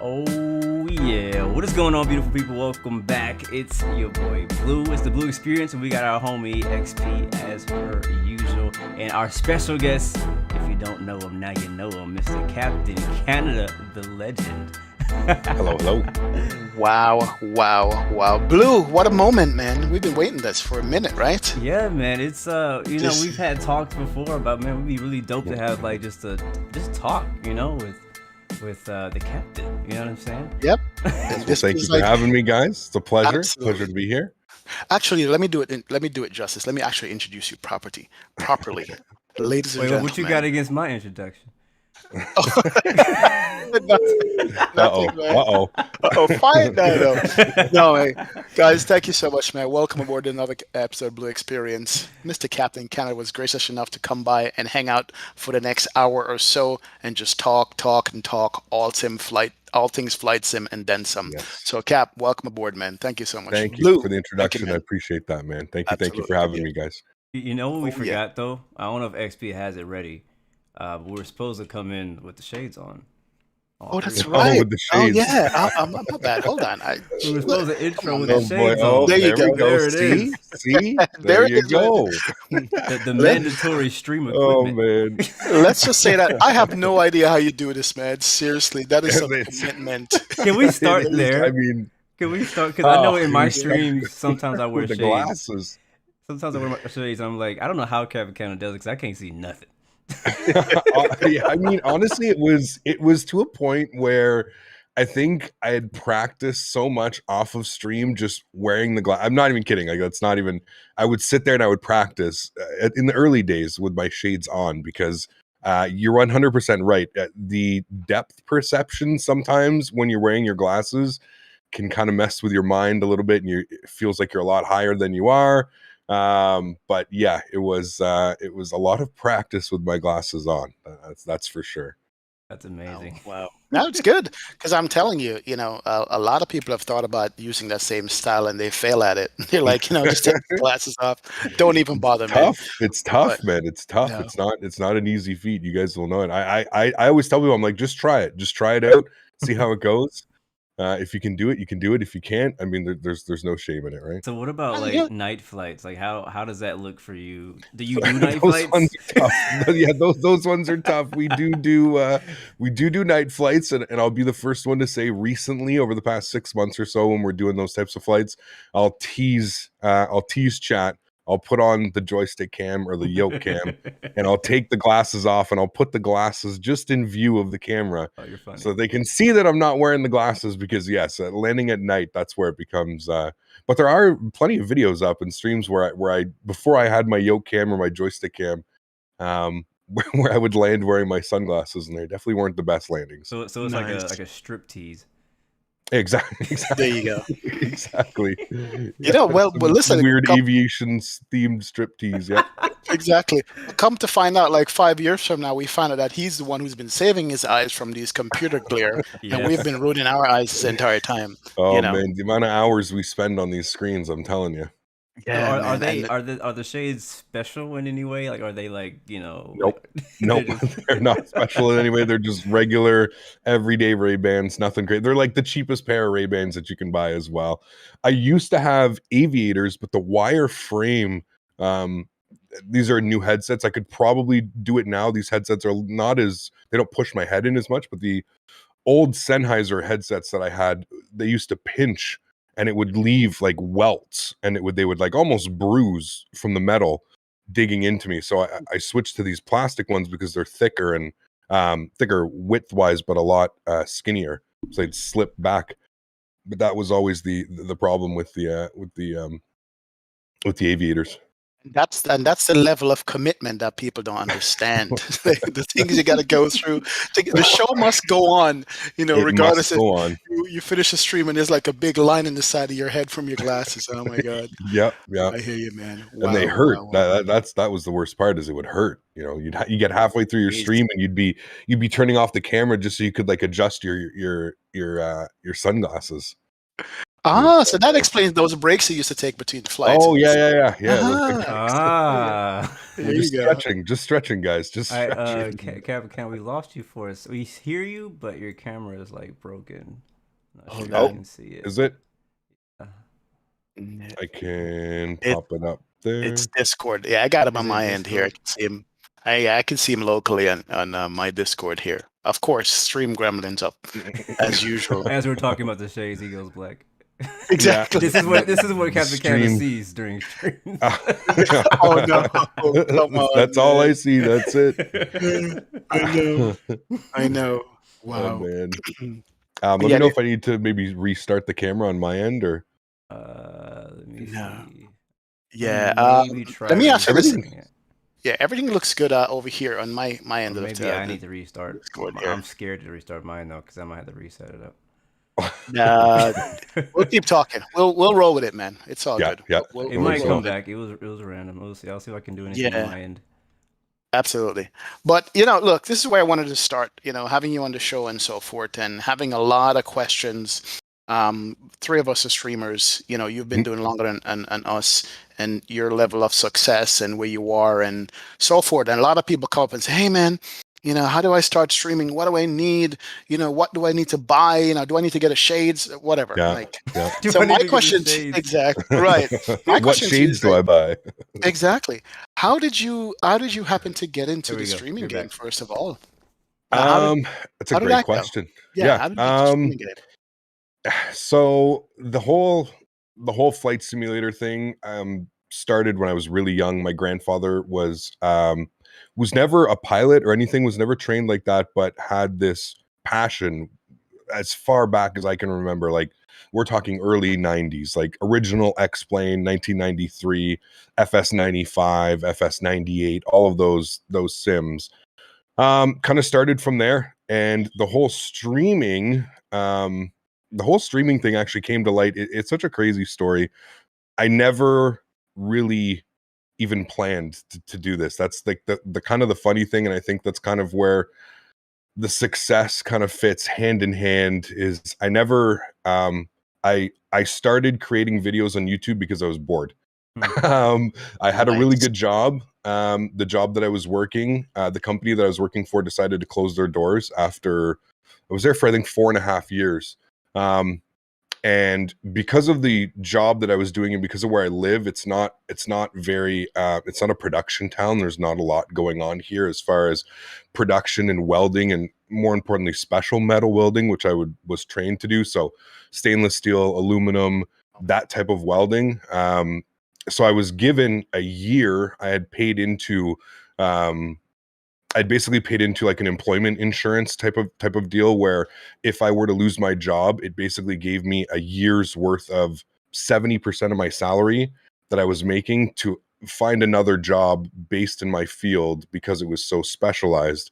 Oh yeah, what is going on, beautiful people? Welcome back. It's your boy Blue. It's the BluXPerience, and we got our homie XP as per usual, and our special guest. If you don't know him, now you know him, Mr. Captain Canada, the legend. Hello. Wow. Blue, what a moment, man. We've been waiting this for a minute, right? Yeah, man. It's we've had talks before about, man, it'd be really dope to have like just talk, with the captain. You know what I'm saying? Yep. Thank you for having me, guys. It's a pleasure. Absolutely. Pleasure to be here. Actually, let me do it justice. Let me actually introduce you properly. Ladies and gentlemen. What you got against my introduction? Uh-oh. Fine now. No, hey, guys, thank you so much, man. Welcome aboard to another episode of BluXPerience. Mr. Captain Canada was gracious enough to come by and hang out for the next hour or so and just talk, all things flight sim and then some. Yes. So, Cap, welcome aboard, man. Thank you so much. Thank you Blue, for the introduction. I appreciate that, man. Thank you Absolutely. for having me, guys. You know what we forgot though? I don't know if XP has it ready. But we were supposed to come in with the shades on. Oh, that's right. With the shades. Oh, yeah. I'm not bad. Hold on. We were supposed to intro with Oh, the shades on. There you go. There it is. See? There you it is. go. The mandatory stream equipment. Oh, man. Let's just say that I have no idea how you do this, man. Seriously, that is some commitment. Can we start there? I mean, Can we start? Because I know in my streams, sometimes I wear with the shades. glasses. Sometimes I wear my shades. I'm like, I don't know how Captain Canada does it because I can't see nothing. Yeah, I mean, honestly, it was to a point where I think I had practiced so much off of stream just wearing the glass. I'm not even kidding. Like, that's not even. I would sit there and I would practice in the early days with my shades on because you're 100% right. The depth perception sometimes when you're wearing your glasses can kind of mess with your mind a little bit, and it feels like you're a lot higher than you are. But yeah, it was a lot of practice with my glasses on. That's for sure. That's amazing. Wow. No, it's good because I'm telling you, a lot of people have thought about using that same style and they fail at it. You're like, just take the glasses off. Don't even bother, man. It's tough, man. It's tough. Yeah. It's not an easy feat. You guys will know it. I always tell people, I'm like, just try it out, see how it goes. If you can do it, you can do it. If you can't, I mean, there's no shame in it, right? So what about night flights? Like how does that look for you? Do you do night flights? Ones are tough. Yeah, those ones are tough. We do night flights, and I'll be the first one to say recently over the past 6 months or so when we're doing those types of flights, I'll tease chat. I'll put on the joystick cam or the yoke cam, and I'll take the glasses off, and I'll put the glasses just in view of the camera, so they can see that I'm not wearing the glasses. Because yes, landing at night, that's where it becomes. But there are plenty of videos up and streams where I before I had my yoke cam or my joystick cam, where I would land wearing my sunglasses, and they definitely weren't the best landings. So it's nice. like a strip tease. Exactly. There you go. Exactly. Well, listen. Weird aviation themed striptease. Yeah. Exactly. Come to find out, like 5 years from now, we find out that he's the one who's been saving his eyes from these computer glare, and we've been ruining our eyes this entire time. Oh man, the amount of hours we spend on these screens, I'm telling you. Yeah. Are the shades special in any way? Like, are they like, Nope. They're not special in any way. They're just regular, everyday Ray-Bans. Nothing great. They're like the cheapest pair of Ray-Bans that you can buy as well. I used to have aviators, but the wire frame. These are new headsets. I could probably do it now. These headsets are they don't push my head in as much. But the old Sennheiser headsets that I had, they used to pinch. And it would leave like welts, and they would like almost bruise from the metal digging into me. So I switched to these plastic ones because they're thicker and thicker width-wise, but a lot skinnier. So they'd slip back. But that was always the problem with the aviators. That's the level of commitment that people don't understand. The things you got to go through. The show must go on, regardless if you finish a stream and there's like a big line in the side of your head from your glasses. Oh my God. Yeah. I hear you, man. Wow, and they hurt. Wow. That was the worst part, is it would hurt. You get halfway through your stream and you'd be turning off the camera just so you could like adjust your sunglasses. So that explains those breaks you used to take between flights. Oh yeah. There just you go. stretching, guys. Just I stretching. Cap, we lost you for us. We hear you, but your camera is like broken. Not Oh, sure if you that Oh, can see it. is it? Uh, I can it pop it up there. it's Discord. Yeah, I got him Is on it my end here. I Discord? can see him. I can see him locally on my Discord here. Of course, stream gremlins up as usual. As we're talking about the shades, he goes black. Yeah. Exactly. This is what The Captain Canada stream. sees during streams. Oh no! Come on, That's all I man. see. That's it. I know. I know. Oh Wow. man. But Let me yeah, know if I need to maybe restart the camera on my end or Let me no. see. Yeah. Maybe try Let me ask you this. restarting it. Yeah, everything looks good over here on my Or end of maybe I the need to restart. Discord here. I'm scared to restart mine though, because I might have to reset it up. We'll keep talking. We'll roll with it, man. It's all Yeah, good. yeah. It No might worries at come all. back. It was random. We'll see. I'll see if I can do anything on Yeah, my end. absolutely. But look, this is where I wanted to start. Having you on the show and so forth, and having a lot of questions. Three of us are streamers. You've been doing longer than us, and your level of success and where you are and so forth. And a lot of people come up and say, "Hey, man, how do I start streaming? What do I need? What do I need to buy? Do I need to get a shades? Whatever." Yeah. Like, Yeah. Do so I need my to get the question, shades? exactly right. My What question to you shades is do I buy? exactly. How did you happen to get into There we the go. streaming You're game back. first of all? How did That's a how did great that go? question. Yeah, Yeah. how did you get to the streaming game? So the whole flight simulator thing started when I was really young. My grandfather was never a pilot or anything, was never trained like that, but had this passion as far back as I can remember. Like we're talking early 90s, like original X-Plane, 1993, FS95, FS98, all of those sims. Kind of started from there, and the whole streaming thing actually came to light. It's such a crazy story. I never really even planned to do this. That's like the kind of the funny thing, and I think that's kind of where the success kind of fits hand in hand. Is I never I started creating videos on YouTube because I was bored. I had a really Nice. good job. The job that I was working, the company that I was working for decided to close their doors after I was there for I think 4.5 years. And because of the job that I was doing and because of where I live, it's not very it's not a production town. There's not a lot going on here as far as production and welding, and more importantly special metal welding, which I was trained to do. So stainless steel, aluminum, that type of welding. So I was given a year. I'd basically paid into like an employment insurance type of deal, where if I were to lose my job, it basically gave me a year's worth of 70% of my salary that I was making to find another job based in my field because it was so specialized.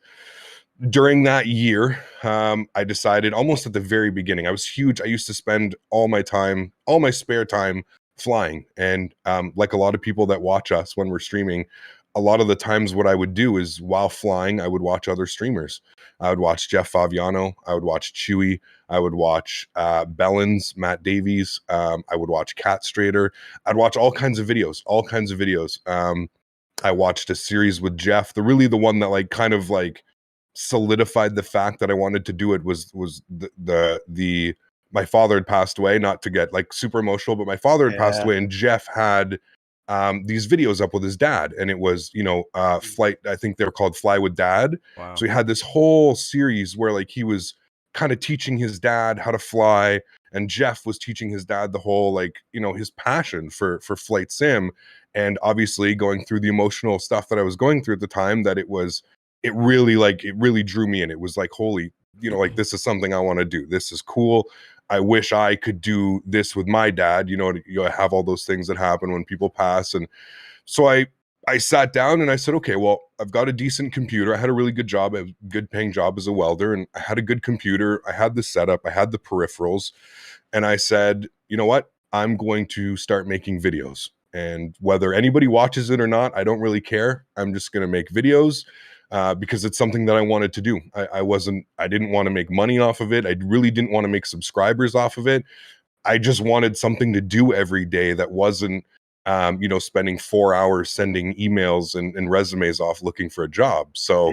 During that year, I decided almost at the very beginning, I was huge. I used to spend all my spare time flying. And like a lot of people that watch us when we're streaming, a lot of the times what I would do is while flying, I would watch other streamers. I would watch Jeff Faviano. I would watch Chewy. I would watch Bellins, Matt Davies. I would watch Cat Strader. I'd watch all kinds of videos. I watched a series with Jeff. The one that like kind of like solidified the fact that I wanted to do it was the my father had passed away. Not to get like super emotional, but my father had passed Yeah. away, and Jeff had these videos up with his dad, and it was flight. I think they were called Fly with Dad. Wow. So he had this whole series where like he was kind of teaching his dad how to fly, and Jeff was teaching his dad the whole like his passion for flight sim, and obviously going through the emotional stuff that I was going through at the time. That it really drew me in. It was like, holy, like this is something I want to do. This is cool. I wish I could do this with my dad. You have all those things that happen when people pass. And so I sat down and I said, okay, well, I've got a decent computer. I had a really good job, a good paying job as a welder, and I had a good computer. I had the setup, I had the peripherals. And I said, you know what? I'm going to start making videos. And whether anybody watches it or not, I don't really care. I'm just going to make videos. Because it's something that I wanted to do. I didn't want to make money off of it. I really didn't want to make subscribers off of it. I just wanted something to do every day that wasn't spending 4 hours sending emails and resumes off looking for a job. So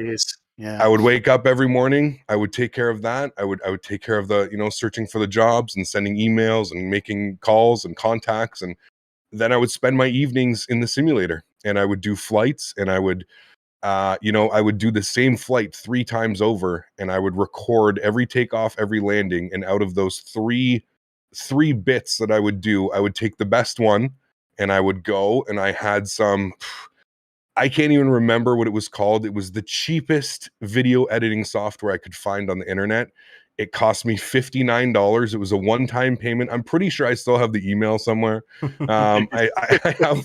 Yeah. I would wake up every morning. I would take care of that. I would take care of the, searching for the jobs and sending emails and making calls and contacts. And then I would spend my evenings in the simulator, and I would do flights, and I would, I would do the same flight 3 times over, and I would record every takeoff, every landing. And out of those three bits that I would do, I would take the best one, and I would go, and I had some, I can't even remember what it was called. It was the cheapest video editing software I could find on the internet. It cost me $59. It was a one-time payment. I'm pretty sure I still have the email somewhere. I have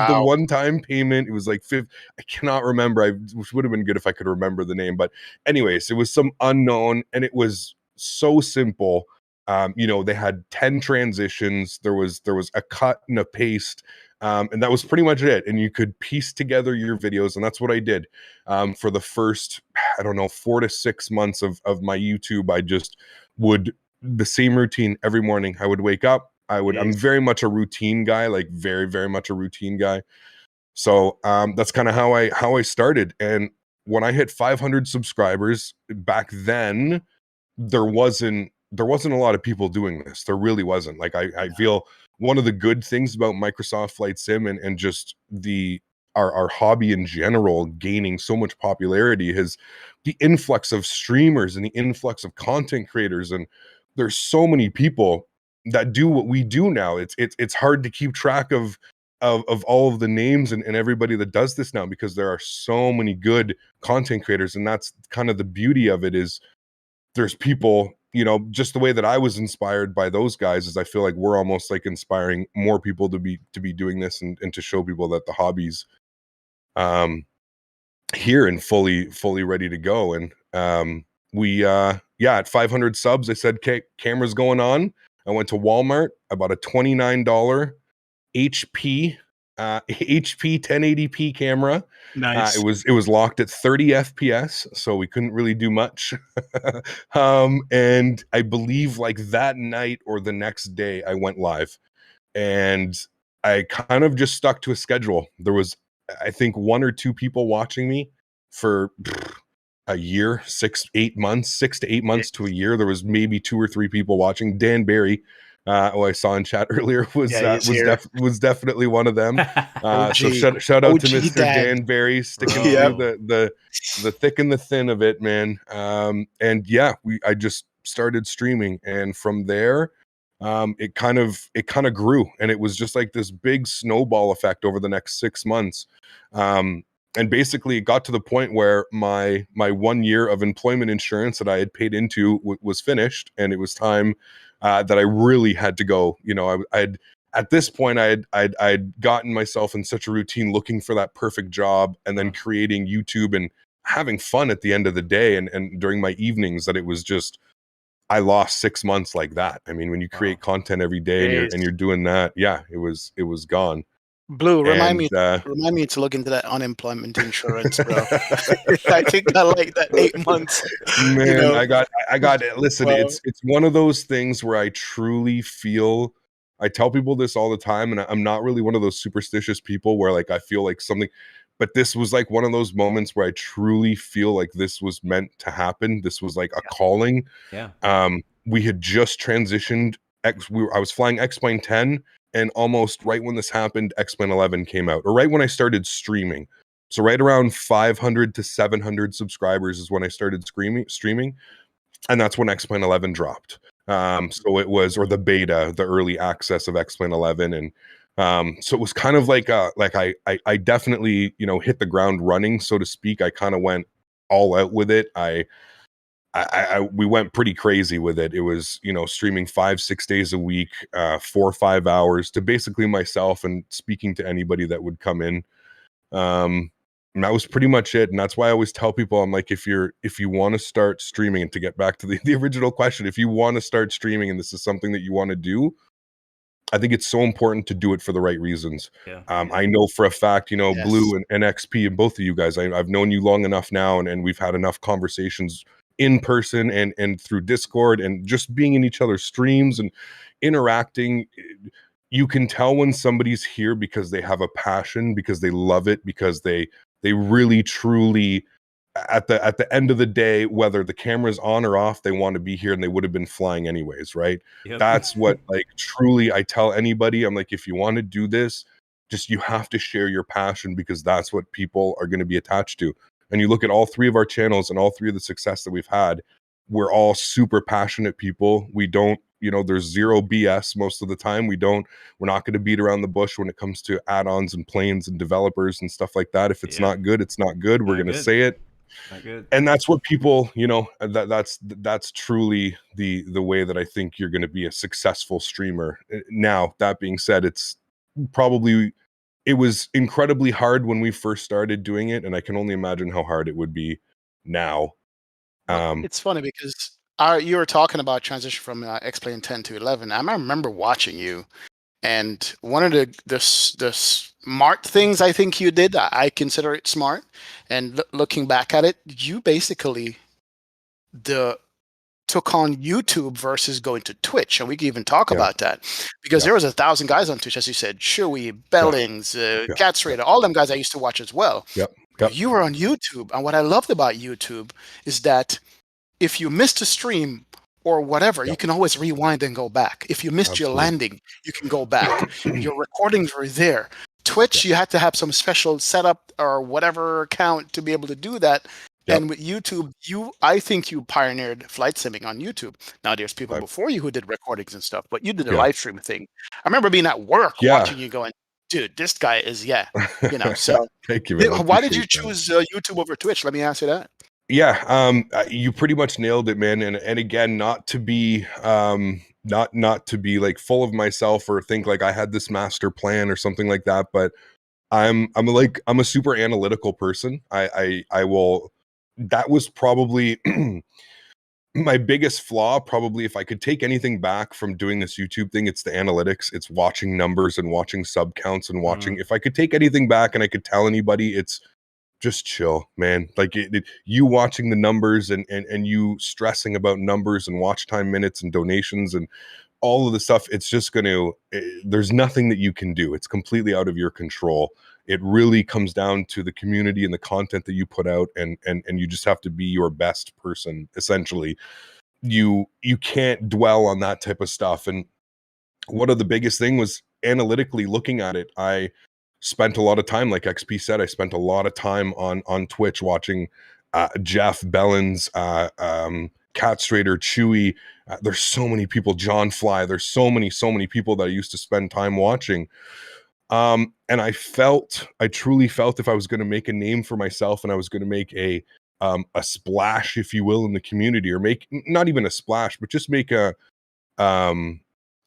the one-time payment. It was like I cannot remember. Which would have been good if I could remember the name. But anyways, it was some unknown, and it was so simple. They had 10 transitions. There was a cut and a paste. And that was pretty much it. And you could piece together your videos. And that's what I did for the first, 4 to 6 months of my YouTube. I just would the same routine every morning. I would wake up. I'm very much a routine guy, like very, very much a routine guy. So that's kind of how I started. And when I hit 500 subscribers back then, there wasn't a lot of people doing this. There really wasn't. Like I feel one of the good things about Microsoft Flight Sim and just our hobby in general gaining so much popularity is the influx of streamers and the influx of content creators. And there's so many people that do what we do now. It's hard to keep track of all of the names and everybody that does this now, because there are so many good content creators. And that's kind of the beauty of it, is there's people, just the way that I was inspired by those guys, is I feel like we're almost like inspiring more people to be doing this and to show people that the hobby's here and fully ready to go. And at 500 subs, I said, okay, camera's going on. I went to Walmart. I bought a $29 HP 1080p camera. Nice. It was locked at 30 FPS, so we couldn't really do much. And I believe like that night or the next day, I went live, and I kind of just stuck to a schedule. There was, I think, 1 or 2 people watching me for a year, 6 to 8 months to a year. There was maybe 2 or 3 people watching. Dan Barry, who I saw in chat earlier, was definitely one of them. So shout out to Mr. Dan Barry, sticking through the thick and the thin of it, man. And yeah, I just started streaming, and from there, it kind of grew, and it was just like this big snowball effect over the next 6 months. And basically it got to the point where my 1 year of employment insurance that I had paid into was finished, and it was time that I really had to go. At this point, I'd gotten myself in such a routine looking for that perfect job, and then creating YouTube and having fun at the end of the day and during my evenings, that it was just, I lost 6 months like that. I mean, when you create content every day and you're doing that, yeah, it was gone. Blue, remind me to look into that unemployment insurance, bro. I think I like that 8 months. Man, I got it. Listen, it's one of those things where I truly feel, I tell people this all the time, and I'm not really one of those superstitious people where like I feel like something, but this was like one of those moments where I truly feel like this was meant to happen. This was like a calling. Yeah. We had just transitioned. I was flying X-Plane 10. And almost right when this happened, X-Plane 11 came out, or right when I started streaming. So right around 500 to 700 subscribers is when I started streaming. And that's when X-Plane 11 dropped. So it was, or the beta, the early access of X-Plane 11. And so it was kind of like I definitely, hit the ground running, so to speak. I kind of went all out with it. We went pretty crazy with it. It was, streaming 5-6 days a week, 4 or 5 hours to basically myself and speaking to anybody that would come in. And that was pretty much it. And that's why I always tell people, I'm like, if you want to start streaming, and to get back to the original question, if you want to start streaming and this is something that you want to do, I think it's so important to do it for the right reasons. Yeah. I know for a fact, Blue and XP and both of you guys, I've known you long enough now, and we've had enough conversations in person and through Discord, and just being in each other's streams and interacting. you can tell when somebody's here because they have a passion, because they love it, because they really truly, at the end of the day, whether the camera's on or off, they want to be here, and they would have been flying anyways, right? Yep. That's what, like, truly I tell anybody. I'm like, if you want to do this, just, you have to share your passion, because that's what people are going to be attached to. And you look at all three of our channels and all three of the success that we've had, we're all super passionate people. We don't, there's zero BS most of the time. We're not going to beat around the bush when it comes to add-ons and planes and developers and stuff like that. If it's not good, it's not good. We're going to say it. Not good. And that's what people, that's truly the way that I think you're going to be a successful streamer. Now, that being said, it was incredibly hard when we first started doing it, and I can only imagine how hard it would be now. It's funny because you were talking about transition from X-Plane 10 to 11. I remember watching you, and one of the smart things I think you did, I consider it smart, and looking back at it, you basically took on YouTube versus going to Twitch, and we can even talk about that, because there was 1,000 guys on Twitch, as you said, Chewy, Bellings, Cats Raider, all them guys I used to watch as well. You were on YouTube, and what I loved about YouTube is that if you missed a stream or whatever, you can always rewind and go back. If you missed your landing, you can go back. Your recordings were there. Twitch, you had to have some special setup or whatever account to be able to do that. And with YouTube, I think you pioneered flight simming on YouTube. Now, there's people before you who did recordings and stuff, but you did a live stream thing. I remember being at work watching you going, dude, this guy is, so thank you, man. Why did you choose YouTube over Twitch? Let me answer that. You pretty much nailed it, man. And again, not to be not to be like full of myself or think like I had this master plan or something like that, but I'm a super analytical person. I will, that was probably my biggest flaw. Probably, if I could take anything back from doing this YouTube thing, it's the analytics. It's watching numbers and watching sub counts and watching. If I could take anything back and I could tell anybody, it's just chill, man. Like you watching the numbers and you stressing about numbers and watch time minutes and donations and all of the stuff. It's just there's nothing that you can do. It's completely out of your control. It really comes down to the community and the content that you put out, and you just have to be your best person. Essentially, you can't dwell on that type of stuff. And one of the biggest thing was analytically looking at it. I spent a lot of time, like XP said, I spent a lot of time on Twitch watching Jeff, Bellins, Cats Raider, Chewy. There's so many people, John Fly. There's so many people that I used to spend time watching. And I truly felt if I was going to make a name for myself and I was going to make a splash, if you will, in the community, or make not even a splash, but just make an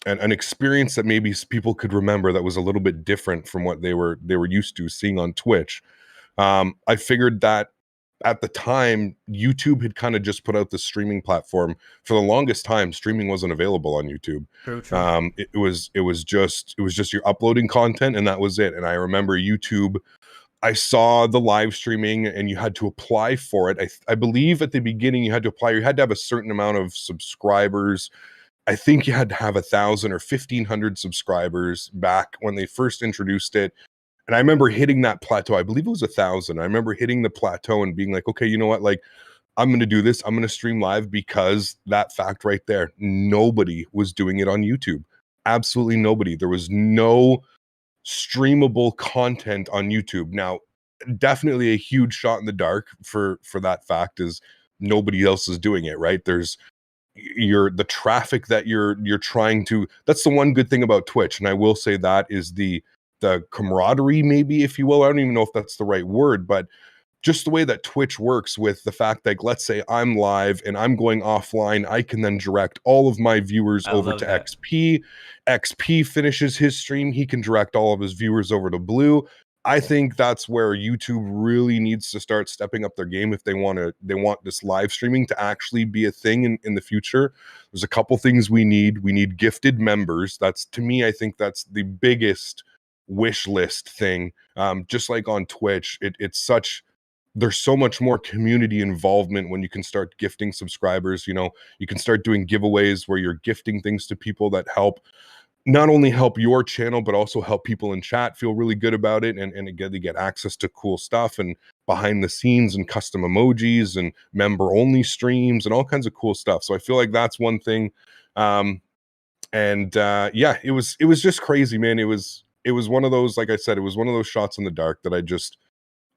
experience that maybe people could remember that was a little bit different from what they were used to seeing on Twitch. I figured that at the time, YouTube had kind of just put out the streaming platform. For the longest time, streaming wasn't available on YouTube. True, true. It was just you're uploading content and that was it. And I remember YouTube, I saw the live streaming and you had to apply for it. I believe at the beginning you had to apply. You had to have a certain amount of subscribers. I think you had to have 1,000 or 1,500 subscribers back when they first introduced it. And I remember hitting that plateau. I believe it was 1,000. I remember hitting the plateau and being like, okay, you know what? Like, I'm going to do this. I'm going to stream live, because that fact right there, nobody was doing it on YouTube. Absolutely nobody. There was no streamable content on YouTube. Now, definitely a huge shot in the dark for that fact is nobody else is doing it, right? There's the traffic that you're trying to, that's the one good thing about Twitch. And I will say that is the camaraderie, maybe, if you will. I don't even know if that's the right word, but just the way that Twitch works with the fact that, let's say I'm live and I'm going offline, I can then direct all of my viewers over to that. XP. XP finishes his stream, he can direct all of his viewers over to Blue. I think that's where YouTube really needs to start stepping up their game if they want this live streaming to actually be a thing in the future. There's a couple things we need. We need gifted members. That's, to me, I think that's the biggest wish list thing. Just like on Twitch, there's so much more community involvement when you can start gifting subscribers. You can start doing giveaways where you're gifting things to people that help. not only help your channel, but also help people in chat feel really good about it. And again, they get access to cool stuff and behind the scenes and custom emojis and member only streams and all kinds of cool stuff. So I feel like that's one thing. Yeah, it was just crazy, man. It was one of those, like I said, it was one of those shots in the dark that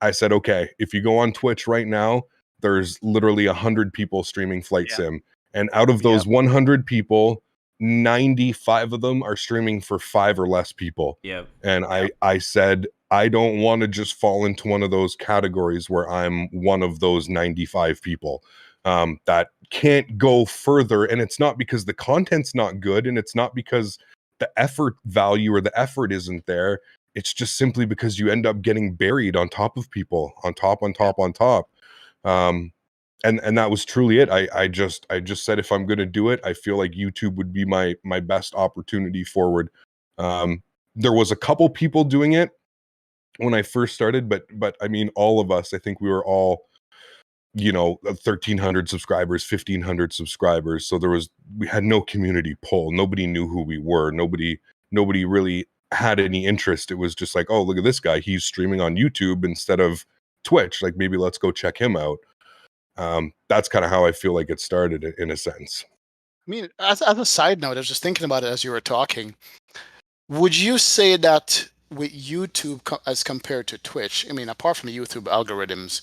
I said, okay, if you go on Twitch right now, there's literally 100 people streaming Flight Sim. And out of those 100 people, 95 of them are streaming for 5 or less people. Yep. And I said, I don't want to just fall into one of those categories where I'm one of those 95 people that can't go further. And it's not because the content's not good, and it's not because the effort value or the effort isn't there. It's just simply because you end up getting buried on top of people, on top. And that was truly it. I just said, if I'm going to do it, I feel like YouTube would be my best opportunity forward. There was a couple people doing it when I first started, but I mean, all of us, I think we were all, 1,300 subscribers, 1,500 subscribers. So we had no community pull. Nobody knew who we were. Nobody really had any interest. It was just like, oh, look at this guy. He's streaming on YouTube instead of Twitch. Like, maybe let's go check him out. That's kind of how I feel like it started in a sense. I mean, as a side note, I was just thinking about it as you were talking. Would you say that with YouTube as compared to Twitch, I mean, apart from the YouTube algorithms,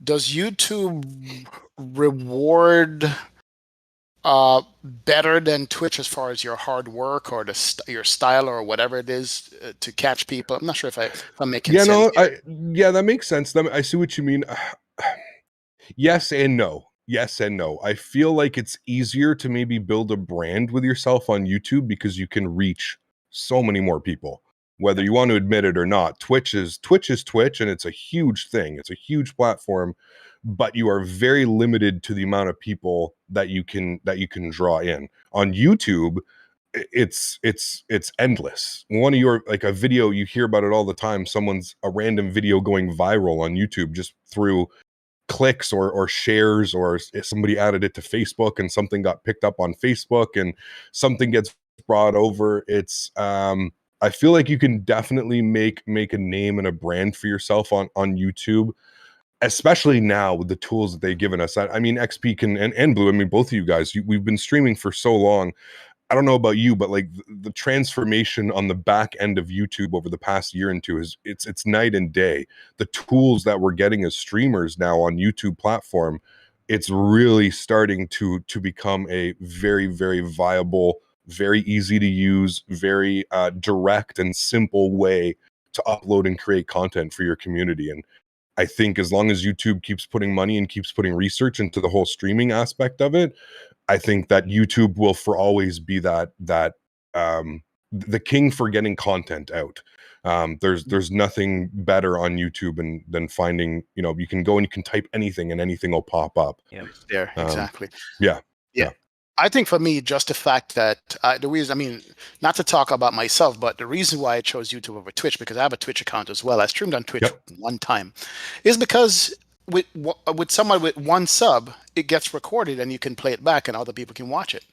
does YouTube reward better than Twitch as far as your hard work or your style or whatever it is to catch people? I'm not sure if I'm making sense. That makes sense. I see what you mean. Yes and no. I feel like it's easier to maybe build a brand with yourself on YouTube because you can reach so many more people, whether you want to admit it or not. Twitch is Twitch, and it's a huge thing. It's a huge platform, but you are very limited to the amount of people that you can draw in. On YouTube, it's endless. One of your, like, a video, you hear about it all the time. A random video going viral on YouTube just through clicks or shares, or if somebody added it to Facebook and something got picked up on Facebook and something gets brought over. It's I feel like you can definitely make a name and a brand for yourself on YouTube, especially now with the tools that they've given us. I mean, XP can and Blue, I mean, both of you guys, we've been streaming for so long. I don't know about you, but like the transformation on the back end of YouTube over the past year and two it's night and day. The tools that we're getting as streamers now on YouTube platform, it's really starting to become a very, very viable, very easy to use, very direct and simple way to upload and create content for your community. And I think as long as YouTube keeps putting money and keeps putting research into the whole streaming aspect of it, I think that YouTube will for always be the king for getting content out. There's nothing better on YouTube than finding, you can go and you can type anything and anything will pop up. Yeah, there, exactly. Yeah. I think for me, just the fact that the reason, I mean, not to talk about myself, but the reason why I chose YouTube over Twitch, because I have a Twitch account as well. I streamed on Twitch one time, is because with someone with one sub, it gets recorded and you can play it back and other people can watch it.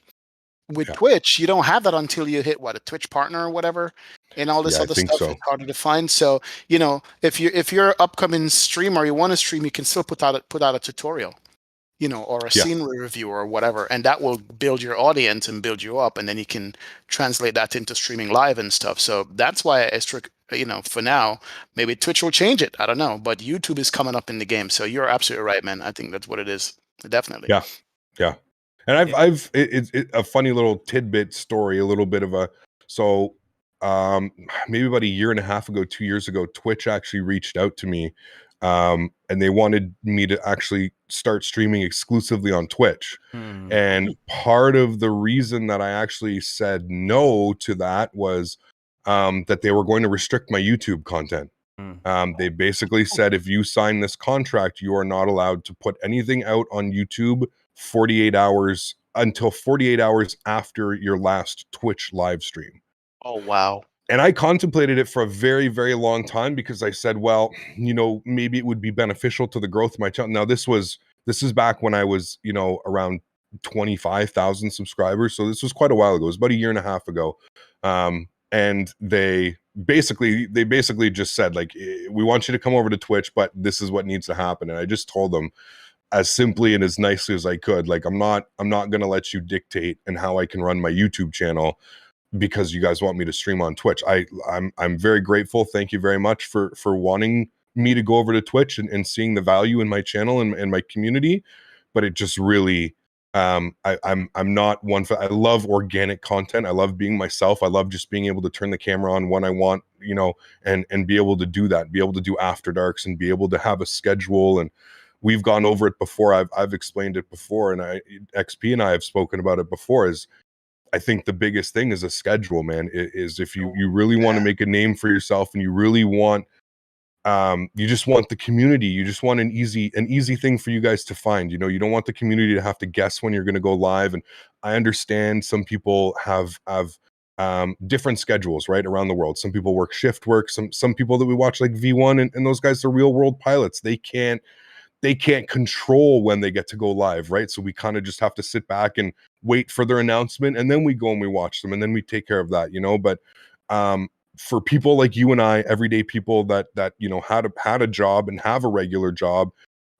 With Twitch, you don't have that until you hit a Twitch partner or whatever, and all this other stuff. So. It's harder to find. So if you're upcoming streamer, you want to stream, you can still put out a tutorial, or a scenery review or whatever, and that will build your audience and build you up, and then you can translate that into streaming live and stuff. So that's why for now, maybe Twitch will change it. I don't know, but YouTube is coming up in the game. So you're absolutely right, man. I think that's what it is. Definitely. Yeah. And I've it's a funny little tidbit story, a little bit of maybe about a year and a half ago, 2 years ago, Twitch actually reached out to me. And they wanted me to actually start streaming exclusively on Twitch. And part of the reason that I actually said no to that was that they were going to restrict my YouTube content. They basically said, if you sign this contract, you are not allowed to put anything out on YouTube 48 hours until 48 hours after your last Twitch live stream. Oh, wow. And I contemplated it for a very, very long time because I said, well, maybe it would be beneficial to the growth of my channel. Now, this is back when I was, around 25,000 subscribers. So this was quite a while ago. It was about a year and a half ago. And they basically just said, like, we want you to come over to Twitch, but this is what needs to happen. And I just told them as simply and as nicely as I could, like, I'm not going to let you dictate and how I can run my YouTube channel because you guys want me to stream on Twitch. I'm very grateful. Thank you very much for wanting me to go over to Twitch and seeing the value in my channel and my community. But it just really, I'm not one for, I love organic content. I love being myself. I love just being able to turn the camera on when I want, you know, and be able to do that, be able to do after darks and be able to have a schedule. And we've gone over it before. I've explained it before, and XP and I have spoken about it before. Is I think the biggest thing is a schedule, man. Is if you really want to make a name for yourself and you really want, you just want the community, you just want an easy thing for you guys to find. You know, you don't want the community to have to guess when you're going to go live. And I understand some people have different schedules right around the world. Some people work shift work. Some people that we watch, like V1 and those guys are real world pilots. They can't control when they get to go live, right? So we kind of just have to sit back and wait for their announcement, and then we go and we watch them, and then we take care of that, you know. But for people like you and I, everyday people that you know had a job and have a regular job,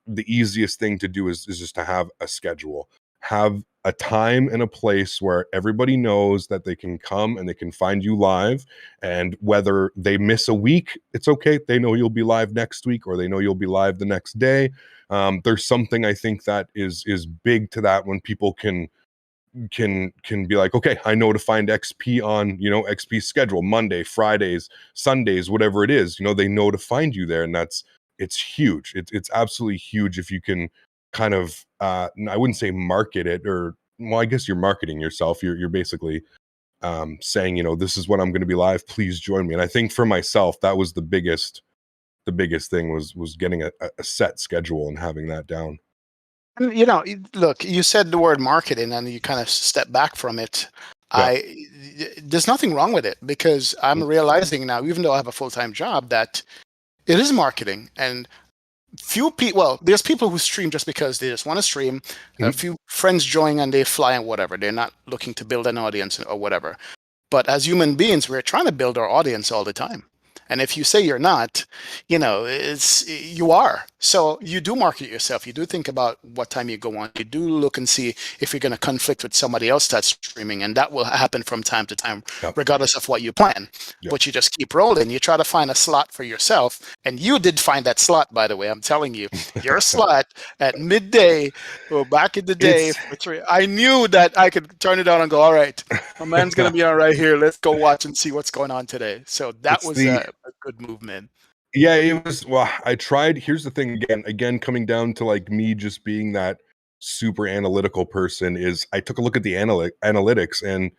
the easiest thing to do is just to have a schedule, have a time and a place where everybody knows that they can come and they can find you live. And whether they miss a week, it's okay. They know you'll be live next week, or they know you'll be live the next day. There's something I think that is big to that, when people can be like, okay, I know to find XP on, you know, XP schedule, Monday, Fridays, Sundays, whatever it is, you know, they know to find you there. And it's huge. It's absolutely huge if you can kind of, I wouldn't say market it, or, well, I guess you're marketing yourself. You're basically saying, you know, this is when I'm going to be live, please join me. And I think for myself, that was the biggest thing was getting a set schedule and having that down. You know, look, you said the word marketing and you kind of step back from it. Yeah. There's nothing wrong with it, because I'm realizing now, even though I have a full-time job, that it is marketing. And few people, well, there's people who stream just because they just want to stream. A few friends join and they fly and whatever. They're not looking to build an audience or whatever. But as human beings, we're trying to build our audience all the time. And if you say you're not, you know, you are. So you do market yourself. You do think about what time you go on. You do look and see if you're going to conflict with somebody else that's streaming. And that will happen from time to time, regardless of what you plan. But you just keep rolling. You try to find a slot for yourself. And you did find that slot, by the way. I'm telling you, your slot at midday, well, back in the day, I knew that I could turn it on and go, all right, my man's going to be on right here. Let's go watch and see what's going on today. So that was a good movement. Yeah, it was. Well, I tried. Here's the thing, again, coming down to like me just being that super analytical person, is I took a look at the analytics and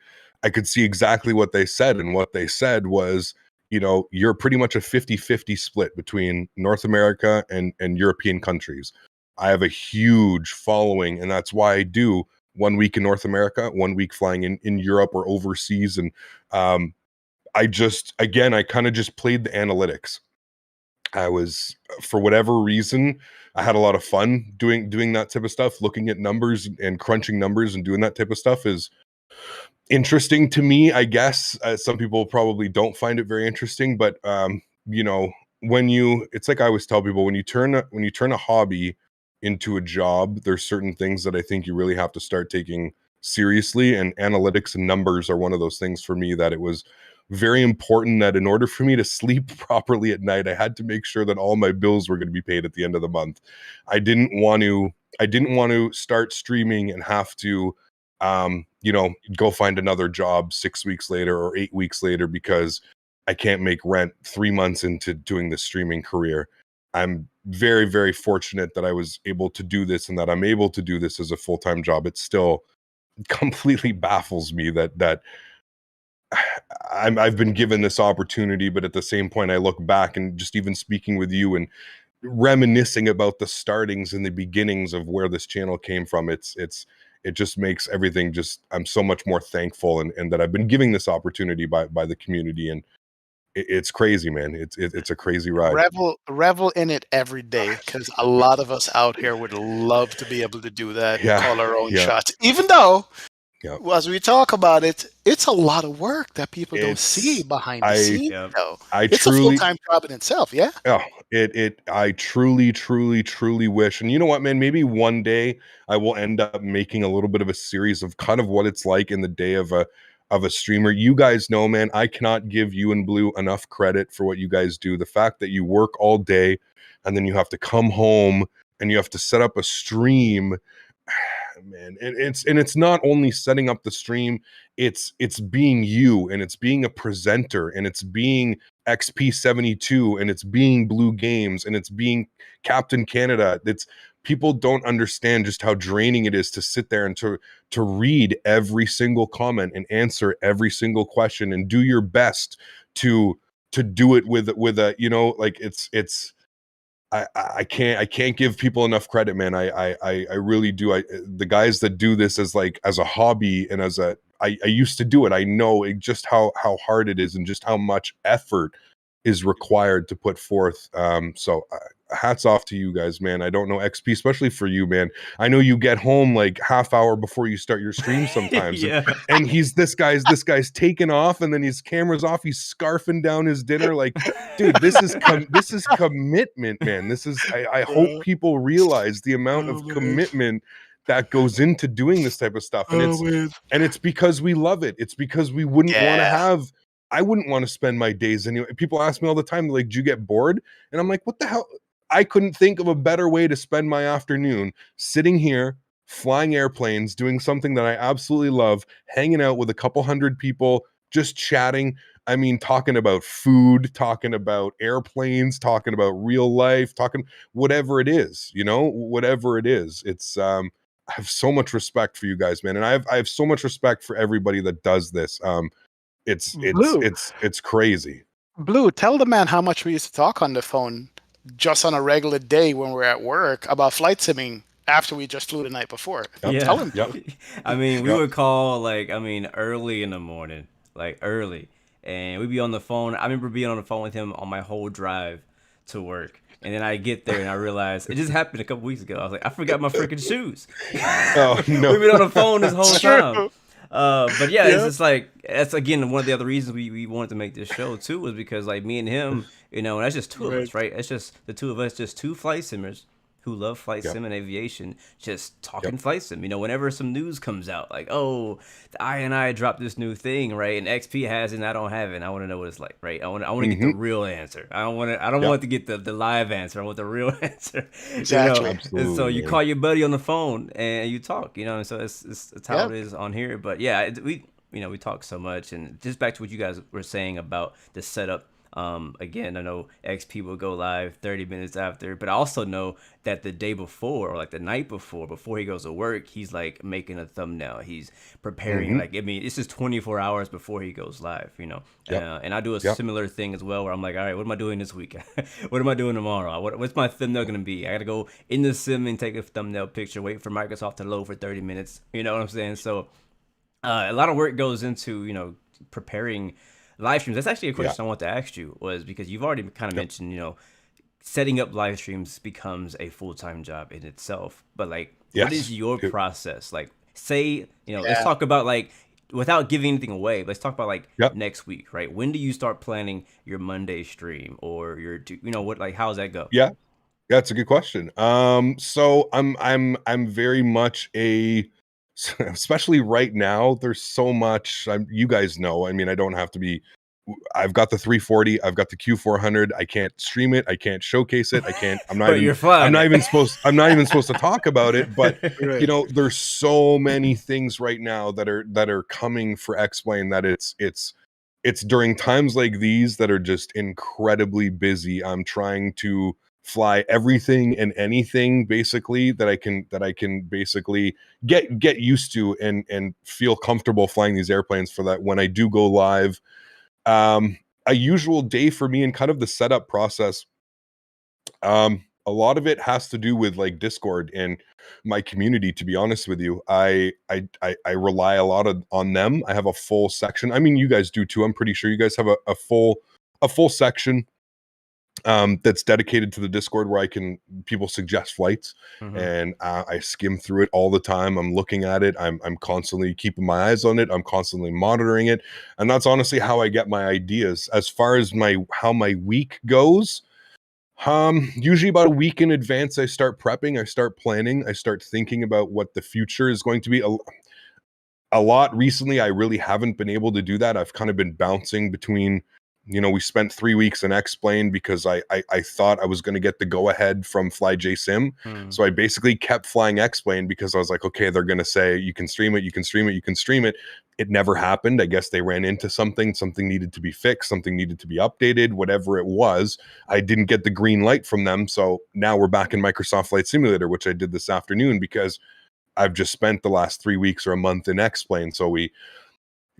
I could see exactly what they said. And what they said was, you know, you're pretty much a 50-50 split between North America and European countries. I have a huge following, and that's why I do 1 week in North America, 1 week flying in Europe or overseas. And I kind of just played the analytics. I was, for whatever reason, I had a lot of fun doing that type of stuff. Looking at numbers and crunching numbers and doing that type of stuff is interesting to me, I guess. Some people probably don't find it very interesting, but you know, it's like I always tell people, when you turn a hobby into a job, there's certain things that I think you really have to start taking seriously, and analytics and numbers are one of those things for me, that it was very important that in order for me to sleep properly at night, I had to make sure that all my bills were going to be paid at the end of the month. I didn't want to start streaming and have to you know, go find another job 6 weeks later or 8 weeks later because I can't make rent 3 months into doing the streaming career. I'm very, very fortunate that I was able to do this, and that I'm able to do this as a full-time job. It still completely baffles me that I've been given this opportunity, but at the same point, I look back and just even speaking with you and reminiscing about the startings and the beginnings of where this channel came from. It just makes everything I'm so much more thankful, and that I've been giving this opportunity by the community. And it's crazy, man. It's a crazy ride. Revel in it every day, because a lot of us out here would love to be able to do that, Yeah, call our own yeah, shots. Even though, yeah. as we talk about it, it's a lot of work that people don't see It's behind the I scenes. Yep. Though I it's a truly full-time job in itself. Yeah. Oh, I truly wish. And you know what, man? Maybe one day I will end up making a little bit of a series of kind of what it's like in the day of a streamer. You guys know, man, I cannot give you and Blue enough credit for what you guys do. The fact that you work all day and then you have to come home and you have to set up a stream. Man, and it's not only setting up the stream, it's being you, and it's being a presenter, and it's being XP72, and it's being Blue Games, and it's being Captain Canada. It's people don't understand just how draining it is to sit there and to read every single comment and answer every single question and do your best to do it with a, you know, like it's I can't give people enough credit, man. I really do. The guys that do this as a hobby and I used to do it. I know just how hard it is and just how much effort is required to put forth. So hats off to you guys, man. I don't know XP, especially for you, man. I know you get home like half hour before you start your stream sometimes. Yeah. And this guy's taken off, and then his camera's off. He's scarfing down his dinner. Like, dude, this is commitment, man. This is, I hope people realize the amount of commitment that goes into doing this type of stuff. And it's because we love it. It's because we wouldn't want to have, I wouldn't want to spend my days anyway. People ask me all the time, like, do you get bored? And I'm like, what the hell? I couldn't think of a better way to spend my afternoon sitting here, flying airplanes, doing something that I absolutely love, hanging out with a couple hundred people, just chatting. I mean, talking about food, talking about airplanes, talking about real life, talking whatever it is, you know, whatever it is. It's, I have so much respect for you guys, man. And I have so much respect for everybody that does this. It's crazy. Blue, tell the man how much we used to talk on the phone just on a regular day when we're at work about flight simming after we just flew the night before. Yep. Yeah. Tell him. Yep. I mean, we would call early in the morning, like early, and we'd be on the phone. I remember being on the phone with him on my whole drive to work. And then I get there and I realize it just happened a couple weeks ago. I was like, I forgot my freaking shoes. Oh no. We've been on the phone this whole time. But yeah, it's just like, that's again one of the other reasons we wanted to make this show too, was because like me and him, you know, and that's just two of us, right? It's just the two of us, just two flight simmers who love flight sim and aviation, just talking flight sim. You know, whenever some news comes out, like, oh, the I dropped this new thing, right? And XP has it and I don't have it. And I want to know what it's like, right? I want to get the real answer. I don't want to get the live answer. I want the real answer. Exactly. You know? Absolutely, and so you man. call your buddy on the phone and you talk, you know, and so it's how it is on here. But yeah, we talk so much. And just back to what you guys were saying about the setup. Again, I know XP will go live 30 minutes after, but I also know that the day before or like the night before he goes to work, he's like making a thumbnail. He's preparing, like, I mean, it's just 24 hours before he goes live, you know? And I do a similar thing as well, where I'm like, all right, what am I doing this week? What am I doing tomorrow? What's my thumbnail going to be? I got to go in the sim and take a thumbnail picture, wait for Microsoft to load for 30 minutes. You know what I'm saying? So a lot of work goes into, you know, preparing live streams. That's actually a question I want to ask you, was because you've already kind of mentioned, you know, setting up live streams becomes a full-time job in itself. But like, what is your process? Like, say, you know, let's talk about like, without giving anything away, let's talk about like next week, right? When do you start planning your Monday stream or your, you know, what, like, how does that go? Yeah, that's a good question. So I'm very much especially right now, there's so much. You guys know, I mean, I don't have to be. I've got the 340. I've got the Q400. I can't stream it. I can't showcase it. I can't. I'm not. But you're fine. I'm not even supposed to talk about it. But you know, there's so many things right now that are coming for X-Plane that it's during times like these that are just incredibly busy. I'm trying to fly everything and anything basically that I can basically get used to and feel comfortable flying these airplanes, for that when I do go live. A usual day for me and kind of the setup process, a lot of it has to do with like Discord and my community, to be honest with you. I rely a lot on them. I have a full section. I mean, you guys do too. I'm pretty sure you guys have a full a full section that's dedicated to the Discord where people suggest flights, and I skim through it all the time. I'm looking at it. I'm constantly keeping my eyes on it. I'm constantly monitoring it, and that's honestly how I get my ideas. As far as how my week goes, usually about a week in advance, I start prepping. I start planning. I start thinking about what the future is going to be. A lot recently, I really haven't been able to do that. I've kind of been bouncing between. We spent 3 weeks in X-Plane because I thought I was going to get the go-ahead from FlyJSim. So I basically kept flying X-Plane because I was like, okay, they're going to say, you can stream it, you can stream it, you can stream it. It never happened. I guess they ran into something needed to be fixed, something needed to be updated, whatever it was. I didn't get the green light from them. So now we're back in Microsoft Flight Simulator, which I did this afternoon because I've just spent the last 3 weeks or a month in X-Plane. So we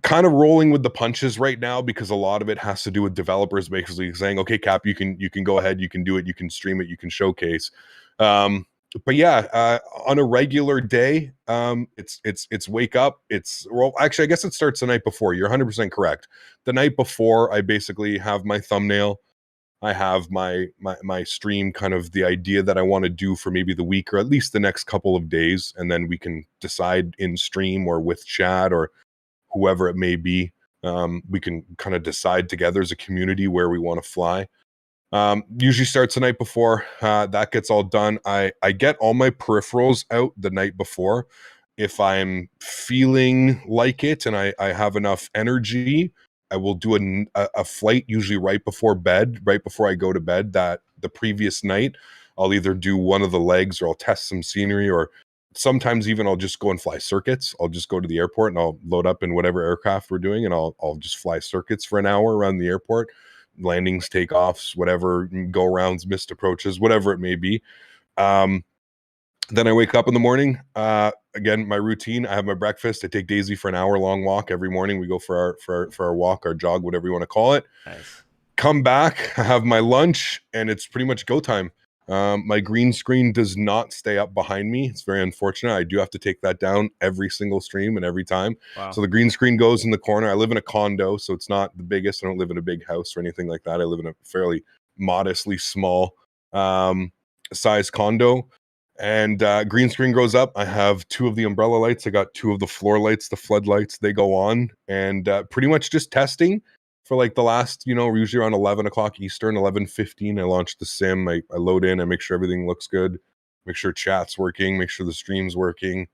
kind of rolling with the punches right now because a lot of it has to do with developers basically saying, okay, Cap, you can go ahead, you can do it, you can stream it, you can showcase. But yeah, on a regular day, it's wake up. Actually, I guess it starts the night before. You're 100% correct. The night before, I basically have my thumbnail. I have my stream, kind of the idea that I want to do for maybe the week or at least the next couple of days, and then we can decide in stream or with chat or whoever it may be. We can kind of decide together as a community where we want to fly. Usually starts the night before. That gets all done. I get all my peripherals out the night before. If I'm feeling like it and I have enough energy, I will do a flight usually right before bed, right before I go to bed. That the previous night, I'll either do one of the legs or I'll test some scenery, or sometimes even I'll just go and fly circuits. I'll just go to the airport and I'll load up in whatever aircraft we're doing, and I'll just fly circuits for an hour around the airport, landings, takeoffs, whatever, go arounds, missed approaches, whatever it may be. Then I wake up in the morning. Again, my routine, I have my breakfast. I take Daisy for an hour-long walk every morning. We go for our walk, our jog, whatever you want to call it. Nice. Come back, I have my lunch, and it's pretty much go time. My green screen does not stay up behind me. It's very unfortunate. I do have to take that down every single stream and every time. Wow. So the green screen goes in the corner. I live in a condo, so it's not the biggest. I don't live in a big house or anything like that. I live in a fairly modestly small size condo. And green screen goes up. I have 2 of the umbrella lights. I got 2 of the floor lights, the floodlights. They go on, and pretty much just testing for like the last, usually around 11 o'clock Eastern, 11:15. I launch the sim. I load in. I make sure everything looks good. Make sure chat's working. Make sure the stream's working.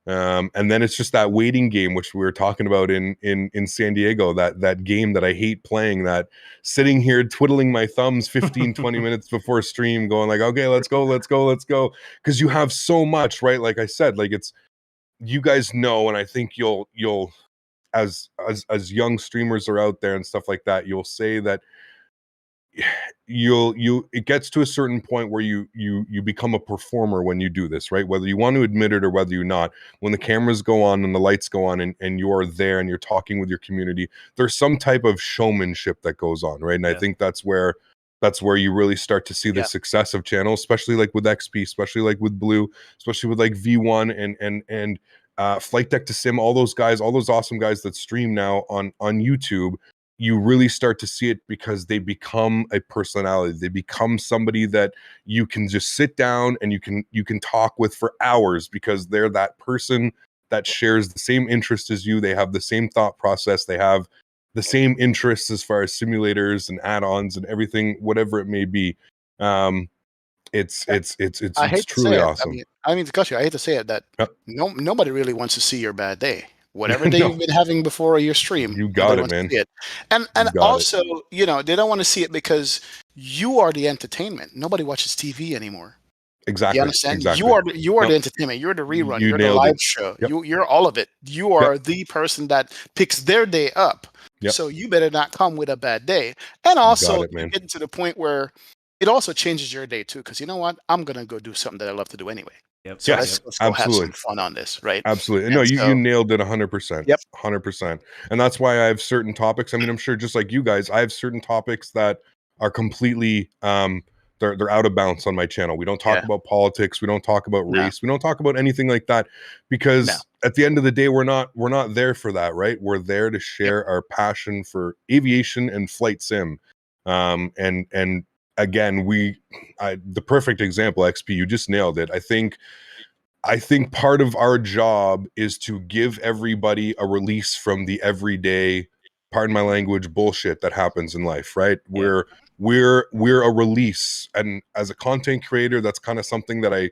And then it's just that waiting game, which we were talking about in San Diego, that game that I hate playing, that sitting here twiddling my thumbs 15, 20 minutes before stream going like, okay, let's go. Because you have so much, right? Like I said, like it's, you guys know, and I think you'll as young streamers are out there and stuff like that, you'll say that it gets to a certain point where you become a performer when you do this, right? Whether you want to admit it or whether you're not. When the cameras go on and the lights go on and you're there and you're talking with your community, there's some type of showmanship that goes on, right? And I think that's where you really start to see the success of channels, especially like with XP, especially like with Blue, especially with like V1 and Flight Deck to Sim, all those guys, all those awesome guys that stream now on YouTube. You really start to see it because they become a personality. They become somebody that you can just sit down and you can talk with for hours because they're that person that shares the same interest as you. They have the same thought process. They have the same interests as far as simulators and add-ons and everything, whatever it may be. It's truly awesome. I mean, Gushy, I hate to say it, that nobody really wants to see your bad day. Whatever day you've been having before your stream, you got it, man. And also, they don't want to see it because you are the entertainment. Nobody watches TV anymore. Exactly. You understand? Exactly. You are the entertainment. You're the rerun. You You're the live it. show. Yep. You're all of it. You are the person that picks their day up. Yep. So you better not come with a bad day. And also, man. getting to the point where it also changes your day too, because you know what? I'm gonna go do something that I love to do anyway. Yep. So Yes, let's go have some fun on this, right? Absolutely. And No, you nailed it 100%. Yep. 100%. And that's why I have certain topics. I mean, I'm sure just like you guys, I have certain topics that are completely they're out of bounds on my channel. We don't talk about politics. We don't talk about race. We don't talk about anything like that because at the end of the day, we're not there for that, right? We're there to share our passion for aviation and flight sim. And again, the perfect example, XP, you just nailed it. I think part of our job is to give everybody a release from the everyday, pardon my language, bullshit that happens in life, right? Yeah. We're a release. And as a content creator, that's kind of something that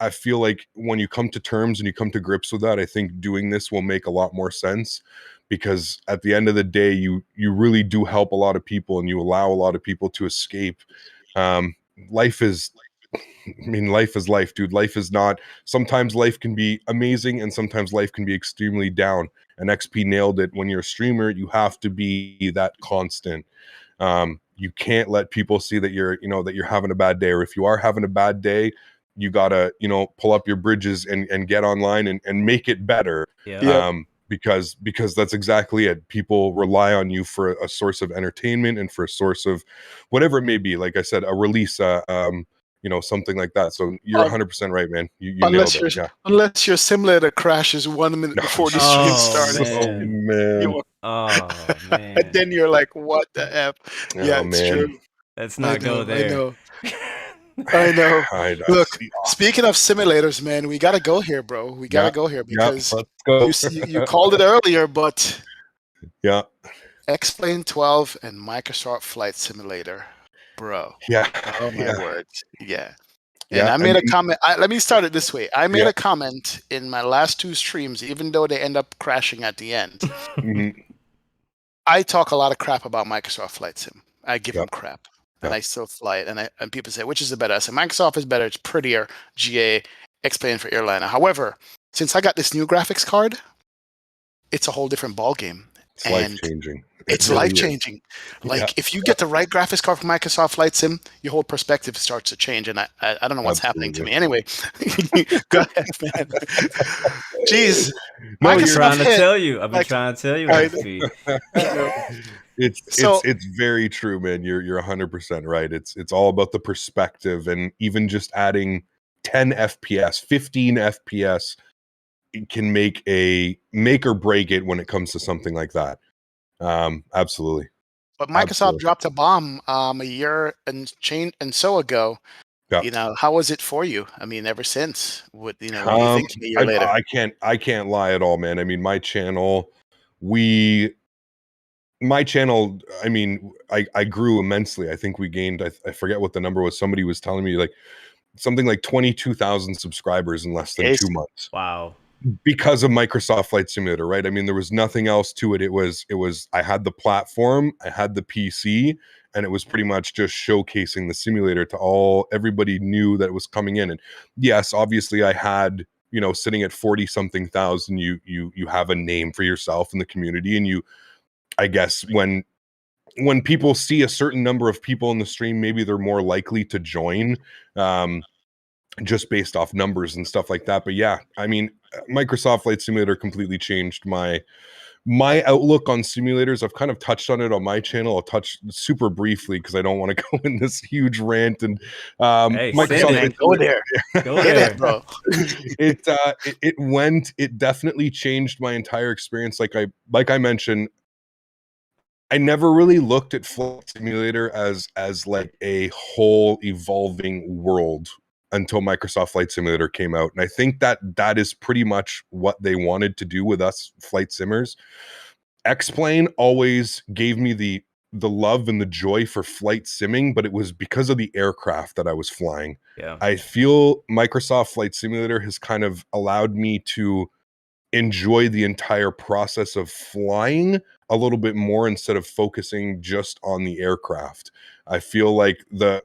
I feel like when you come to terms and you come to grips with that, I think doing this will make a lot more sense, because at the end of the day, you really do help a lot of people and you allow a lot of people to escape. Life is life, dude. Life is not, sometimes life can be amazing and sometimes life can be extremely down. And XP nailed it. When you're a streamer, you have to be that constant. You can't let people see that you're having a bad day, or if you are having a bad day, you gotta, pull up your bridges and get online and make it better. Yeah. Because that's exactly it. People rely on you for a source of entertainment and for a source of whatever it may be. Like I said, a release, something like that. So you're 100% right, man. You nailed it. Yeah. Unless your simulator crashes 1 minute before the stream starts. Man. Oh man. And then you're like, what the F? Yeah, it's true. Let's not go there. I know. Look, speaking of simulators, man, we gotta go here, bro. We gotta go here because you called it earlier, but X-Plane 12 and Microsoft Flight Simulator, bro. Yeah. Oh my word. Yeah. And I made a comment. Let me start it this way. I made a comment in my last 2 streams, even though they end up crashing at the end. I talk a lot of crap about Microsoft Flight Sim. I give them crap. And I still fly it. And people say, which is the better? I say, Microsoft is better. It's prettier. GA, X-Plane for Airline. However, since I got this new graphics card, it's a whole different ballgame. It's life-changing. It's really life-changing. Like, if you get the right graphics card for Microsoft Flight Sim, your whole perspective starts to change. And I don't know what's happening to me. Anyway, go ahead, man. Jeez. No, I've been trying to tell you. It's very true, man. You're 100% right. It's all about the perspective, and even just adding 10 FPS, 15 FPS, it can make or break it when it comes to something like that. Absolutely. But Microsoft dropped a bomb a year and so ago. How was it for you? I mean, ever since, what do you think a year later? I can't lie at all, man. I mean, my channel, I mean, I grew immensely. I think we gained, I forget what the number was. Somebody was telling me like something like 22,000 subscribers in less than 2 months. Wow. Because of Microsoft Flight Simulator, right? I mean, there was nothing else to it. It was, I had the platform, I had the PC, and it was pretty much just showcasing the simulator to everybody knew that it was coming in. And yes, obviously I had, sitting at 40 something thousand, you have a name for yourself in the community. And I guess when people see a certain number of people in the stream, maybe they're more likely to join, just based off numbers and stuff like that. But yeah, I mean, Microsoft Flight Simulator completely changed my outlook on simulators. I've kind of touched on it on my channel. I'll touch super briefly because I don't want to go in this huge rant. And Microsoft, go there, go there, bro. It definitely changed my entire experience. Like I mentioned, I never really looked at Flight Simulator as like a whole evolving world until Microsoft Flight Simulator came out. And I think that is pretty much what they wanted to do with us flight simmers. X-Plane always gave me the love and the joy for flight simming, but it was because of the aircraft that I was flying. Yeah. I feel Microsoft Flight Simulator has kind of allowed me to enjoy the entire process of flying a little bit more instead of focusing just on the aircraft. I feel like the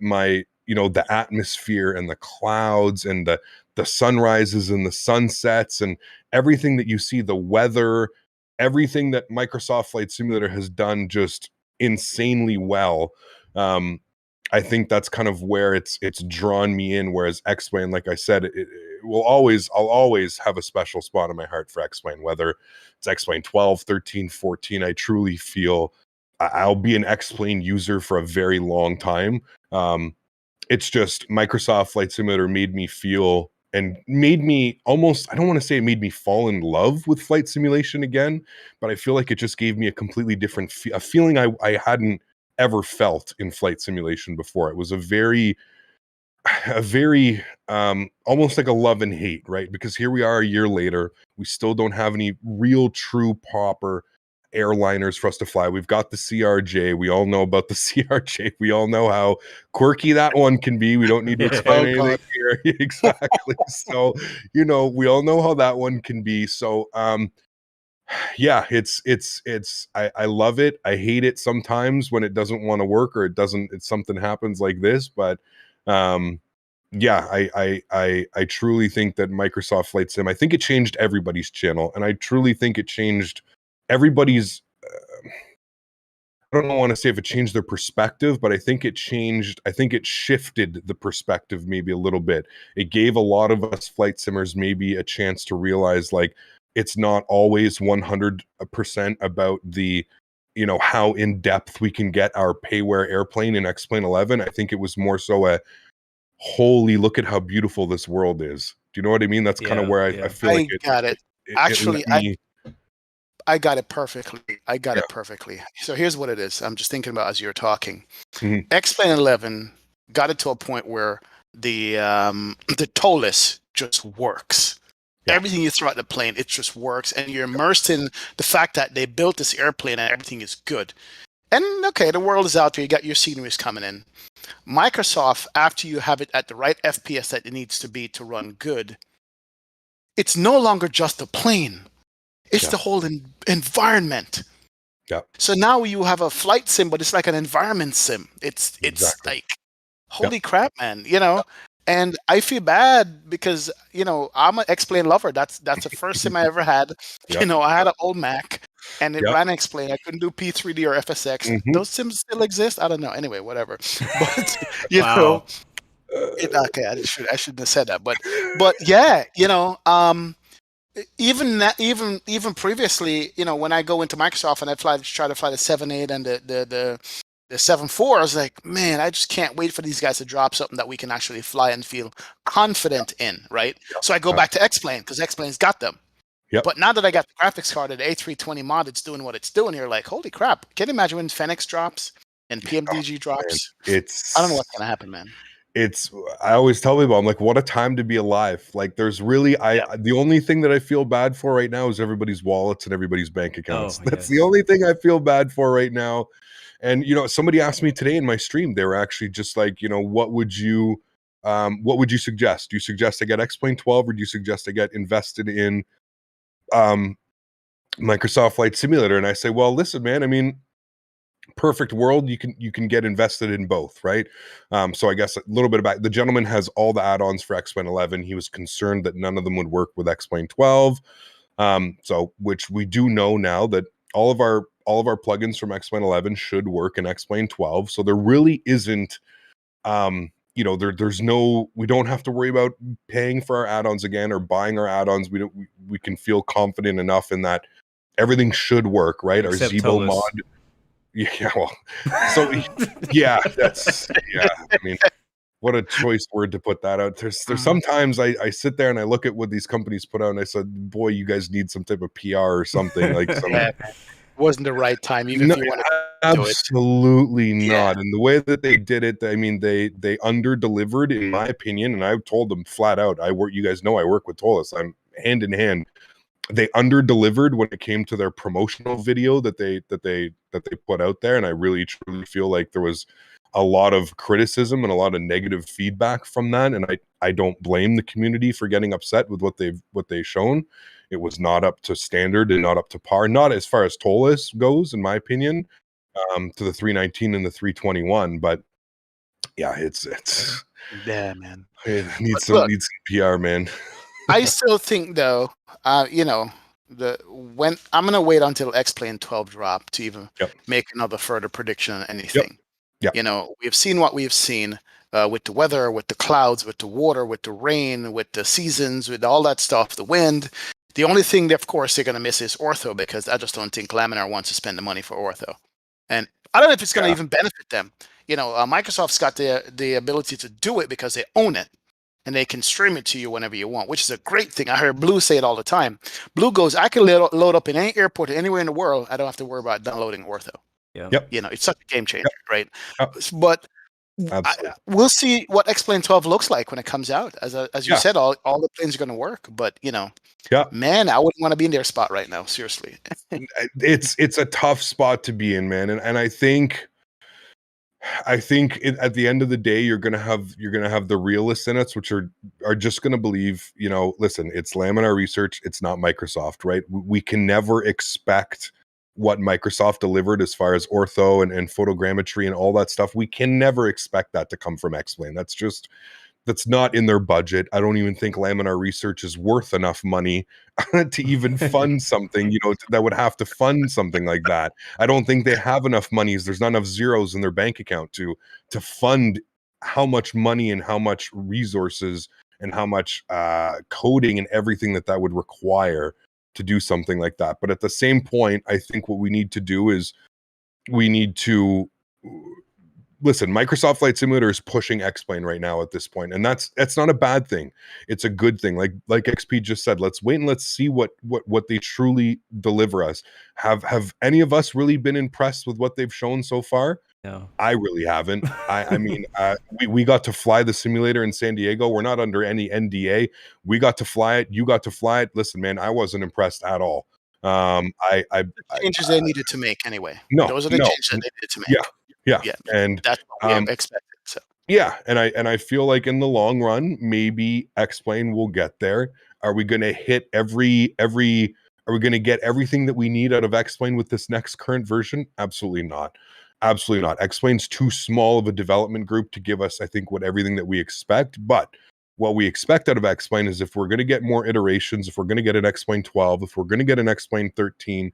atmosphere and the clouds and the sunrises and the sunsets and everything that you see, the weather, everything that Microsoft Flight Simulator has done just insanely well. I think that's kind of where it's drawn me in. Whereas X-Plane, like I said, I'll always have a special spot in my heart for X-Plane, whether it's X-Plane 12, 13, 14. I truly feel I'll be an X-Plane user for a very long time. It's just Microsoft Flight Simulator made me feel and made me almost, I don't want to say it made me fall in love with flight simulation again, but I feel like it just gave me a completely different feeling I hadn't ever felt in flight simulation before. It was a very almost like a love and hate, right? Because here we are a year later, we still don't have any real true proper airliners for us to fly. We've got the CRJ. We all know about the CRJ. We all know how quirky that one can be. We don't need to explain anything here. Exactly. So, we all know how that one can be. So, yeah, I love it. I hate it sometimes when it doesn't want to work or it's something happens like this, but yeah, I truly think that Microsoft Flight Sim, I think it changed everybody's channel, and I truly think it changed everybody's I don't want to say if it changed their perspective, but I think it shifted the perspective maybe a little bit. It gave a lot of us flight simmers maybe a chance to realize, like, it's not always 100% about the how in depth we can get our payware airplane in X-Plane 11. I think it was more so a holy, look at how beautiful this world is. Do you know what I mean? That's kind of where I feel like it got it. Actually, I got it perfectly. It perfectly. So here's what it is. I'm just thinking about as you're talking. Mm-hmm. X-Plane 11 got it to a point where the TOLUS just works. Yeah. Everything you throw at the plane, it just works, and you're immersed in the fact that they built this airplane and everything is good. And okay, the world is out there. You got your sceneries coming in. Microsoft, after you have it at the right FPS that it needs to be to run good, it's no longer just a plane. It's the whole environment. Yeah. So now you have a flight sim, but it's like an environment sim. It's like, holy crap, man, And I feel bad because, I'm an X-Plane lover. That's the first sim I ever had. I had an old Mac and it ran X-Plane. I couldn't do P3D or FSX. Mm-hmm. Those sims still exist? I don't know. Anyway, whatever. But, okay, I shouldn't have said that. But yeah, even previously, when I go into Microsoft and I try to fly the 7.8 and the 7.4, I was like, man, I just can't wait for these guys to drop something that we can actually fly and feel confident in, right? So I go back to X-Plane because X-Plane's got them. Yep. But now that I got the graphics card of the A320 mod, it's doing what it's doing. You're like, holy crap. Can you imagine when Fenix drops and PMDG drops? Man, I don't know what's going to happen, man. I always tell people, I'm like, what a time to be alive. Like, there's really, the only thing that I feel bad for right now is everybody's wallets and everybody's bank accounts. That's the only thing I feel bad for right now. And, somebody asked me today in my stream, they were actually just like, what would you suggest? Do you suggest I get X-Plane 12 or do you suggest I get invested in Microsoft Flight Simulator? And I say, well, listen, man, I mean, perfect world, you can get invested in both, right? So I guess a little bit about the gentleman has all the add-ons for X-Plane 11. He was concerned that none of them would work with X-Plane 12. So which we do know now that all of our plugins from X-Plane 11 should work in X-Plane 12. So there really isn't there's no, we don't have to worry about paying for our add-ons again or buying our add-ons. We can feel confident enough in that everything should work, right? Except our Zibo TOLUS. mod. Yeah, well, so that's I mean, what a choice word to put that out. There's sometimes I sit there and I look at what these companies put out and I said, boy, you guys need some type of PR or something like it wasn't the right time, even if you want to absolutely do it. Not. And the way that they did it, I mean, they under-delivered, in my opinion, and I've told them flat out, you guys know I work with TOLUS. I'm hand in hand. They under-delivered when it came to their promotional video that they put out there, and I really truly feel like there was a lot of criticism and a lot of negative feedback from that, and I don't blame the community for getting upset with what they've shown. It was not up to standard and not up to par, not as far as TOLUS goes, in my opinion, to the 319 and the 321. But yeah, it's man. It needs some PR, man. I still think though, when I'm gonna wait until X-Plane 12 drop to even make another further prediction on anything. We've seen what we've seen with the weather, with the clouds, with the water, with the rain, with the seasons, with all that stuff, the wind. The only thing that, of course, they're gonna miss is ortho, because I just don't think Laminar wants to spend the money for ortho, and I don't know if it's gonna even benefit them. Microsoft's got the ability to do it because they own it. And they can stream it to you whenever you want, which is a great thing. I heard Blue say it all the time. Blue goes, I can load up in any airport anywhere in the world. I don't have to worry about downloading ortho. Yep. You know, it's such a game changer, right? Yep. But Absolutely. we'll see what X-Plane 12 looks like when it comes out. As you said, all the planes are going to work, but you know, man, I wouldn't want to be in their spot right now. Seriously. It's a tough spot to be in, man. And I think at the end of the day, you're gonna have the realists in us, which are just gonna believe, you know, listen, it's Laminar Research, it's not Microsoft, right? We can never expect what Microsoft delivered as far as ortho and photogrammetry and all that stuff. We can never expect that to come from X-Plane. That's not in their budget. I don't even think Laminar Research is worth enough money to even fund something, you know, that would have to fund something like that. I don't think they have enough monies. There's not enough zeros in their bank account to fund how much money and how much resources and how much coding and everything that would require to do something like that. But at the same point, I think what we need to do is we need to listen. Microsoft Flight Simulator is pushing X-Plane right now at this point, and that's not a bad thing. It's a good thing. Like XP just said, let's wait and let's see what they truly deliver us. Have any of us really been impressed with what they've shown so far? No, I really haven't. I mean, we got to fly the simulator in San Diego. We're not under any NDA. We got to fly it. You got to fly it. Listen, man, I wasn't impressed at all. Changes they needed to make anyway. No, those are the changes they needed to make. Yeah, and that's what we expected. So yeah, and I feel like in the long run, maybe X-Plane will get there. Are we going to hit every? Are we going to get everything that we need out of X-Plane with this next current version? Absolutely not. Absolutely not. X-Plane's too small of a development group to give us, I think, everything that we expect. But what we expect out of X-Plane is if we're going to get more iterations, if we're going to get an X-Plane 12, if we're going to get an X-Plane 13,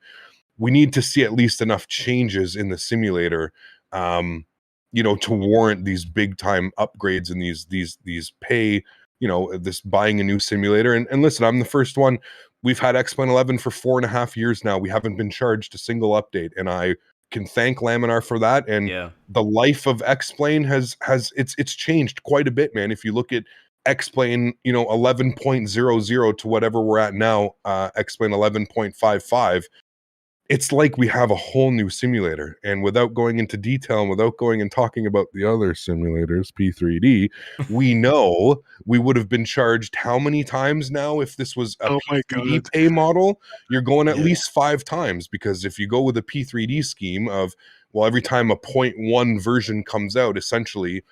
we need to see at least enough changes in the simulator, you know, to warrant these big time upgrades and these pay, you know, this buying a new simulator. And listen, I'm the first one. We've had X-Plane 11 for 4.5 years now. We haven't been charged a single update, and I can thank Laminar for that. And the life of X-Plane has it's changed quite a bit, man. If you look at X-Plane, you know, 11.00 to whatever we're at now, X-Plane 11.55, it's like we have a whole new simulator. And without going into detail and without going and talking about the other simulators, P3D, we know we would have been charged how many times now if this was a P3D pay model? You're going at least 5 times, because if you go with a P3D scheme of, well, every time a 0.1 version comes out, essentially,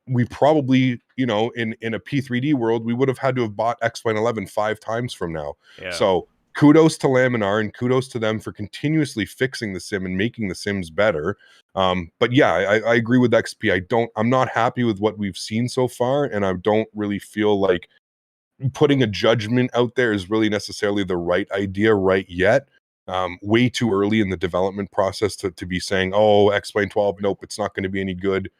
we probably, you know, in a P3D world, we would have had to have bought X-Plane 11 5 times from now. So kudos to Laminar and kudos to them for continuously fixing the sim and making the sims better. But yeah, I agree with XP. I'm not happy with what we've seen so far, and I don't really feel like putting a judgment out there is really necessarily the right idea right yet. Way too early in the development process to be saying, oh, X-Plane 12, nope, it's not going to be any good.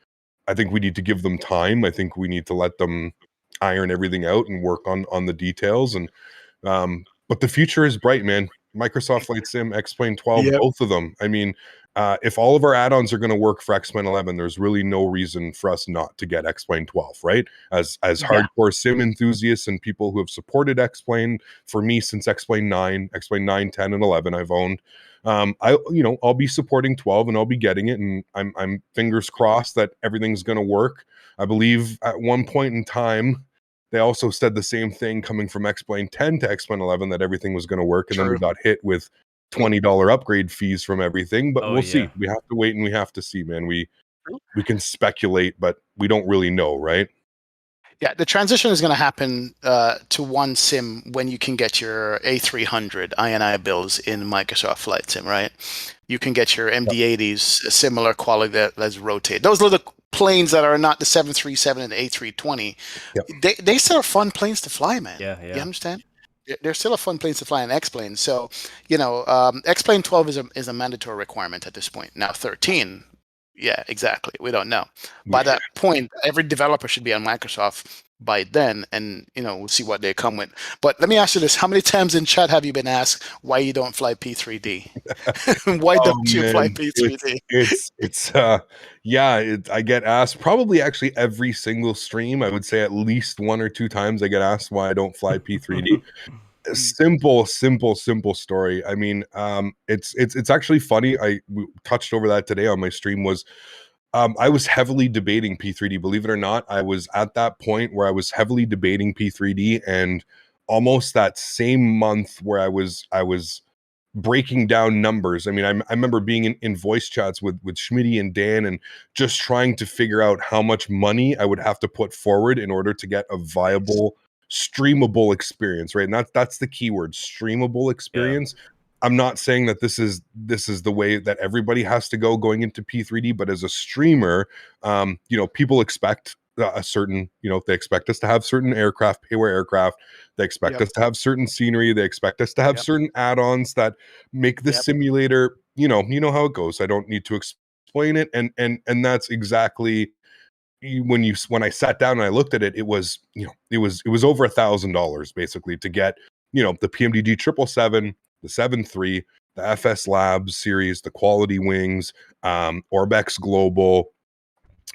I think we need to give them time. I think we need to let them iron everything out and work on the details. And but the future is bright, man. Microsoft Flight Sim, X-Plane 12, both of them. I mean, if all of our add-ons are going to work for X-Plane 11, there's really no reason for us not to get X-Plane 12, right? As hardcore sim enthusiasts and people who have supported X-Plane for me since X-Plane 9, 10, and 11 I've owned. I'll be supporting 12 and I'll be getting it, and I'm fingers crossed that everything's going to work. I believe at one point in time, they also said the same thing coming from X-Plane 10 to X-Plane 11, that everything was going to work. And then we got hit with $20 upgrade fees from everything. But we'll see. We have to wait and we have to see, man. We can speculate, but we don't really know, right? Yeah, the transition is going to happen to one sim when you can get your A300 INI bills in Microsoft Flight Sim, right? You can get your MD-80s, a similar quality that's rotate. Those are the planes that are not the 737 and the A320. They still are fun planes to fly, man. You understand? They're still a fun planes to fly in X-Plane. So, you know, X-Plane 12 is a mandatory requirement at this point. Now 13, yeah, exactly. We don't know. By that point, every developer should be on Microsoft by then, and you know, we'll see what they come with. But let me ask you this: how many times in chat have you been asked why you don't fly P3D? Why don't you fly P3D? I get asked probably actually every single stream. I would say at least 1 or 2 times I get asked why I don't fly P3D. simple story. I mean, it's actually funny. We touched over that today on my stream. Was I was heavily debating P3D. Believe it or not, I was at that point where I was heavily debating P3D, and almost that same month where I was breaking down numbers. I mean, I remember being in voice chats with Schmitty and Dan, and just trying to figure out how much money I would have to put forward in order to get a viable, streamable experience, right? And that's the key word, streamable experience. I'm not saying that this is the way that everybody has to go going into P3D, but as a streamer, people expect a certain, they expect us to have certain aircraft, payware aircraft. They expect us to have certain scenery. They expect us to have certain add-ons that make the simulator, you know how it goes. I don't need to explain it. And that's exactly when I sat down and I looked at it, it was over $1,000 basically to get, the PMDG 777, the 7.3, the FS Labs series, the quality wings, Orbex Global,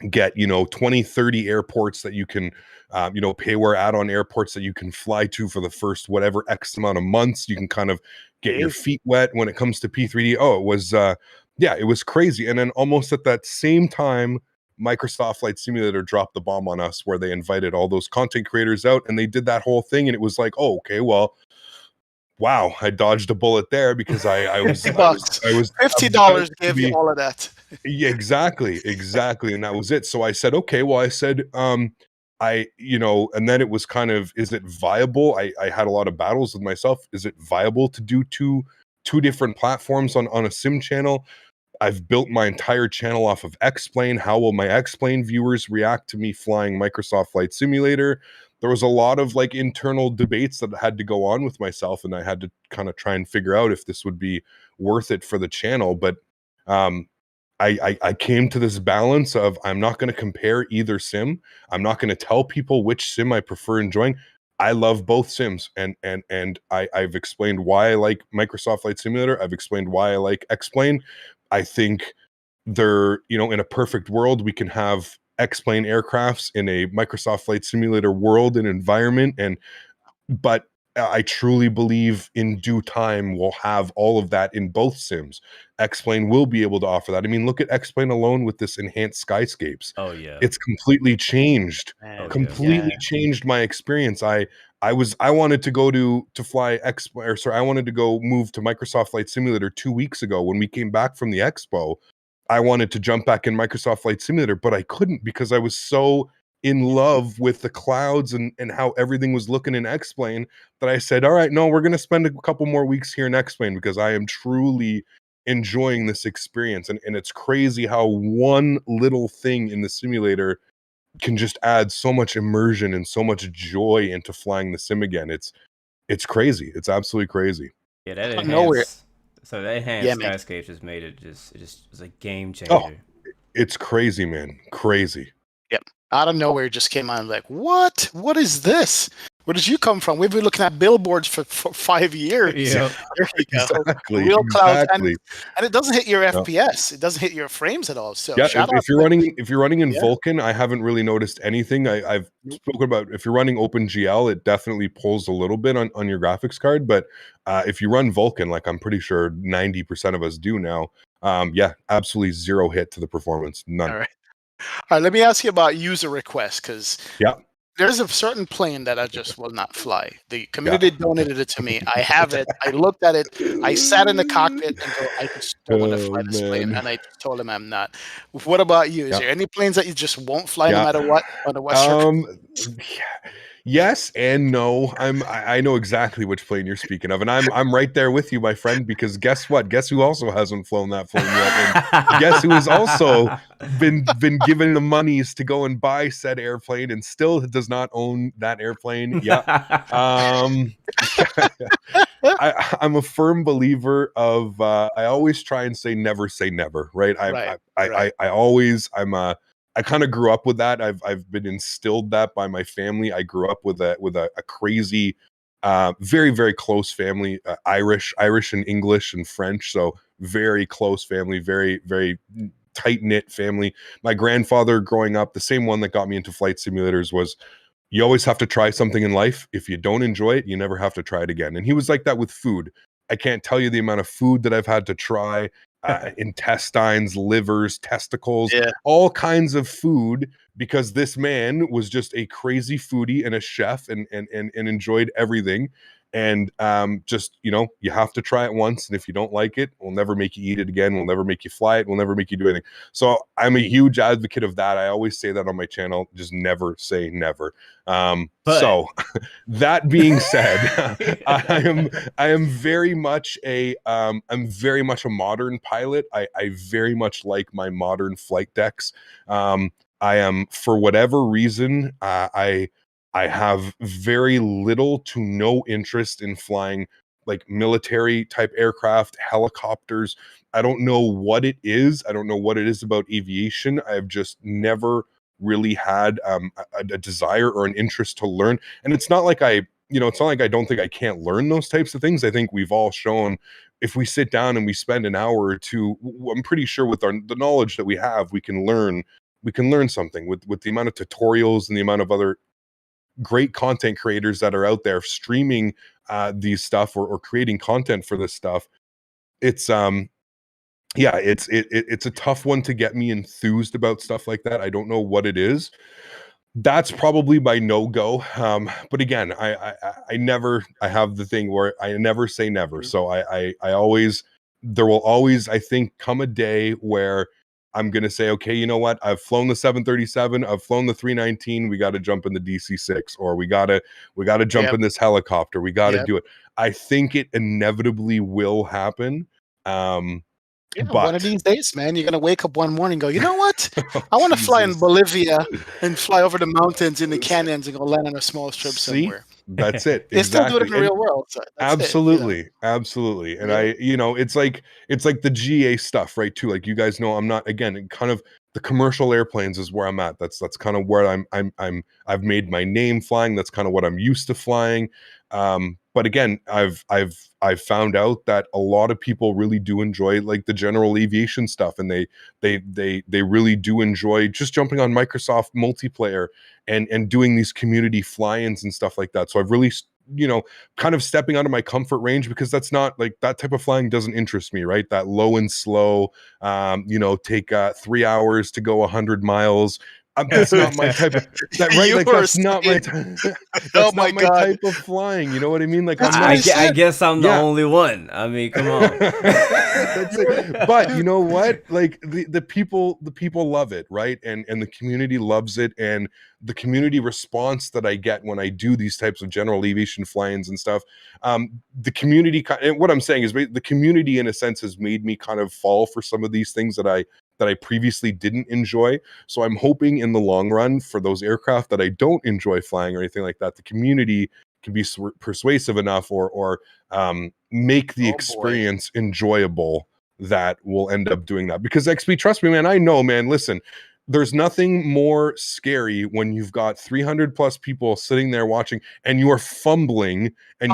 get 20, 30 airports that you can payware add-on airports that you can fly to for the first whatever X amount of months. You can kind of get your feet wet when it comes to P3D. It was crazy. And then almost at that same time, Microsoft Flight Simulator dropped the bomb on us, where they invited all those content creators out and they did that whole thing, and it was like, oh, okay, well, wow, I dodged a bullet there, because I was $50 gave you all of that. Yeah, exactly, and that was it. So I said, okay, well, and then it was kind of, is it viable? I had a lot of battles with myself. Is it viable to do two different platforms on a sim channel? I've built my entire channel off of X-Plane. How will my X-Plane viewers react to me flying Microsoft Flight Simulator? There was a lot of internal debates that had to go on with myself, and I had to kind of try and figure out if this would be worth it for the channel. But I came to this balance of, I'm not going to compare either sim. I'm not going to tell people which sim I prefer enjoying. I love both sims, and I've explained why I like Microsoft Flight Simulator. I've explained why I like X-Plane. I think they're, in a perfect world, we can have X-Plane aircrafts in a Microsoft Flight Simulator world and environment. But I truly believe in due time we'll have all of that in both sims. X-Plane will be able to offer that. I mean, look at X-Plane alone with this enhanced skyscapes. Oh yeah, it's completely changed. Changed my experience. I wanted to go to fly I wanted to go move to Microsoft Flight Simulator 2 weeks ago when we came back from the expo. I wanted to jump back in Microsoft Flight Simulator, but I couldn't, because I was so in love with the clouds and how everything was looking in X-Plane that I said, all right, no, we're going to spend a couple more weeks here in X-Plane, because I am truly enjoying this experience. And it's crazy how one little thing in the simulator can just add so much immersion and so much joy into flying the sim again. It's crazy. It's absolutely crazy. Yeah, that enhanced skyscape just made it was a game changer. Oh, it's crazy, man. Crazy. Yep. Out of nowhere, just came on like, what? What is this? Where did you come from? We've been looking at billboards for 5 years. Yeah, there you go. Exactly. Real clouds, and it doesn't hit your FPS. It doesn't hit your frames at all. So yeah, if you're running in Vulkan, I haven't really noticed anything. I've spoken about, if you're running OpenGL, it definitely pulls a little bit on your graphics card. But if you run Vulkan, like I'm pretty sure 90% of us do now, absolutely zero hit to the performance. None. All right, let me ask you about user requests, because there's a certain plane that I just will not fly. The community donated it to me. I have it. I looked at it. I sat in the cockpit and go, I just don't want to fly this plane. And I told him I'm not. What about you? Is there any planes that you just won't fly no matter what on the Western? Yes and no. I know exactly which plane you're speaking of, and I'm right there with you, my friend. Because guess what? Guess who also hasn't flown that plane yet? And guess who has also been given the monies to go and buy said airplane and still does not own that airplane? Yeah. I'm a firm believer of. I always try and say never, right? I kind of grew up with that. I've been instilled that by my family. I grew up with a crazy, very, very close family, Irish and English and French. So very close family, very, very tight knit family. My grandfather growing up, the same one that got me into flight simulators, was, you always have to try something in life. If you don't enjoy it, you never have to try it again. And he was like that with food. I can't tell you the amount of food that I've had to try, intestines, livers, testicles, all kinds of food, because this man was just a crazy foodie and a chef and enjoyed everything. And just, you know, you have to try it once. And if you don't like it, we'll never make you eat it again. We'll never make you fly it. We'll never make you do anything. So I'm a huge advocate of that. I always say that on my channel, just never say never. So that being said, I am very much I'm very much a modern pilot. I very much like my modern flight decks. I am, for whatever reason, I have very little to no interest in flying like military type aircraft, helicopters. I don't know what it is. I don't know what it is about aviation. I've just never really had a desire or an interest to learn. And it's not like it's not like I don't think I can't learn those types of things. I think we've all shown, if we sit down and we spend an hour or two, I'm pretty sure with the knowledge that we have, we can learn something with the amount of tutorials and the amount of other great content creators that are out there streaming these stuff or creating content for this stuff. It's it's a tough one to get me enthused about stuff like that. I don't know what it is. That's probably my no-go. But again, I have the thing where I never say never. So I always, there will always, I think, come a day where I'm going to say, okay, you know what? I've flown the 737. I've flown the 319. We got to jump in the DC-6, or we got to jump in this helicopter. We got to do it. I think it inevitably will happen. But one of these days, man, you're going to wake up one morning and go, you know what? I want to fly in Bolivia and fly over the mountains in the canyons and go land on a small strip somewhere. That's it. They still do it in the real world. So absolutely. Absolutely. And it's like the GA stuff, right? Too. Like, you guys know, I'm not, again, kind of the commercial airplanes is where I'm at. That's kind of where I've made my name flying. That's kind of what I'm used to flying. But again, I've found out that a lot of people really do enjoy like the general aviation stuff, and they really do enjoy just jumping on Microsoft multiplayer and doing these community fly-ins and stuff like that. So I've really, kind of stepping out of my comfort range, because that's not like, that type of flying doesn't interest me, right? That low and slow, take 3 hours to go 100 miles. That's not my type of right. Like, that's not my that's not my type of flying. You know what I mean? Like, I guess I'm the only one. I mean, come on. That's it. But you know what? Like, the people love it, right? And the community loves it, and the community response that I get when I do these types of general aviation fly-ins and stuff. The community, and what I'm saying is, the community in a sense has made me kind of fall for some of these things that I previously didn't enjoy. So I'm hoping in the long run, for those aircraft that I don't enjoy flying or anything like that, the community can be persuasive enough or make the experience enjoyable, that will end up doing that. Because XP, trust me, man, I know, man, listen, there's nothing more scary when you've got 300 plus people sitting there watching and you're fumbling, and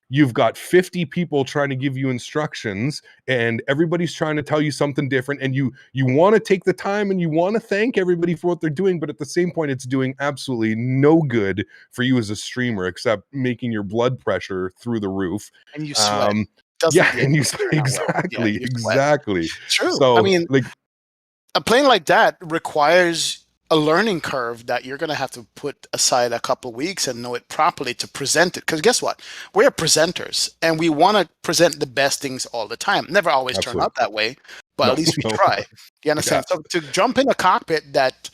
you've got 50 people trying to give you instructions, and everybody's trying to tell you something different, and you want to take the time and you want to thank everybody for what they're doing, but at the same point, it's doing absolutely no good for you as a streamer, except making your blood pressure through the roof. And you sweat. And you exactly. True. So, I mean, like, a plane like that requires a learning curve that you're going to have to put aside a couple of weeks and know it properly to present it. Because guess what? We're presenters, and we want to present the best things all the time. Never always turn out that way, but at least we try. You understand? So to jump in a cockpit that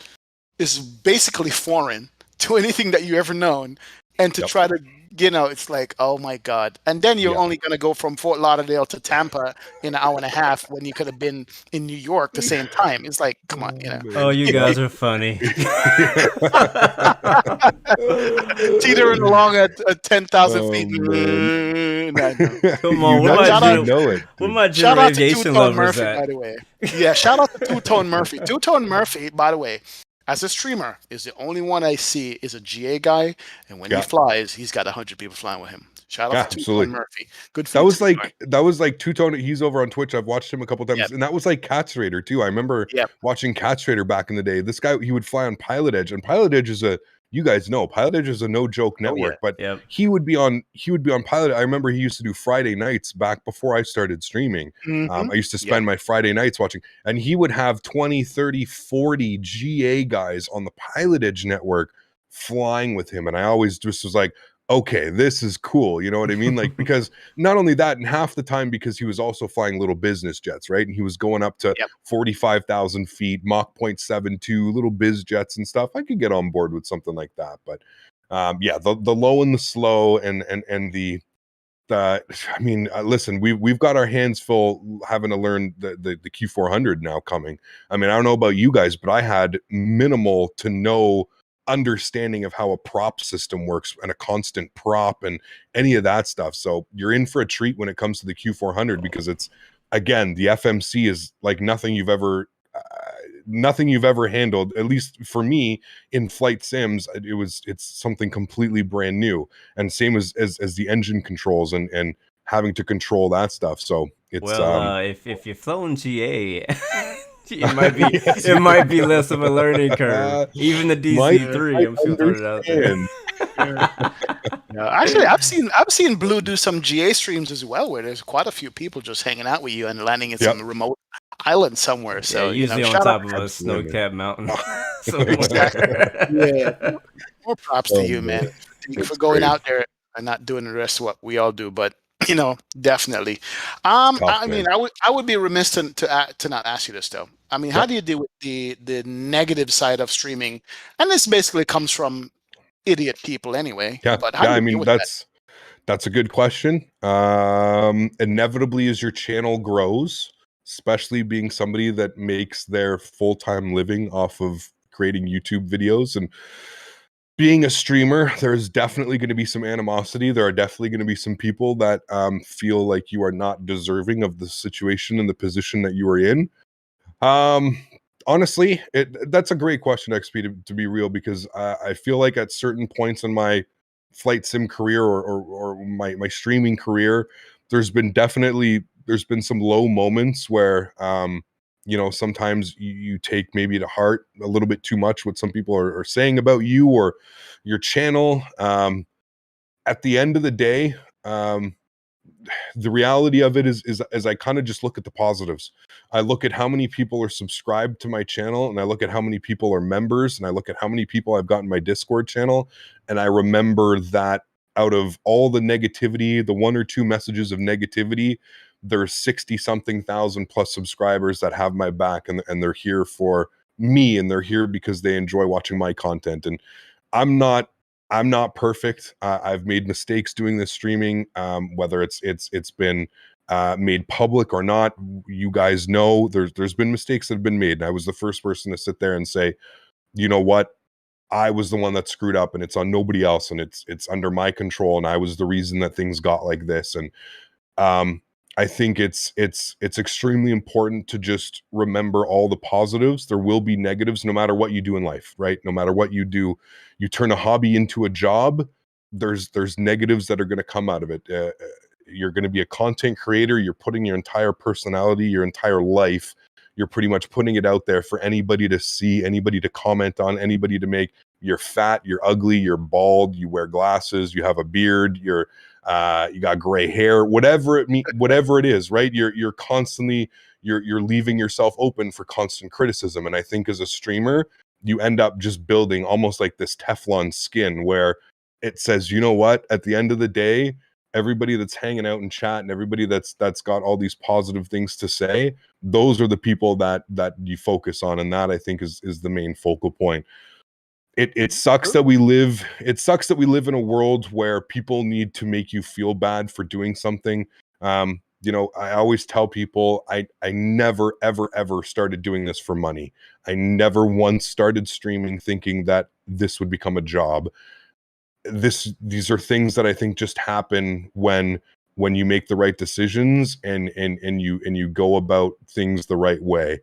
is basically foreign to anything that you ever known, and to try to, it's like, oh my God. And then you're only going to go from Fort Lauderdale to Tampa in an hour and a half when you could have been in New York the same time. It's like, come on, Oh, you guys are funny. Teetering along at 10,000 feet. Come on, what my shout out to aviation Two-Tone lovers Murphy, by the way. Yeah, shout out to Two-Tone Murphy. Two-Tone Murphy, by the way, as a streamer, is the only one I see is a GA guy, and when he flies, he's got 100 people flying with him. Shout out to Two-Tone Murphy. Good. That was like Two-Tone. He's over on Twitch. I've watched him a couple times, and that was like Cat's Raider too. I remember watching Cat's Raider back in the day. This guy, he would fly on Pilot Edge, and Pilot Edge is a you guys know Pilotage is a no joke network, but Yep. he would be on Pilot. I remember he used to do Friday nights back before I started streaming. I used to spend my Friday nights watching, and he would have 20, 30, 40 GA guys on the Pilotage network flying with him. And I always just was like, okay, this is cool. You know what I mean? Like, because not only that, and half the time because he was also flying little business jets, right? And he was going up to 45,000 feet, Mach 0.72, little biz jets and stuff. I could get on board with something like that. But the low and the slow and the I mean, listen, we've got our hands full having to learn the Q400 now coming. I mean, I don't know about you guys, but I had minimal to no understanding of how a prop system works and a constant prop and any of that stuff. So you're in for a treat when it comes to the Q400, because it's, again, the FMC is like nothing you've ever handled, at least for me in flight sims. It's something completely brand new, and same as the engine controls and having to control that stuff. So it's if you've flown GA, it might be less of a learning curve. Even the DC3, I'm still throwing it out there. Actually, I've seen Blue do some GA streams as well, where there's quite a few people just hanging out with you and landing in some remote island somewhere. So usually on top of a snow-capped mountain. Exactly. More props to you, man, for going out there and not doing the rest of what we all do. But definitely. I mean, I would be remiss to not ask you this though. I mean, how do you deal with the negative side of streaming? And this basically comes from idiot people anyway. Yeah, but I mean, that's a good question. Inevitably, as your channel grows, especially being somebody that makes their full-time living off of creating YouTube videos and being a streamer, there's definitely going to be some animosity. There are definitely going to be some people that feel like you are not deserving of the situation and the position that you are in. Honestly, that's a great question, XP, to be real, because I feel like at certain points in my flight sim career or my streaming career, there's been some low moments where sometimes you take maybe to heart a little bit too much what some people are saying about you or your channel. At the end of the day, the reality of it is I kind of just look at the positives. I look at how many people are subscribed to my channel, and I look at how many people are members, and I look at how many people I've got in my Discord channel, and I remember that out of all the negativity, the one or two messages of negativity, there's 60 something thousand plus subscribers that have my back, and they're here for me, and they're here because they enjoy watching my content. And I'm not perfect. I've made mistakes doing this streaming, whether it's been made public or not. You guys know there's been mistakes that have been made, and I was the first person to sit there and say, you know what, I was the one that screwed up, and it's on nobody else, and it's under my control, and I was the reason that things got like this. And I think it's extremely important to just remember all the positives. There will be negatives no matter what you do in life, right? No matter what you do, you turn a hobby into a job, there's negatives that are going to come out of it. You're going to be a content creator. You're putting your entire personality, your entire life, you're pretty much putting it out there for anybody to see, anybody to comment on, anybody to make. You're fat, you're ugly, you're bald, you wear glasses, you have a beard, you got gray hair, whatever it is, right? You're constantly you're leaving yourself open for constant criticism. And I think as a streamer, you end up just building almost like this Teflon skin where it says, you know what, at the end of the day, everybody that's hanging out in chat and everybody that's got all these positive things to say, those are the people that you focus on. And that, I think, is the main focal point. It sucks that we live in a world where people need to make you feel bad for doing something. I always tell people I never ever started doing this for money. I never once started streaming thinking that this would become a job. These are things that I think just happen when you make the right decisions and you go about things the right way.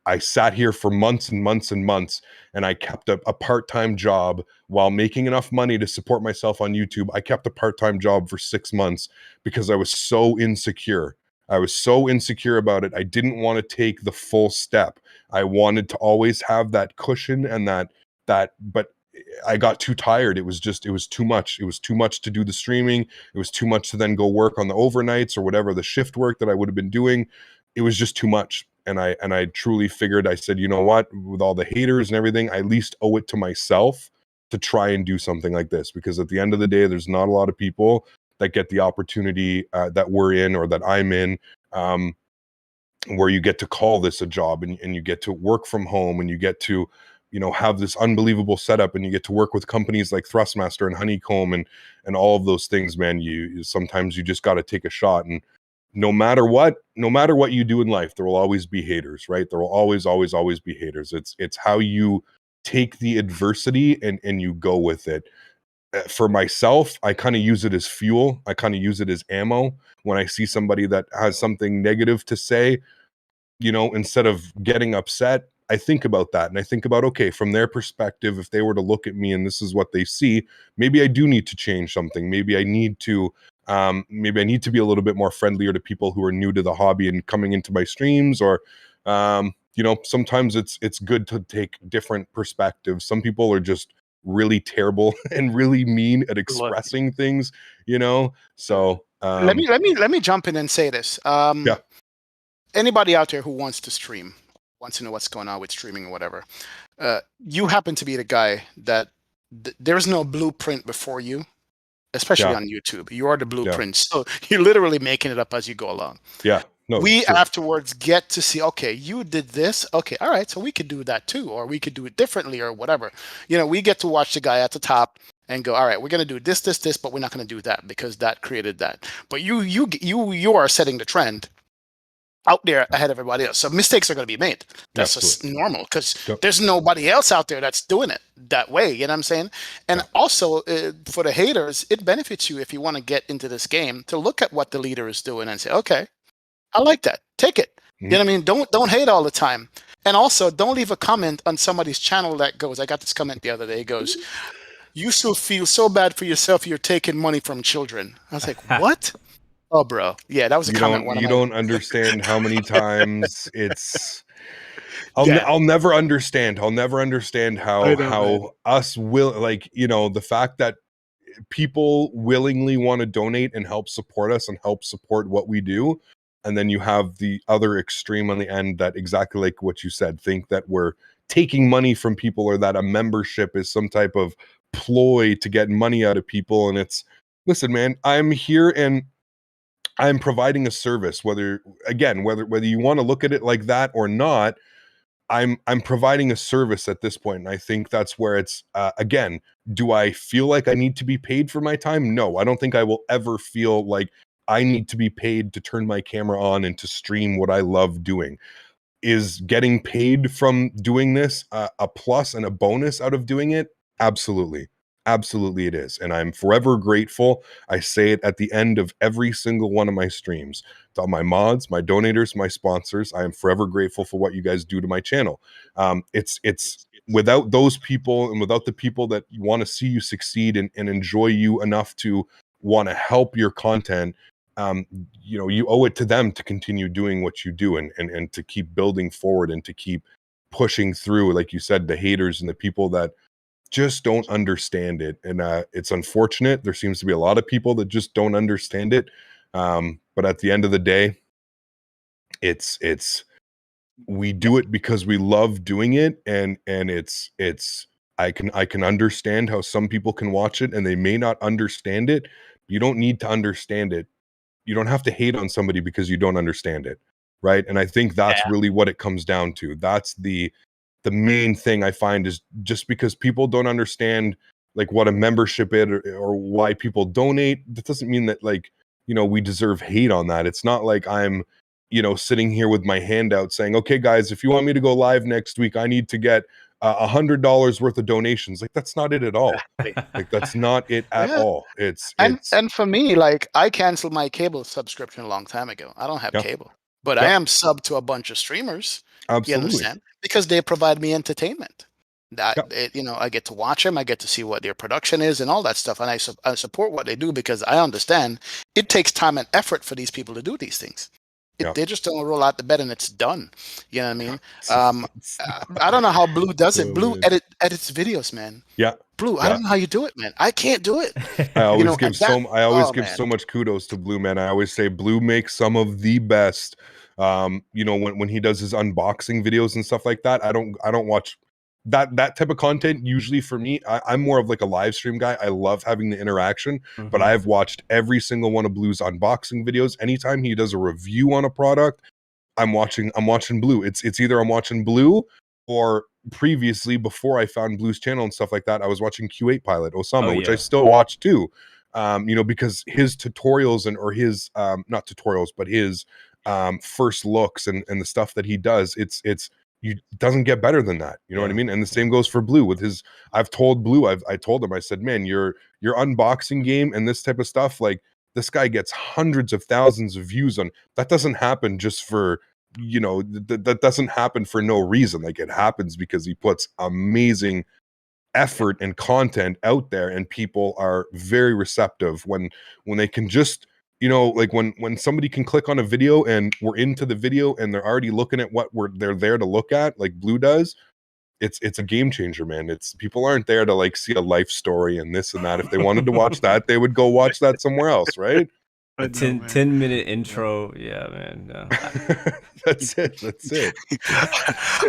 I sat here for months and months and months, and I kept a part-time job while making enough money to support myself on YouTube. I kept a part-time job for 6 months because I was so insecure. I was so insecure about it. I didn't want to take the full step. I wanted to always have that cushion and but I got too tired. It was too much. It was too much to do the streaming. It was too much to then go work on the overnights or whatever, the shift work that I would have been doing. It was just too much. And I truly figured, I said, you know what, with all the haters and everything, I at least owe it to myself to try and do something like this, because at the end of the day, there's not a lot of people that get the opportunity that we're in, or that I'm in, where you get to call this a job, and you get to work from home, and you get to, you know, have this unbelievable setup, and you get to work with companies like Thrustmaster and Honeycomb and all of those things, man. Sometimes you just got to take a shot, and no matter what you do in life, there will always be haters, right? There will always be haters. It's how you take the adversity and you go with it. For myself, I kind of use it as fuel. I kind of use it as ammo. When I see somebody that has something negative to say, you know, instead of getting upset, I think about that, and I think about, okay, from their perspective, if they were to look at me and this is what they see, maybe I do need to change something. Maybe I need to be a little bit more friendlier to people who are new to the hobby and coming into my streams, or you know, sometimes it's good to take different perspectives. Some people are just really terrible and really mean at expressing things, you know. So let me jump in and say this. Yeah. Anybody out there who wants to stream, wants to know what's going on with streaming or whatever, you happen to be the guy that there's no blueprint before you, especially on YouTube. You are the blueprint. So you're literally making it up as you go along. Yeah. No, we afterwards get to see, okay, you did this. Okay, all right, so we could do that too, or we could do it differently, or whatever. You know, we get to watch the guy at the top and go, all right, we're going to do this, but we're not going to do that because that created that. But you are setting the trend out there ahead of everybody else. So mistakes are going to be made. That's just normal, because there's nobody else out there that's doing it that way. You know what I'm saying? And also for the haters, it benefits you if you want to get into this game to look at what the leader is doing and say, okay, I like that. Take it. You know what I mean? Don't hate all the time. And also, don't leave a comment on somebody's channel that goes, I got this comment the other day, it goes, you still feel so bad for yourself, you're taking money from children. I was like, what? Oh, bro. Yeah, that was a comment. You don't understand how many times I'll never understand. I'll never understand how us will, like, you know, the fact that people willingly want to donate and help support us and help support what we do. And then you have the other extreme on the end that, exactly like what you said, think that we're taking money from people, or that a membership is some type of ploy to get money out of people. And it's, listen, man, I'm here and I'm providing a service, whether you want to look at it like that or not. I'm providing a service at this point. And I think that's where it's, again, do I feel like I need to be paid for my time? No, I don't think I will ever feel like I need to be paid to turn my camera on and to stream what I love doing. Is getting paid from doing this a plus and a bonus out of doing it? Absolutely. Absolutely it is. And I'm forever grateful. I say it at the end of every single one of my streams. To all my mods, my donators, my sponsors, I am forever grateful for what you guys do to my channel. It's without those people, and without the people that want to see you succeed and enjoy you enough to want to help your content, you know, you owe it to them to continue doing what you do, and to keep building forward, and to keep pushing through, like you said, the haters and the people that just don't understand it. And it's unfortunate. There seems to be a lot of people that just don't understand it. But at the end of the day, it's we do it because we love doing it, and it's I can understand how some people can watch it and they may not understand it. You don't need to understand it. You don't have to hate on somebody because you don't understand it, right? And I think that's really what it comes down to. That's the main thing I find, is just because people don't understand like what a membership is, or why people donate, that doesn't mean that, like, you know, we deserve hate on that. It's not like I'm, you know, sitting here with my hand out saying, okay, guys, if you want me to go live next week, I need to get $100 worth of donations. Like, that's not it at all. Like, that's not it at all. It's and for me, like, I canceled my cable subscription a long time ago. I don't have cable, but I am subbed to a bunch of streamers. Absolutely. You understand? Because they provide me entertainment. You know, I get to watch them, I get to see what their production is and all that stuff, and I support what they do, because I understand it takes time and effort for these people to do these things. Yeah. They just don't roll out the bed and it's done. You know what I mean? I don't know how Blue does it. Oh, Blue man. edits videos, man. Yeah. Blue, I Yeah. don't know how you do it, man. I can't do it. I always and give that- give man. so much kudos to Blue, man. I always say Blue makes some of the best. When he does his unboxing videos and stuff like that, I don't watch that type of content. Usually for me, I'm more of like a live stream guy. I love having the interaction, but I've watched every single one of Blue's unboxing videos. Anytime he does a review on a product, I'm watching Blue. It's either I'm watching Blue, or previously, before I found Blue's channel and stuff like that, I was watching Q8 Pilot Osama, which I still watch too. Because his tutorials or his not tutorials, but his first looks and the stuff that he does, it doesn't get better than that. You know what I mean? And the same goes for Blue with his. I've told Blue, I told him, I said, man, your unboxing game and this type of stuff, like, this guy gets hundreds of thousands of views on. That doesn't happen just for, that doesn't happen for no reason. Like, it happens because he puts amazing effort and content out there, and people are very receptive when they can just, like, when somebody can click on a video and we're into the video and they're already looking at what they're there to look at, like Blue does. It's a game changer, man. It's people aren't there to like see a life story and this and that. If they wanted to watch that, they would go watch that somewhere else, right? A 10-minute intro. Yeah, man. No. That's it.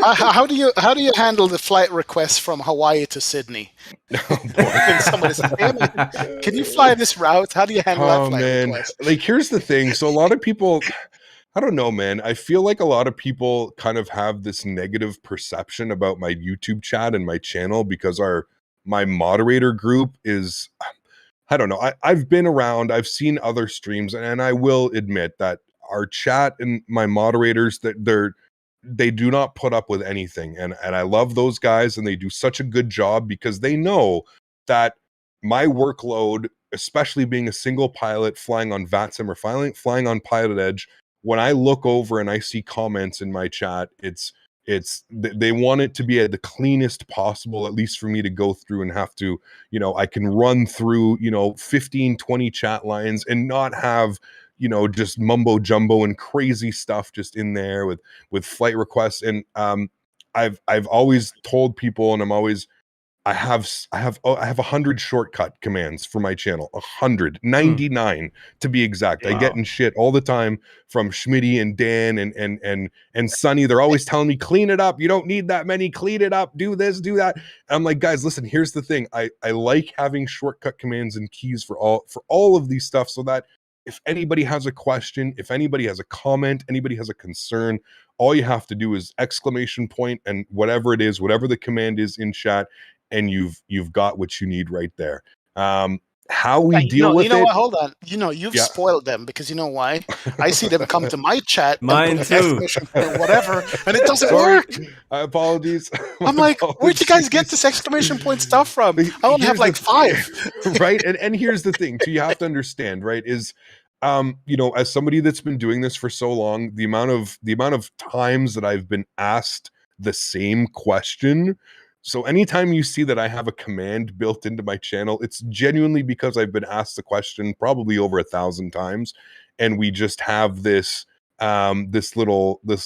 How do you handle the flight request from Hawaii to Sydney? When somebody says, hey, man, can you fly this route? How do you handle that flight request? Like, here's the thing. So a lot of people, I don't know, man. I feel like a lot of people kind of have this negative perception about my YouTube chat and my channel because my moderator group is, I don't know. I've been around, I've seen other streams, and I will admit that our chat and my moderators, that they do not put up with anything. And I love those guys, and they do such a good job because they know that my workload, especially being a single pilot flying on VATSIM or flying on Pilot Edge, when I look over and I see comments in my chat, they want it to be the cleanest possible, at least for me to go through and have to, I can run through, 15, 20 chat lines and not have, just mumbo jumbo and crazy stuff just in there with flight requests. And I've always told people, and I have 100 shortcut commands for my channel, 199 to be exact. Wow. I get in shit all the time from Schmitty and Dan and Sonny. They're always telling me, clean it up. You don't need that many. Clean it up. Do this, do that. And I'm like, guys, listen. Here's the thing. I like having shortcut commands and keys for all of these stuff, so that if anybody has a question, if anybody has a comment, anybody has a concern, all you have to do is exclamation point and whatever it is, whatever the command is in chat, and you've got what you need right there. How we deal with it. What? Hold on. You've spoiled them, because you know why? I see them come to my chat, mine and put too, or whatever, and it doesn't work. Apologies. I'm like, where'd you guys get this exclamation point stuff from? I only have like 5. Right. And here's the thing too, you have to understand, right, is as somebody that's been doing this for so long, the amount of times that I've been asked the same question. So anytime you see that I have a command built into my channel, it's genuinely because I've been asked the question probably over 1,000 times, and we just have this little we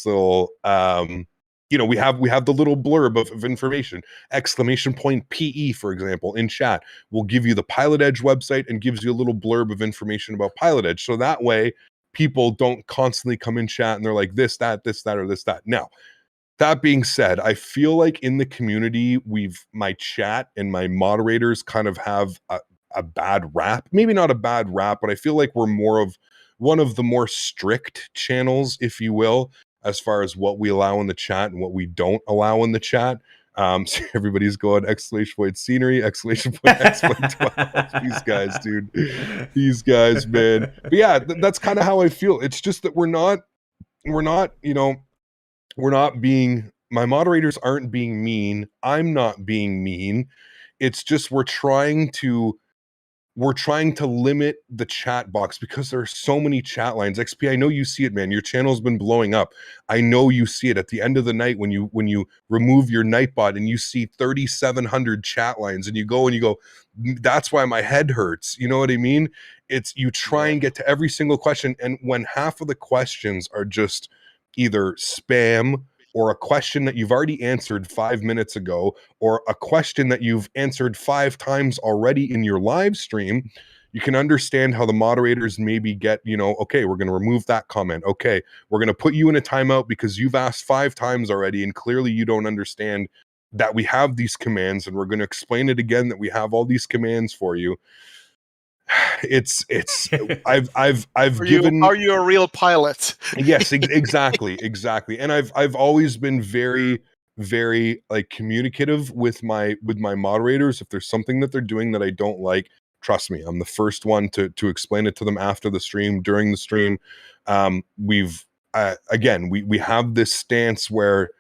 have the little blurb of information, exclamation point PE, for example, in chat will give you the Pilot Edge website and gives you a little blurb of information about Pilot Edge. So that way people don't constantly come in chat and they're like this, that, or this, that. Now, that being said, I feel like in the community, my chat and my moderators kind of have a bad rap. Maybe not a bad rap, but I feel like we're more of one of the more strict channels, if you will, as far as what we allow in the chat and what we don't allow in the chat. So everybody's going exclamation point scenery, exclamation point 12. These guys, dude. These guys, man. But yeah, that's kind of how I feel. It's just that we're not being, my moderators aren't being mean. I'm not being mean. It's just we're trying to limit the chat box because there are so many chat lines. XP, I know you see it, man. Your channel's been blowing up. I know you see it at the end of the night when you remove your Nightbot and you see 3,700 chat lines and you go, that's why my head hurts. You know what I mean? it's you try and get to every single question, and when half of the questions are just either spam or a question that you've already answered 5 minutes ago, or a question that you've answered 5 times already in your live stream, you can understand how the moderators maybe get, okay, we're going to remove that comment. Okay, we're going to put you in a timeout because you've asked 5 times already, and clearly you don't understand that we have these commands, and we're going to explain it again that we have all these commands for you. I've given. Are you a real pilot? Yes, exactly. And I've always been very, very like communicative with my moderators. If there's something that they're doing that I don't like, trust me, I'm the first one to explain it to them after the stream, during the stream. We have this stance where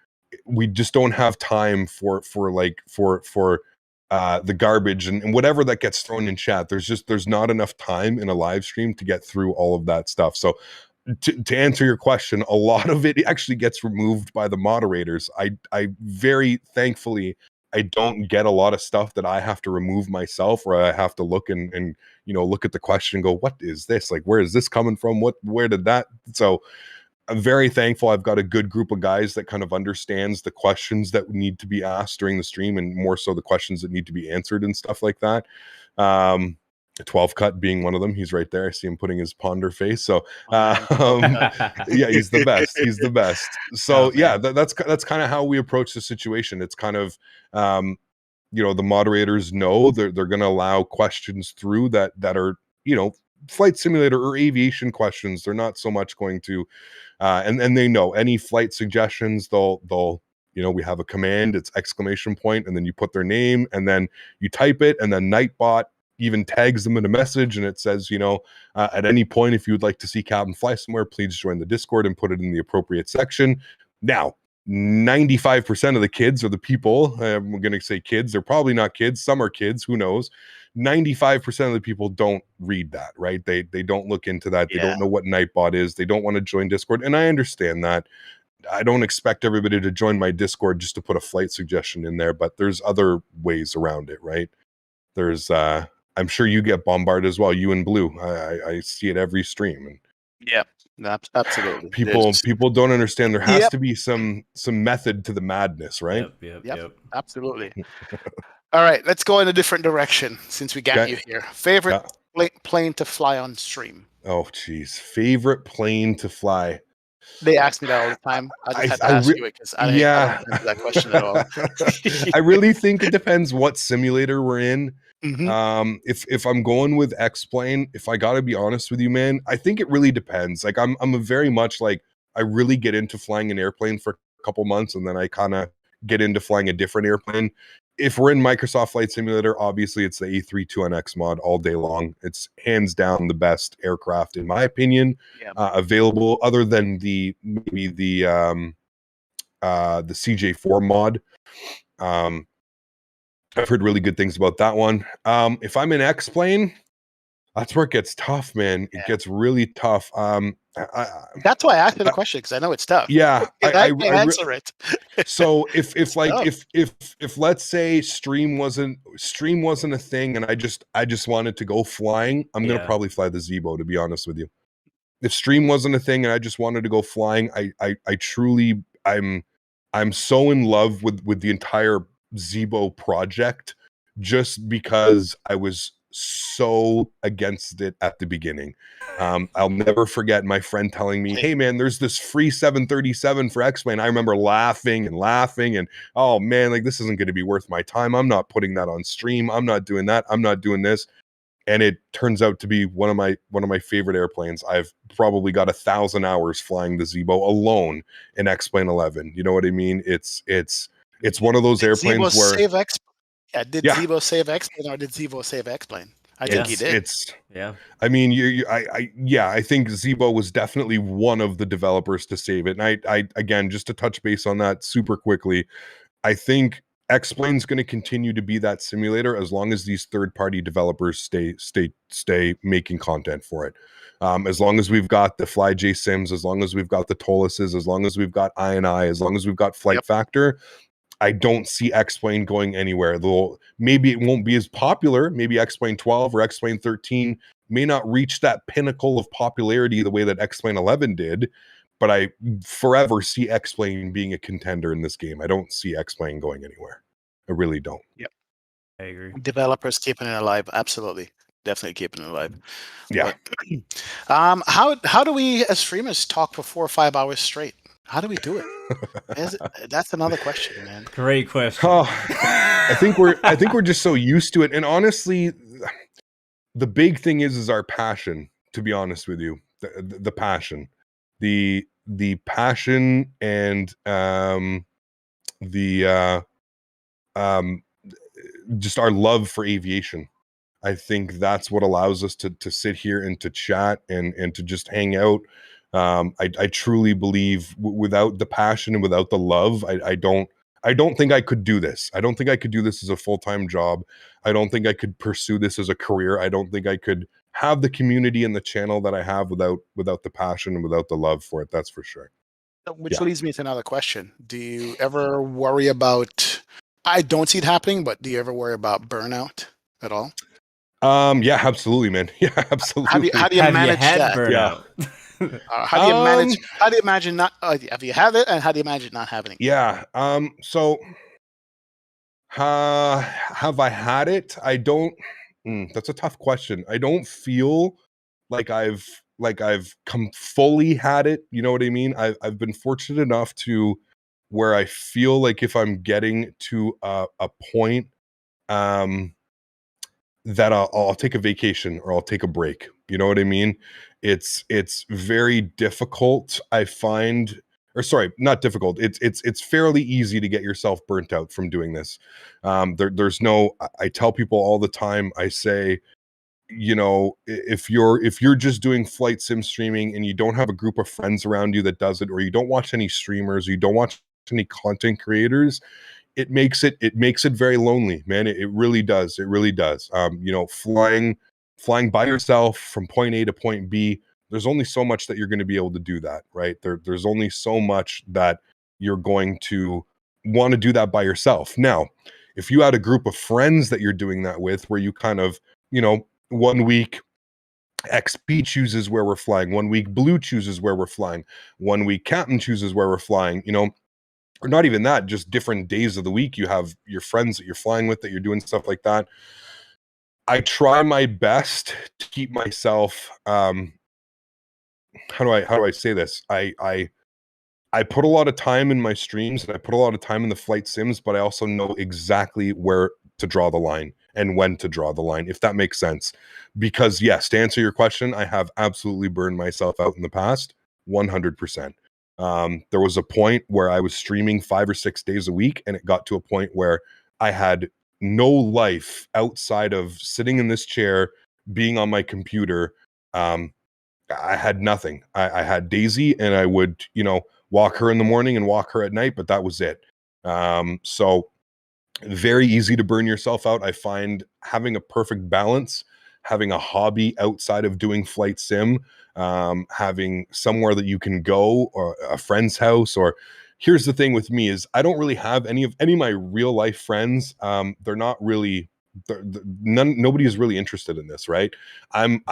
we just don't have time for the garbage and whatever that gets thrown in chat. There's not enough time in a live stream to get through all of that stuff. So to answer your question, a lot of it actually gets removed by the moderators. I very thankfully, I don't get a lot of stuff that I have to remove myself, or I have to look and look at the question and go, what is this? Like, where is this coming from? Where did that? So I'm very thankful I've got a good group of guys that kind of understands the questions that need to be asked during the stream, and more so the questions that need to be answered and stuff like that. 12 cut being one of them. He's right there. I see him putting his ponder face. So yeah, he's the best. So that's kind of how we approach the situation. It's kind of the moderators know they're going to allow questions through that are flight simulator or aviation questions. They're not so much going to and they know any flight suggestions, they'll we have a command, it's ! And then you put their name, and then you type it, and then Nightbot even tags them in a message, and it says, at any point, if you would like to see Captain fly somewhere, please join the Discord and put it in the appropriate section. Now, 95% of the kids, or the people, I'm going to say kids, they're probably not kids, some are kids, who knows. 95% of the people don't read that, right? They don't look into that. They don't know what Nightbot is. They don't want to join Discord. And I understand that. I don't expect everybody to join my Discord just to put a flight suggestion in there, but there's other ways around it, right? There's, I'm sure you get bombarded as well. You and Blue, I see it every stream. And yeah, absolutely. People don't understand. There has to be some method to the madness, right? Yep. Absolutely. All right, let's go in a different direction since we got you here. Favorite plane to fly on stream? Oh, geez. Favorite plane to fly? They ask me that all the time. I just had to ask you it because I don't answer that question at all. I really think it depends what simulator we're in. Mm-hmm. If I'm going with X-Plane, if I got to be honest with you, man, I think it really depends. Like I'm a very much like, I really get into flying an airplane for a couple months, and then I kind of get into flying a different airplane. If we're in Microsoft Flight Simulator, obviously it's the A32NX mod all day long. It's hands down the best aircraft, in my opinion, available, other than the CJ4 mod. I've heard really good things about that one. If I'm in X-Plane, that's where it gets tough, man. It gets really tough. That's why I asked you the question, because I know it's tough. Yeah, I answer it. So if let's say stream wasn't a thing, and I just wanted to go flying, I'm gonna probably fly the Zibo, to be honest with you. If stream wasn't a thing and I just wanted to go flying, I truly I'm so in love with the entire Zibo project, just because I was so against it at the beginning. I'll never forget my friend telling me, hey man, there's this free 737 for X-Plane. I remember laughing and oh man, like this isn't going to be worth my time. I'm not putting that on stream. I'm not doing that. I'm not doing this. And it turns out to be one of my favorite airplanes. I've probably got 1,000 hours flying the Zibo alone in X-Plane 11. You know what I mean? It's one of those airplanes where did Zibo save X-Plane, or did Zibo save X-Plane? I think he did. I mean, I think Zibo was definitely one of the developers to save it. And I again, just to touch base on that super quickly, I think X-Plane's going to continue to be that simulator as long as these third-party developers stay making content for it. As long as we've got the FlyJ Sims, as long as we've got the Toluses, as long as we've got INI, as long as we've got Flight Factor, I don't see X-Plane going anywhere. Though maybe it won't be as popular. Maybe X-Plane 12 or X-Plane 13 may not reach that pinnacle of popularity the way that X-Plane 11 did, but I forever see X-Plane being a contender in this game. I don't see X-Plane going anywhere. I really don't. Yep. I agree. Developers keeping it alive. Absolutely. Definitely keeping it alive. Yeah. But, how do we as streamers talk for 4 or 5 hours straight? How do we do it? That's another question, man. Great question. I think we're just so used to it. And honestly, the big thing is our passion, to be honest with you. The passion. The passion and just our love for aviation. I think that's what allows us to sit here and to chat and to just hang out. I truly believe without the passion and without the love, I don't think I could do this. I don't think I could do this as a full-time job. I don't think I could pursue this as a career. I don't think I could have the community and the channel that I have without the passion and without the love for it. That's for sure. Which leads me to another question. Do you ever worry about, I don't see it happening, but do you ever worry about burnout at all? Yeah, absolutely, man. Yeah, absolutely. How do you manage that? Burnout? Yeah. How do you manage? How do you imagine not? Have you had it, and how do you imagine not having it? Yeah. So, have I had it? I don't. That's a tough question. I don't feel like I've come fully had it. You know what I mean? I've been fortunate enough to where I feel like if I'm getting to a point, that I'll take a vacation or I'll take a break. You know what I mean? It's very difficult, I find, or sorry, not difficult. It's fairly easy to get yourself burnt out from doing this. There's no, I tell people all the time, I say, you know, if you're just doing flight sim streaming and you don't have a group of friends around you that does it, or you don't watch any streamers, or you don't watch any content creators, it makes it very lonely, man. It really does. It really does. You know, flying by yourself from point A to point B, there's only so much that you're going to be able to do that, right? There's only so much that you're going to want to do that by yourself. Now, if you had a group of friends that you're doing that with, where you kind of, you know, 1 week XP chooses where we're flying, 1 week Blue chooses where we're flying, 1 week Captain chooses where we're flying, you know, or not even that, just different days of the week, you have your friends that you're flying with, that you're doing stuff like that. I try my best to keep myself, how do I say this? I put a lot of time in my streams and I put a lot of time in the flight sims, but I also know exactly where to draw the line and when to draw the line, if that makes sense. Because yes, to answer your question, I have absolutely burned myself out in the past, 100%. There was a point where I was streaming 5 or 6 days a week, and it got to a point where I had no life outside of sitting in this chair, being on my computer. I had nothing. I had Daisy, and I would, you know, walk her in the morning and walk her at night, but that was it. So very easy to burn yourself out. I find having a perfect balance, having a hobby outside of doing flight sim, having somewhere that you can go, or a friend's house. Or here's the thing with me is I don't really have any of my real life friends. They're not really, nobody is really interested in this, right? I'm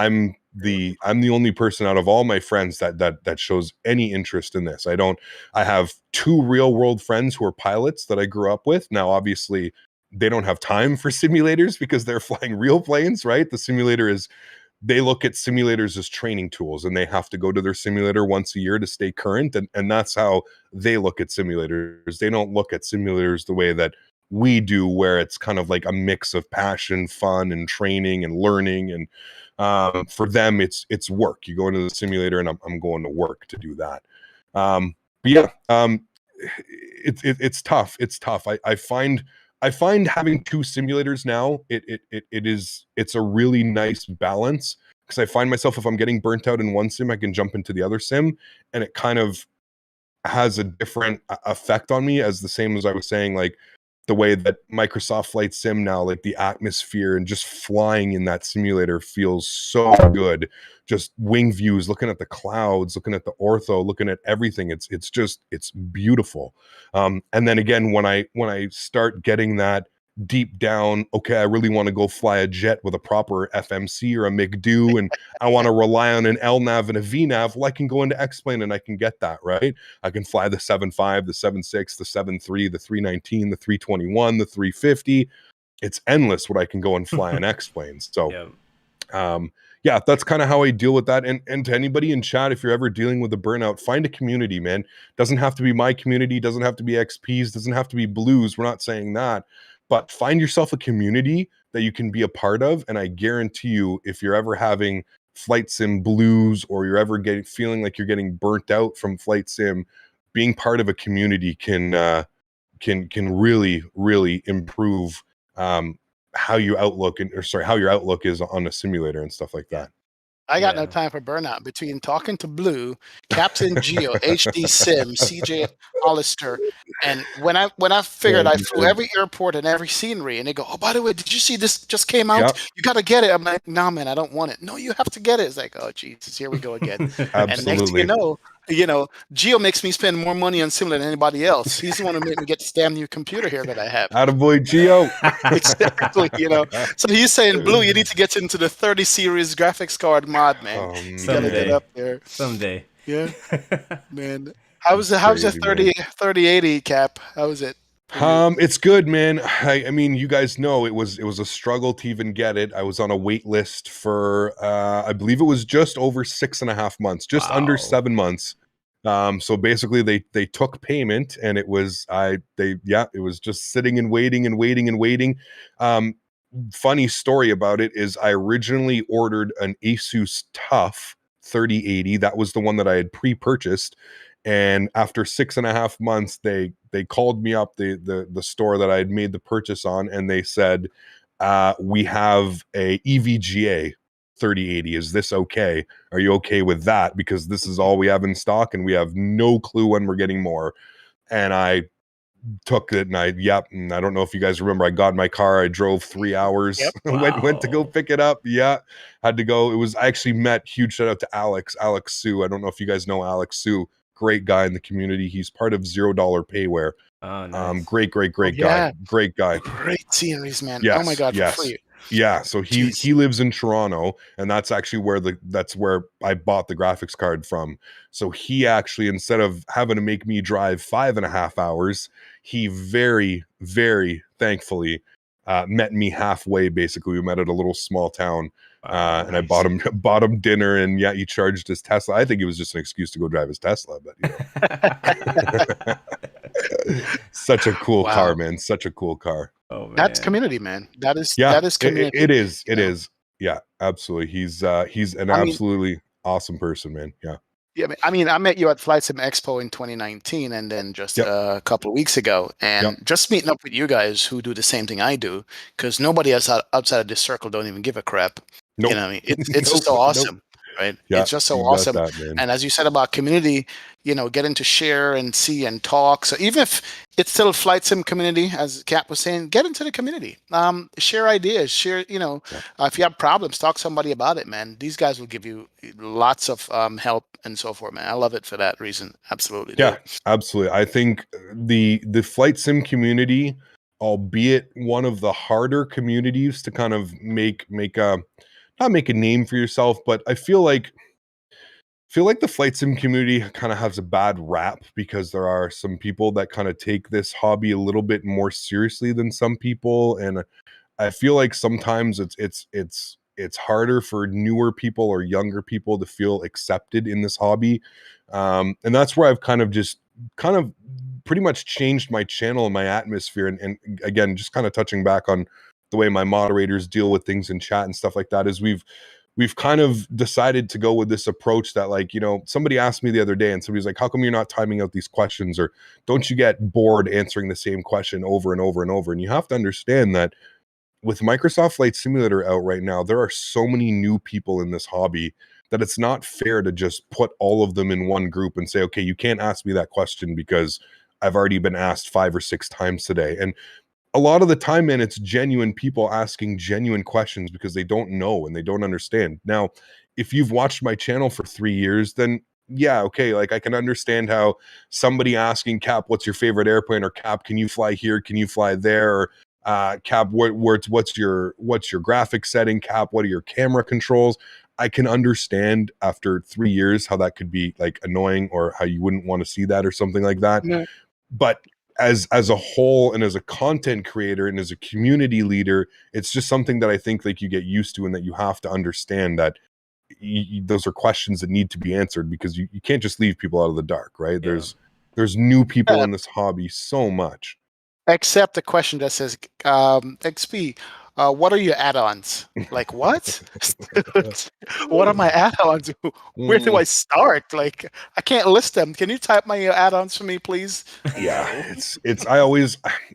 the only person out of all my friends that shows any interest in this. I have 2 real world friends who are pilots that I grew up with. Now, obviously, they don't have time for simulators because they're flying real planes, right? The simulator is, they look at simulators as training tools, and they have to go to their simulator once a year to stay current. And that's how they look at simulators. They don't look at simulators the way that we do, where it's kind of like a mix of passion, fun, and training and learning. And for them, it's work. You go into the simulator, and I'm going to work to do that. But yeah, it's tough. It's tough. I find having 2 simulators now, it's a really nice balance, because I find myself, if I'm getting burnt out in one sim, I can jump into the other sim, and it kind of has a different effect on me, as the same as I was saying, like the way that Microsoft Flight Sim now, like the atmosphere and just flying in that simulator feels so good. Just wing views, looking at the clouds, looking at the ortho, looking at everything. It's beautiful. And then again, when I start getting that deep down, okay, I really want to go fly a jet with a proper FMC or a McDo, and I want to rely on an LNAV and a VNAV. Well, I can go into X-Plane and I can get that, right? I can fly the 7.5, the 7.6, the 7.3, the 319, the 321, the 350. It's endless what I can go and fly on X-Planes. So, yeah, that's kind of how I deal with that. And to anybody in chat, if you're ever dealing with a burnout, find a community, man. Doesn't have to be my community, doesn't have to be XP's, doesn't have to be Blues. We're not saying that, but find yourself a community that you can be a part of. And I guarantee you, if you're ever having flight sim blues, or you're ever feeling like you're getting burnt out from flight sim, being part of a community can really, really improve how your outlook is on a simulator and stuff like that. I got no time for burnout. Between talking to Blue, Captain Geo, HD Sim, CJ Hollister, and when I figured I flew every airport and every scenery, and they go, "Oh, by the way, did you see this just came out? You got to get it." I'm like, "Nah, man, I don't want it." "No, you have to get it." It's like, "Oh, Jesus, here we go again." And next thing you know, Geo makes me spend more money on simulator than anybody else. He's the one who made me get this damn new computer here that I have. Attaboy, Geo. Exactly, So he's saying, Blue, you need to get into the 30 series graphics card mod, man. You gotta get up there. Someday. Yeah. Man. How's the 3080 Cap? How is it? It's good, man. I mean, you guys know it was a struggle to even get it. I was on a wait list for I believe it was just over 6.5 months, just under 7 months. So basically they took payment, and it was it was just sitting and waiting. Funny story about it is I originally ordered an Asus TUF 3080. That was the one that I had pre-purchased. And after 6.5 months, they called me up, the store that I had made the purchase on, and they said, we have a EVGA 3080. Is this okay? Are you okay with that? Because this is all we have in stock, and we have no clue when we're getting more. And I took it, and and I don't know if you guys remember, I got in my car, I drove 3 hours, went to go pick it up. Had to go. It was, I actually met, huge shout out to Alex Sue. I don't know if you guys know Alex Sue. Great guy in the community. He's part of $0 Payware. Oh, nice. Great guy. Great guy. Great series, man. Yes, oh my God, for free. Yeah, so he lives in Toronto, and that's actually where I bought the graphics card from. So he actually, instead of having to make me drive 5.5 hours, he very, very thankfully met me halfway. Basically, we met at a little small town. And I bought him dinner, and he charged his Tesla. I think it was just an excuse to go drive his Tesla, but such a cool car, man. Such a cool car. Oh, man. That's community, man. That is community. It is. Yeah, absolutely. He's an absolutely awesome person, man. Yeah, I mean, I met you at Flight Sim Expo in 2019, and then just a couple of weeks ago, and just meeting up with you guys who do the same thing I do, because nobody else outside of this circle don't even give a crap. Nope. You know what I mean? It's just so awesome, right? It's just so awesome. And as you said about community, getting to share and see and talk. So even if it's still a Flight Sim community, as Cap was saying, get into the community. Share ideas. Share, if you have problems, talk to somebody about it, man. These guys will give you lots of help and so forth, man. I love it for that reason. Absolutely. Yeah, absolutely. I think the Flight Sim community, albeit one of the harder communities to kind of make not make a name for yourself, but I feel like the Flight Sim community kind of has a bad rap, because there are some people that kind of take this hobby a little bit more seriously than some people, and I feel like sometimes it's harder for newer people or younger people to feel accepted in this hobby, and that's where I've kind of pretty much changed my channel and my atmosphere, and again, just kind of touching back on the way my moderators deal with things in chat and stuff like that, is we've kind of decided to go with this approach that, like, somebody asked me the other day, and somebody's like, how come you're not timing out these questions, or don't you get bored answering the same question over and over and over? And you have to understand that with Microsoft Flight Simulator out right now, there are so many new people in this hobby that it's not fair to just put all of them in one group and say, okay, you can't ask me that question because I've already been asked 5 or 6 times today. And a lot of the time, man, it's genuine people asking genuine questions because they don't know and they don't understand. Now, if you've watched my channel for 3 years, then okay, like, I can understand how somebody asking Cap, what's your favorite airplane, or Cap, can you fly here, can you fly there, or Cap, what's your graphic setting? Cap, what are your camera controls? I can understand after 3 years how that could be like annoying, or how you wouldn't want to see that or something like that. No. But as a whole, and as a content creator and as a community leader, it's just something that I think like you get used to, and that you have to understand that those are questions that need to be answered, because you can't just leave people out of the dark, right? Yeah. There's new people in this hobby so much. Except the question that says, XP, what are your add-ons? Like, what? What are my add-ons? Where do I start? Like, I can't list them. Can you type my add-ons for me, please? Yeah,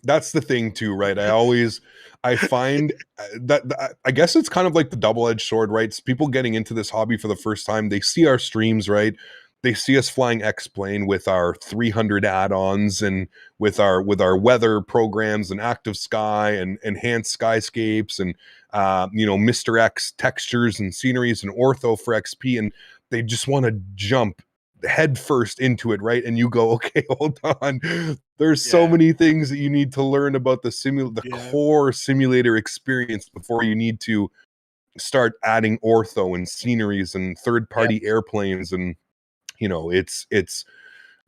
that's the thing too, right? I find that I guess it's kind of like the double-edged sword, right? It's people getting into this hobby for the first time, they see our streams, right? They see us flying X-Plane with our 300 add-ons, and with our weather programs and active sky and enhanced skyscapes and Mr. X textures and sceneries and ortho for XP, and they just want to jump head first into it, right? And you go, okay, hold on. There's so many things that you need to learn about the core simulator experience before you need to start adding ortho and sceneries and third-party airplanes. And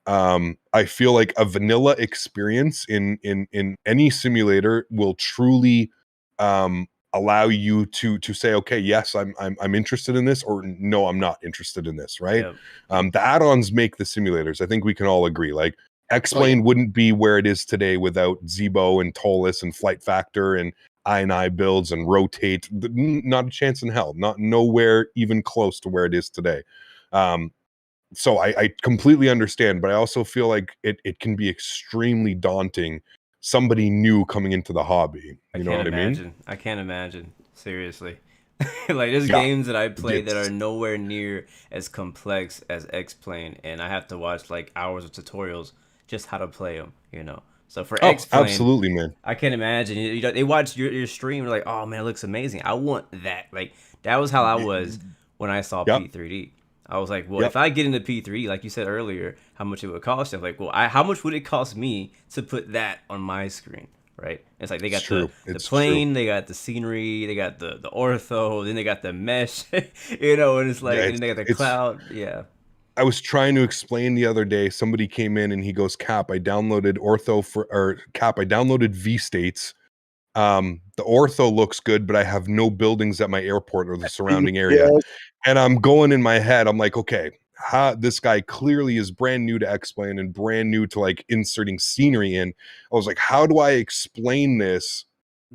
I feel like a vanilla experience in any simulator will truly allow you to say, okay, yes, I'm interested in this, or no, I'm not interested in this, right? The add-ons make the simulators. I think we can all agree. Like, X-Plane wouldn't be where it is today without Zebo and Tolus and Flight Factor and I builds and Rotate. Not a chance in hell. Not nowhere even close to where it is today. So I completely understand, but I also feel like it can be extremely daunting, somebody new coming into the hobby. You know what I mean? I can't imagine. Seriously. Like, there's games that I play that are nowhere near as complex as X-Plane, and I have to watch like hours of tutorials just how to play them, So for X-Plane, absolutely, man. I can't imagine. They watch your stream, they're like, oh man, it looks amazing. I want that. Like, that was how I was when I saw P3D. I was like, well, if I get into P3, like you said earlier, how much it would cost? I'm like, well, how much would it cost me to put that on my screen, right? It's like they got the plane, they got the scenery, they got the ortho, then they got the mesh, and it's like, and then they got the cloud. Yeah. I was trying to explain the other day, somebody came in and he goes, Cap, I downloaded V-States. The ortho looks good, but I have no buildings at my airport or the surrounding area. And I'm going in my head, I'm like, okay, this guy clearly is brand new to X-Plane and brand new to like inserting scenery in. I was like, how do I explain this?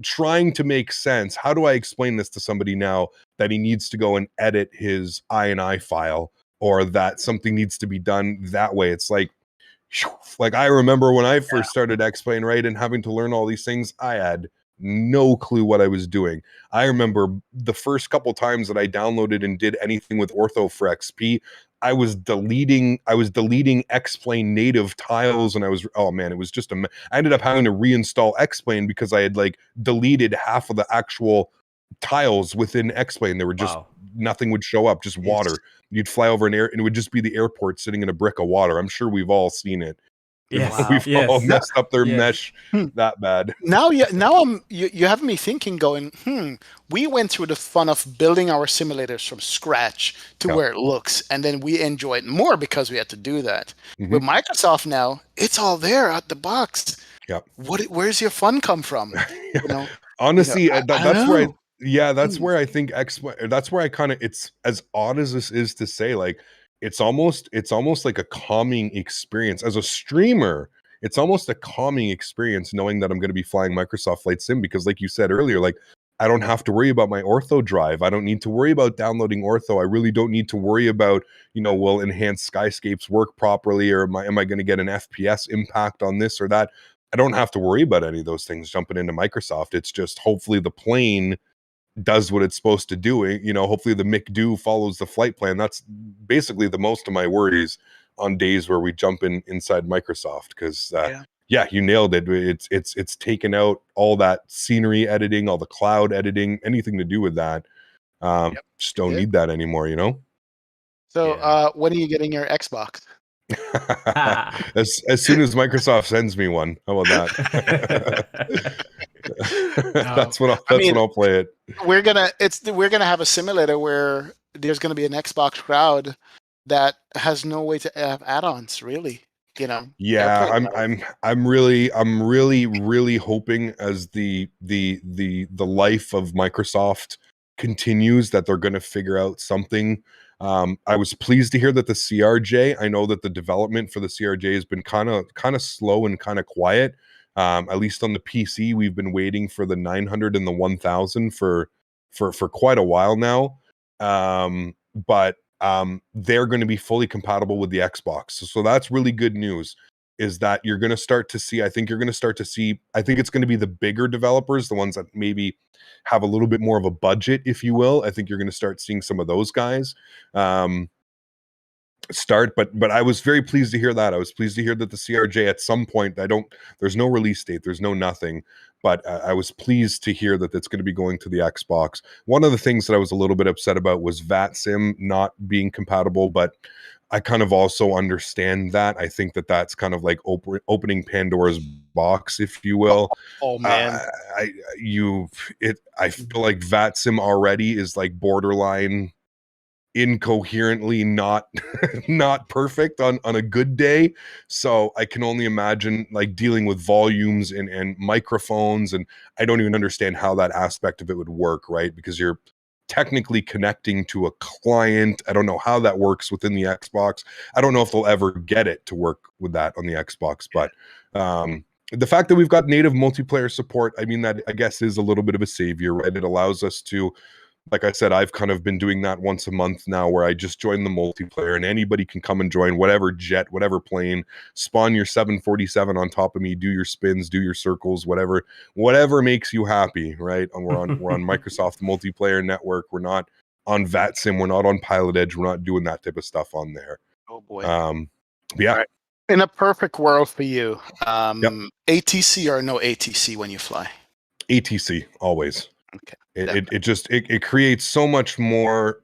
Trying to make sense. How do I explain this to somebody now that he needs to go and edit his INI file, or that something needs to be done that way? It's like I remember when I first started X-Plane, right, and having to learn all these things, I had no clue what I was doing. I remember the first couple times that I downloaded and did anything with ortho for XP, I was deleting X-Plane native tiles, and it was just I ended up having to reinstall X-Plane because I had like deleted half of the actual tiles within X-Plane. There were just nothing would show up, just water. You'd fly over an air and it would just be the airport sitting in a brick of water. I'm sure we've all seen it. We've all messed up their mesh that bad. Now you have me thinking, going, we went through the fun of building our simulators from scratch to where it looks, and then we enjoy it more because we had to do that. With Microsoft now, it's all there out the box. Where's your fun come from? Honestly, that's where that's where I think that's where I kind of, it's as odd as this is to say, like, it's almost like a calming experience as a streamer. It's almost a calming experience knowing that I'm going to be flying Microsoft Flight Sim, because like you said earlier, like, I don't have to worry about my ortho drive. I don't need to worry about downloading ortho. I really don't need to worry about, will enhanced skyscapes work properly, or am I going to get an FPS impact on this or that? I don't have to worry about any of those things jumping into Microsoft. It's just hopefully the plane does what it's supposed to do. Hopefully the McDo follows the flight plan. That's basically the most of my worries on days where we jump inside Microsoft, because you nailed it. It's taken out all that scenery editing, all the cloud editing, anything to do with that. Just don't need that anymore, So when are you getting your Xbox? As soon as Microsoft sends me one. How about that? That's when I'll play it. We're gonna have a simulator where there's gonna be an Xbox crowd that has no way to have add-ons, really. Yeah, AirPlay I'm really hoping as the life of Microsoft continues that they're going to figure out something. I was pleased to hear that the CRJ, I know that the development for the CRJ has been kind of slow and kind of quiet. At least on the PC, we've been waiting for the 900 and the 1000 for quite a while now. But they're going to be fully compatible with the Xbox. So that's really good news, is that you're going to start to see, I think it's going to be the bigger developers, the ones that maybe have a little bit more of a budget, if you will. I think you're going to start seeing some of those guys start, but I was very pleased to hear that. I was pleased to hear that the CRJ at some point, there's no release date, there's no nothing, but I was pleased to hear that it's going to be going to the Xbox. One of the things that I was a little bit upset about was VATSIM not being compatible, but I kind of also understand that. I think that that's kind of like opening Pandora's box, if you will. Oh man, I feel like VATSIM already is like borderline incoherently not perfect on a good day. So I can only imagine like dealing with volumes and microphones, and I don't even understand how that aspect of it would work, right? Because you're technically connecting to a client. I don't know how that works within the Xbox. I don't know if they'll ever get it to work with that on the Xbox, but the fact that we've got native multiplayer support, I mean, that I guess is a little bit of a savior, right? It allows us to, like I said, I've kind of been doing that once a month now, where I just join the multiplayer and anybody can come and join whatever jet, whatever plane, spawn your 747 on top of me, do your spins, do your circles, whatever makes you happy, right? And we're on Microsoft multiplayer network. We're not on VATSIM. We're not on Pilot Edge. We're not doing that type of stuff on there. Oh boy. Yeah. Right. In a perfect world for you, Yep. ATC or no ATC when you fly? ATC always. Okay. It creates so much more.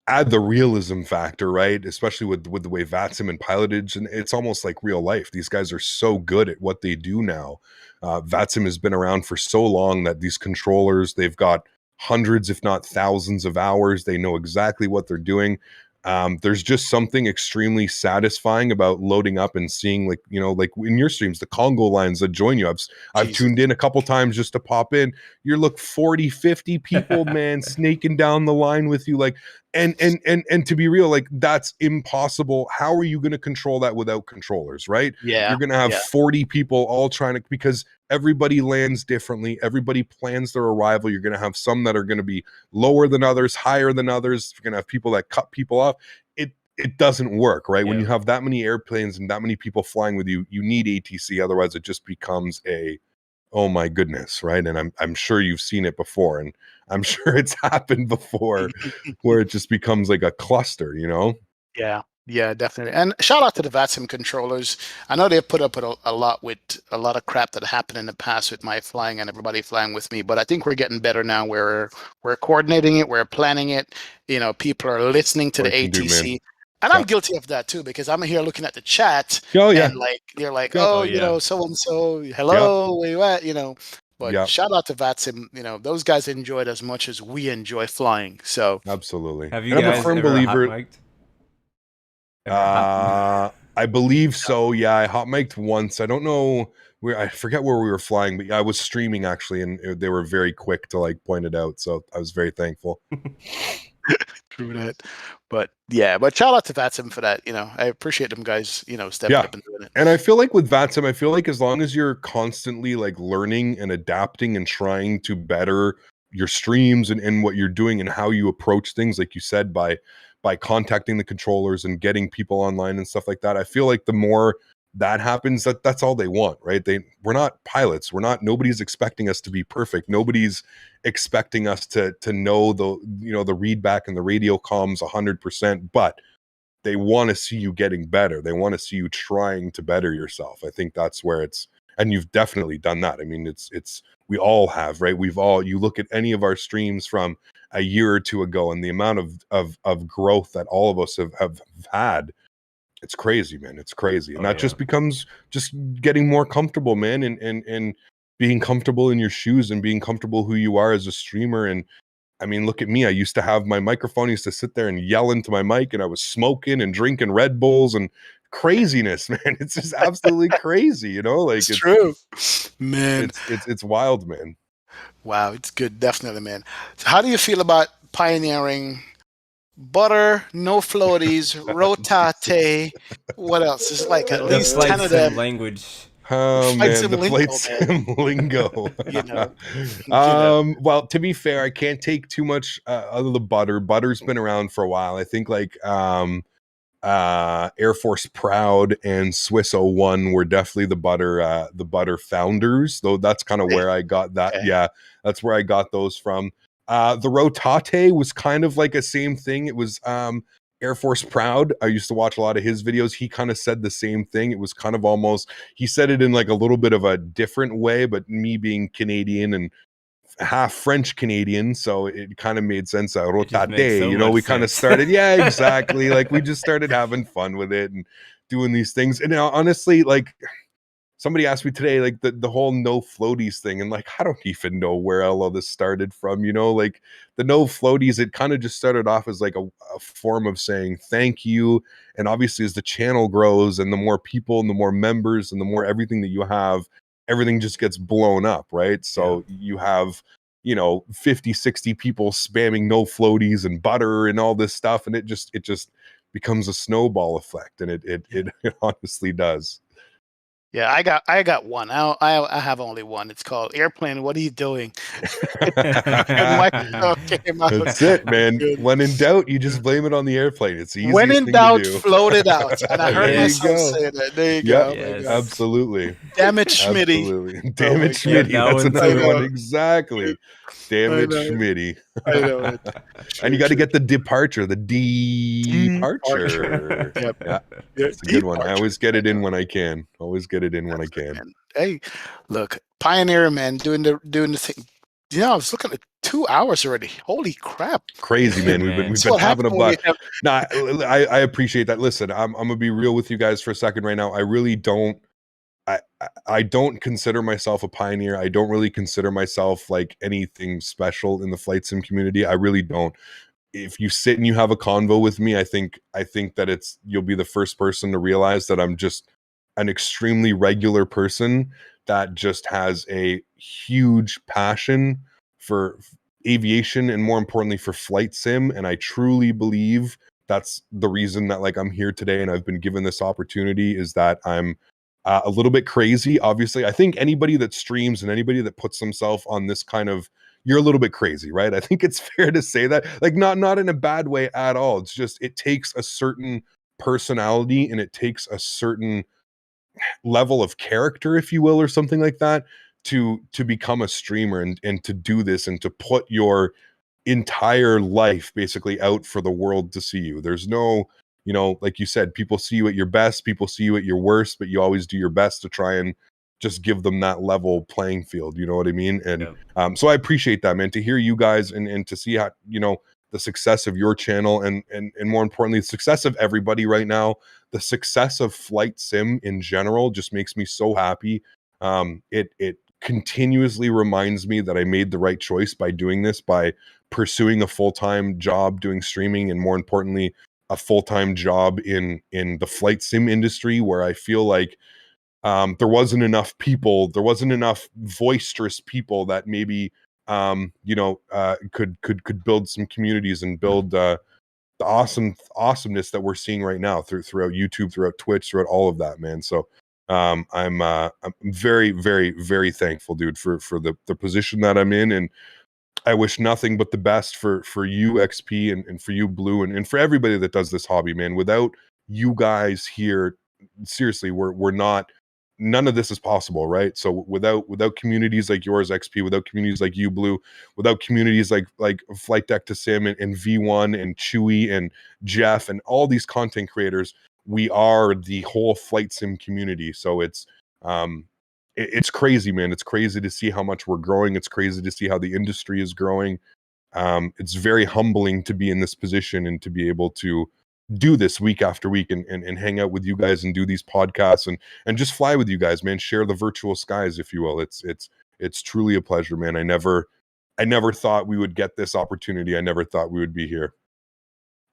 Add the realism factor, right? Especially with the way VATSIM and pilotage, and it's almost like real life. These guys are so good at what they do now. VATSIM has been around for so long that these controllers, they've got hundreds, if not thousands of hours. They know exactly what they're doing. There's just something extremely satisfying about loading up and seeing, like in your streams, the Congo lines that join you. I've tuned in a couple times just to pop in. You look 40, 50 people, man, snaking down the line with you. Like, and to be real, like, that's impossible. How are you going to control that without controllers, right? Yeah. You're going to have 40 people all trying to, because everybody lands differently. Everybody plans their arrival. You're going to have some that are going to be lower than others, higher than others. You're going to have people that cut people off. It doesn't work, right? Yeah. When you have that many airplanes and that many people flying with you, you need ATC. Otherwise, it just becomes oh my goodness, right? And I'm sure you've seen it before, and I'm sure it's happened before, where it just becomes like a cluster, Yeah, definitely. And shout out to the VATSIM controllers. I know they've put up with a lot of crap that happened in the past with my flying and everybody flying with me, but I think we're getting better now. We're coordinating it, we're planning it. People are listening to the ATC. And I'm guilty of that too, because I'm here looking at the chat. Oh, yeah. And they're like, so and so, hello, where you at? But shout out to VATSIM. Those guys enjoy it as much as we enjoy flying. So absolutely. Have you guys I'm a firm believer. I believe so. Yeah, I hot mic'd once. I don't know where. I forget where we were flying, but I was streaming actually, and they were very quick to like point it out. So I was very thankful. True that. But shout out to VATSIM for that. I appreciate them guys, stepping up and doing it. And I feel like with VATSIM, I feel like as long as you're constantly like learning and adapting and trying to better your streams and what you're doing and how you approach things, like you said, by contacting the controllers and getting people online and stuff like that, I feel like the more that happens, that's all they want, right? We're not pilots. Nobody's expecting us to be perfect. Nobody's expecting us to know the read back and the radio comms 100%, but they want to see you getting better. They want to see you trying to better yourself. I think that's where and you've definitely done that. I mean, we all have, right? You look at any of our streams from a year or two ago, and the amount of growth that all of us have had, it's crazy, man. It's crazy. And that just becomes just getting more comfortable, man. And being comfortable in your shoes and being comfortable who you are as a streamer. And I mean, look at me. I used to have my microphone, I used to sit there and yell into my mic, and I was smoking and drinking Red Bulls and craziness, man. It's just absolutely crazy, you know? Like It's true, man. It's wild, man. Wow, it's good, definitely, man. So how do you feel about pioneering butter, no floaties, rotate? What else? It's like at The least flight 10 of sim them. language. Oh Flight man, sim the lingo, flight man. sim lingo. You know. Well, to be fair, I can't take too much out of the butter. Butter's been around for a while. I think like Air Force Proud and Swiss 01 were definitely the butter founders, though that's kind of where I got that. Okay. Yeah, that's where I got those from. The rotate was kind of like a same thing. It was Air Force Proud. I used to watch a lot of his videos. He kind of said the same thing. It was kind of almost, he said it in like a little bit of a different way, but me being Canadian and half French Canadian, so it kind of made sense. It just makes so You know, much we kind of sense. started, yeah, exactly. Like we just started having fun with it and doing these things. And now, honestly, like somebody asked me today, like the whole no floaties thing, and like I don't even know where all of this started from. You know, like the no floaties, it kind of just started off as like a form of saying thank you. And obviously, as the channel grows and the more people and the more members and the more everything that you have, everything just gets blown up, right? So you have, you know, 50, 60 people spamming no floaties and butter and all this stuff, and it just becomes a snowball effect, and it honestly does. Yeah, I got one. I have only one. It's called Airplane. What are you doing? That's it, man. When in doubt, you just blame it on the airplane. It's the easiest When in thing doubt, to do. float it out. And I heard There you myself go. say that. There you Yep, go. Yes. absolutely. Damn it, Schmitty. Absolutely. Damn my it, God. Schmitty. Yeah, that That's one another too. one. Exactly. Damn I it, know. Schmitty. I know it. And you got to get the departure, the departure. Yep. Yeah, Yeah, that's a good one. I departure. always get it in when I can. Always get it in when I can. Man. Hey, look, Pioneer, man, doing the thing. You know, I was looking at 2 hours already. Holy crap! Crazy, man. We've Man. been having a blast. No, I appreciate that. Listen, I'm gonna be real with you guys for a second right now. I really don't. I don't consider myself a pioneer. I don't really consider myself like anything special in the flight sim community. I really don't. If you sit and you have a convo with me, I think that you'll be the first person to realize that I'm just an extremely regular person that just has a huge passion for aviation and more importantly for flight sim. And I truly believe that's the reason that like I'm here today and I've been given this opportunity, is that I'm a little bit crazy. Obviously, I think anybody that streams and anybody that puts themselves on this kind of, you're a little bit crazy, right? I think it's fair to say that, like not in a bad way at all. It's just, it takes a certain personality and it takes a certain level of character, if you will, or something like that, to become a streamer and to do this and to put your entire life basically out for the world to see you. There's no, you know, like you said, people see you at your best, people see you at your worst, but you always do your best to try and just give them that level playing field. You know what I mean? And so I appreciate that, man, to hear you guys and to see how, you know, the success of your channel and more importantly, the success of everybody right now, the success of flight sim in general just makes me so happy. It continuously reminds me that I made the right choice by doing this, by pursuing a full-time job doing streaming, and more importantly, a full-time job in the flight sim industry, where I feel like there wasn't enough people, there wasn't enough boisterous people that maybe you know, could build some communities and build the awesomeness that we're seeing right now throughout YouTube, throughout Twitch, throughout all of that, man. So I'm very, very, very thankful, dude, for the position that I'm in, and I wish nothing but the best for you, XP, and for you, Blue, and for everybody that does this hobby, man. Without you guys here, seriously, we're not, none of this is possible, right? So without communities like yours, XP, without communities like you, Blue, without communities like Flight Deck to Sim and V1 and Chewy and Jeff and all these content creators, we are the whole flight sim community. So it's crazy, man. It's crazy to see how much we're growing. It's crazy to see how the industry is growing. It's very humbling to be in this position and to be able to do this week after week and hang out with you guys and do these podcasts and just fly with you guys, man. Share the virtual skies, if you will. It's It's truly a pleasure, man. I never thought we would get this opportunity. I never thought we would be here.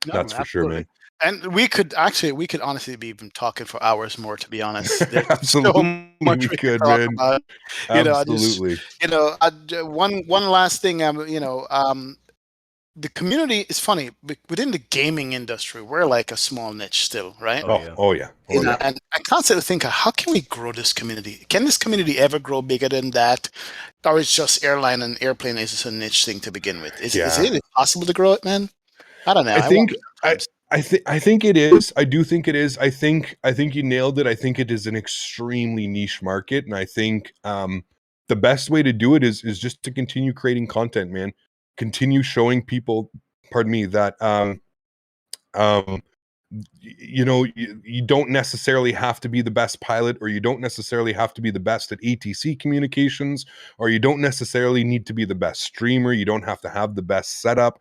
No, That's for sure, man. And we could honestly be even talking for hours more, to be honest. There's Absolutely, so much we we could, talk man. about. Absolutely. One last thing, the community is funny within the gaming industry. We're like a small niche still, right? Oh yeah. And I constantly think, how can we grow this community? Can this community ever grow bigger than that, or is just airline and airplane is just a niche thing to begin with? Is it possible to grow it, man? I don't know. I think it is. I do think it is. I think you nailed it. I think it is an extremely niche market, and I think the best way to do it is just to continue creating content, man. Continue showing people, that you don't necessarily have to be the best pilot, or you don't necessarily have to be the best at ATC communications, or you don't necessarily need to be the best streamer. You don't have to have the best setup.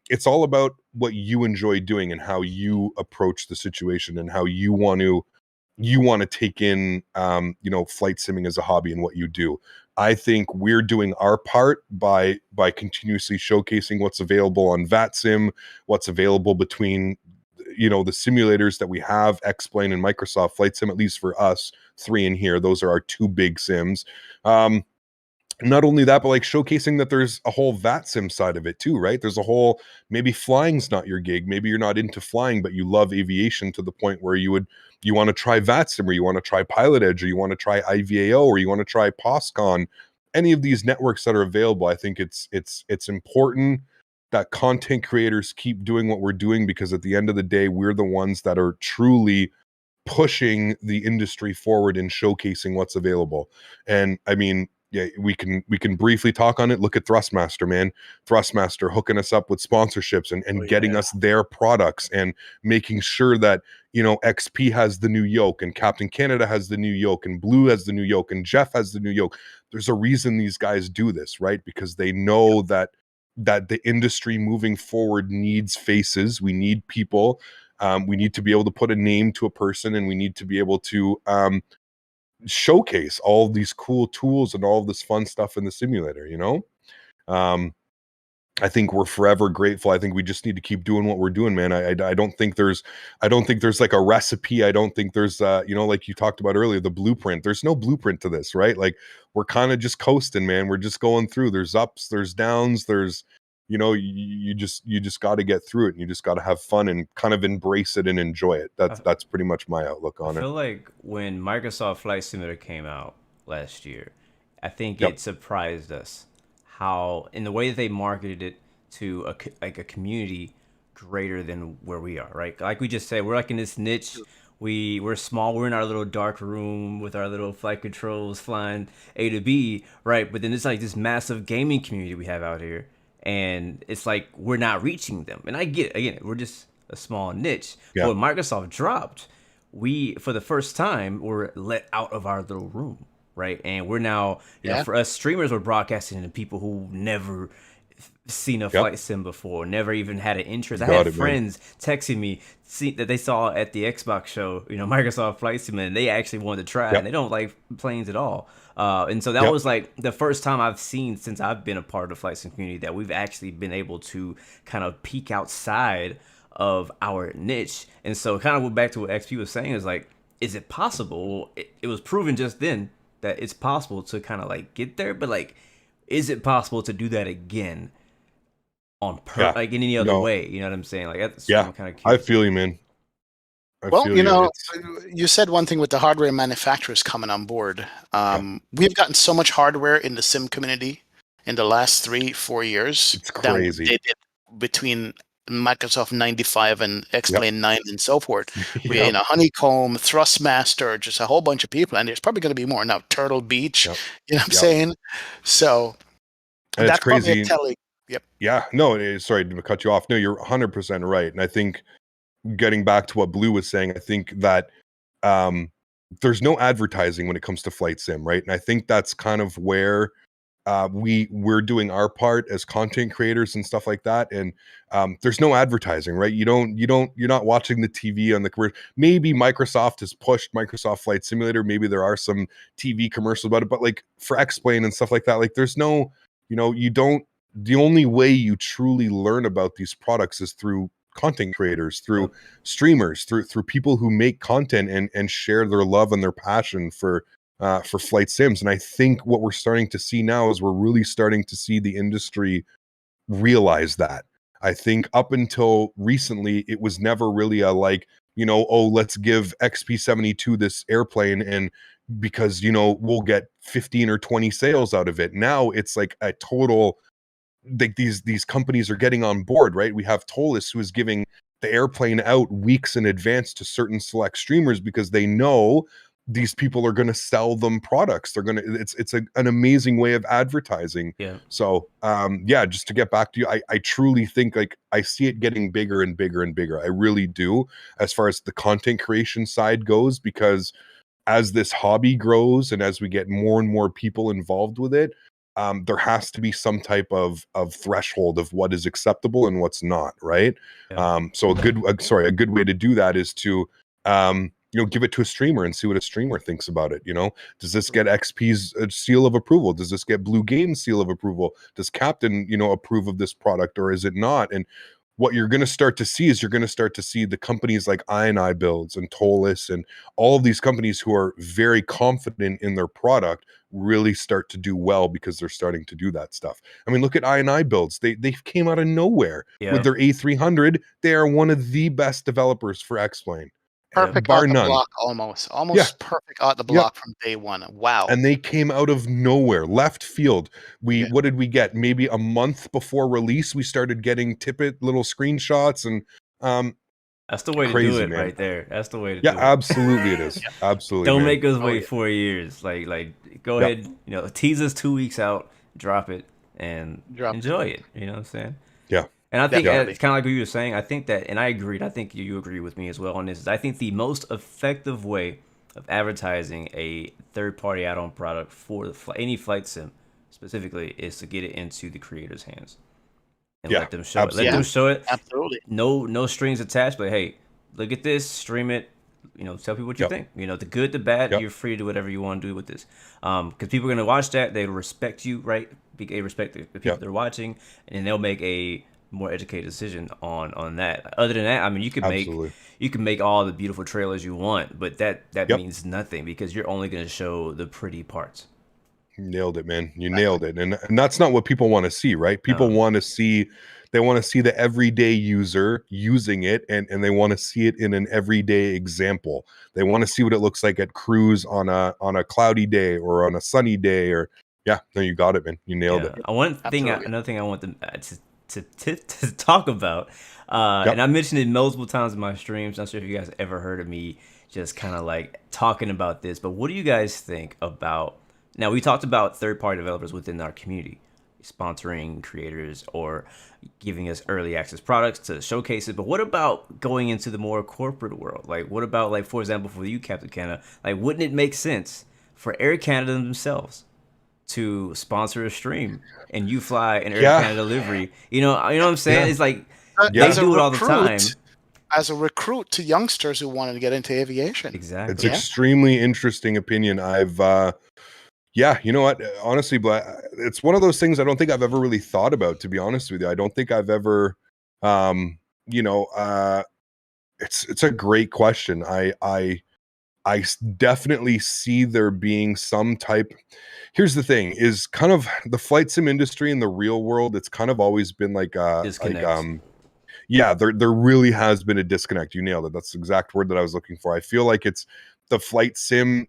It's all about what you enjoy doing and how you approach the situation and how you want to take in flight simming as a hobby and what you do. I think we're doing our part by continuously showcasing what's available on VATSIM, what's available between the simulators that we have, X-Plane and Microsoft Flight Sim, at least for us three in here. Those are our two big sims. Not only that, but like showcasing that there's a whole VATSIM side of it too, right? There's a whole, maybe flying's not your gig. Maybe you're not into flying, but you love aviation to the point where you want to try VATSIM, or you want to try Pilot Edge, or you want to try IVAO, or you want to try POSCON. Any of these networks that are available, I think it's important that content creators keep doing what we're doing, because at the end of the day, we're the ones that are truly pushing the industry forward and showcasing what's available. And I mean, yeah, we can briefly talk on it. Look at Thrustmaster, man. Thrustmaster hooking us up with sponsorships and getting us their products, and making sure that XP has the new yoke, and Captain Canada has the new yoke, and Blue has the new yoke, and Jeff has the new yoke. There's a reason these guys do this, right? Because they know that the industry moving forward needs faces. We need people. We need to be able to put a name to a person, and we need to be able to showcase all these cool tools and all of this fun stuff in the simulator. I think we're forever grateful. I think we just need to keep doing what we're doing, man. I don't think there's like a recipe. I don't think there's like you talked about earlier, the blueprint. There's no blueprint to this, right? Like, we're kind of just coasting, man. We're just going through. There's ups, there's downs, there's you just got to get through it, and you just got to have fun and kind of embrace it and enjoy it. That's pretty much my outlook on it. I feel like when Microsoft Flight Simulator came out last year, I think it surprised us how, in the way that they marketed it to a community greater than where we are, right? Like we just said, we're like in this niche. We're small. We're in our little dark room with our little flight controls flying A to B, right? But then it's like this massive gaming community we have out here. And it's like we're not reaching them. And I get it. Again, we're just a small niche. But when Microsoft dropped, we, for the first time, were let out of our little room, right? And we're now, for us streamers, we're broadcasting to people who never seen a flight sim before, never even had an interest. I had friends texting me that they saw at the Xbox show, Microsoft Flight Sim, and they actually wanted to try it. And they don't like planes at all. And so that was like the first time I've seen, since I've been a part of the flight sim community, that we've actually been able to kind of peek outside of our niche. And so kind of went back to what XP was saying, is like, is it possible? It was proven just then that it's possible to kind of like get there, but like, is it possible to do that again on like in any other way? You know what I'm saying? Like, that's I'm kind of curious. I feel you, man. You said one thing with the hardware manufacturers coming on board. We've gotten so much hardware in the sim community in the last 3-4 years. It's crazy. They did between Microsoft 95 and X-Plane 9 and so forth. We Honeycomb, Thrustmaster, just a whole bunch of people, and there's probably going to be more now. Turtle Beach, you know what I'm saying? So and that's it's crazy. telling. Yeah. No, sorry to cut you off. No, you're 100% right. And I think, getting back to what Blue was saying, I think that there's no advertising when it comes to flight sim, right? And I think that's kind of where we're doing our part as content creators and stuff like that. And there's no advertising, right? You're not watching the TV on the commercial. Maybe Microsoft has pushed Microsoft Flight Simulator. Maybe there are some TV commercials about it, but like for X-Plane and stuff like that, like there's no, the only way you truly learn about these products is through content creators, through streamers, through people who make content and share their love and their passion for flight sims. And I think what we're starting to see now is we're really starting to see the industry realize that. I think up until recently, it was never really a like, oh, let's give XP72 this airplane and because, we'll get 15 or 20 sales out of it. Now it's like a total, like these companies are getting on board, right? We have Tolis who is giving the airplane out weeks in advance to certain select streamers because they know these people are going to sell them products. They're going to, it's an amazing way of advertising. Yeah. So, just to get back to you, I truly think like I see it getting bigger and bigger and bigger. I really do, as far as the content creation side goes, because as this hobby grows and as we get more and more people involved with it, there has to be some type of threshold of what is acceptable and what's not, right? Yeah. So a good way to do that is to give it to a streamer and see what a streamer thinks about it. Does this get XP's seal of approval? Does this get Blue Game's seal of approval? Does Captain approve of this product, or is it not? And what you're going to start to see is the companies like I Builds and Tolis and all of these companies who are very confident in their product really start to do well because they're starting to do that stuff. I mean, look at I Builds. They came out of nowhere with their A300. They are one of the best developers for X-Plane. Perfect bar out the none. block, almost perfect out the block from day one. Wow. And they came out of nowhere, left field. What did we get? Maybe a month before release, we started getting Tippett little screenshots, and that's the way crazy, to do it, man. right there. That's the way to do it. Yeah, absolutely, it is. Absolutely. Don't man. make us wait 4 years. Like go ahead, tease us 2 weeks out, drop it, and enjoy it. You know what I'm saying? Yeah. And I think it's kind of like what you were saying. I think that, and I agreed. I think you agree with me as well on this. Is I think the most effective way of advertising a third-party add-on product for any flight sim specifically is to get it into the creator's hands and let them show it. Let them show it. Absolutely. No strings attached. But hey, look at this. Stream it. Tell people what you think. The good, the bad. You're free to do whatever you want to do with this. Because people are gonna watch that. They respect you, right? They respect the people they're watching, and they'll make a more educated decision on that. Other than that, I mean, you can make all the beautiful trailers you want, but that means nothing because you're only going to show the pretty parts. You nailed it, man. You nailed it. And that's not what people want to see, right? People want to see, they want to see the everyday user using it, and they want to see it in an everyday example. They want to see what it looks like at cruise on a cloudy day or on a sunny day, or no, you got it, man. You nailed it. Another thing I want them to talk about, and I mentioned it multiple times in my streams. Not sure if you guys ever heard of me just kind of like talking about this, but what do you guys think about? Now, we talked about third-party developers within our community sponsoring creators or giving us early access products to showcase it, but what about going into the more corporate world? Like, what about, like, for example, for you, Captain Canada, like, wouldn't it make sense for Air Canada themselves to sponsor a stream and you fly an Air Canada livery? You know what I'm saying? It's like they do it all the time. As a recruit to youngsters who wanted to get into aviation. Exactly. It's extremely interesting opinion. I've you know what? Honestly, but it's one of those things I don't think I've ever really thought about, to be honest with you. I don't think I've ever it's a great question. I definitely see there being some type. Here's the thing: is kind of the flight sim industry in the real world. It's kind of always been like disconnect. There really has been a disconnect. You nailed it. That's the exact word that I was looking for. I feel like it's the flight sim.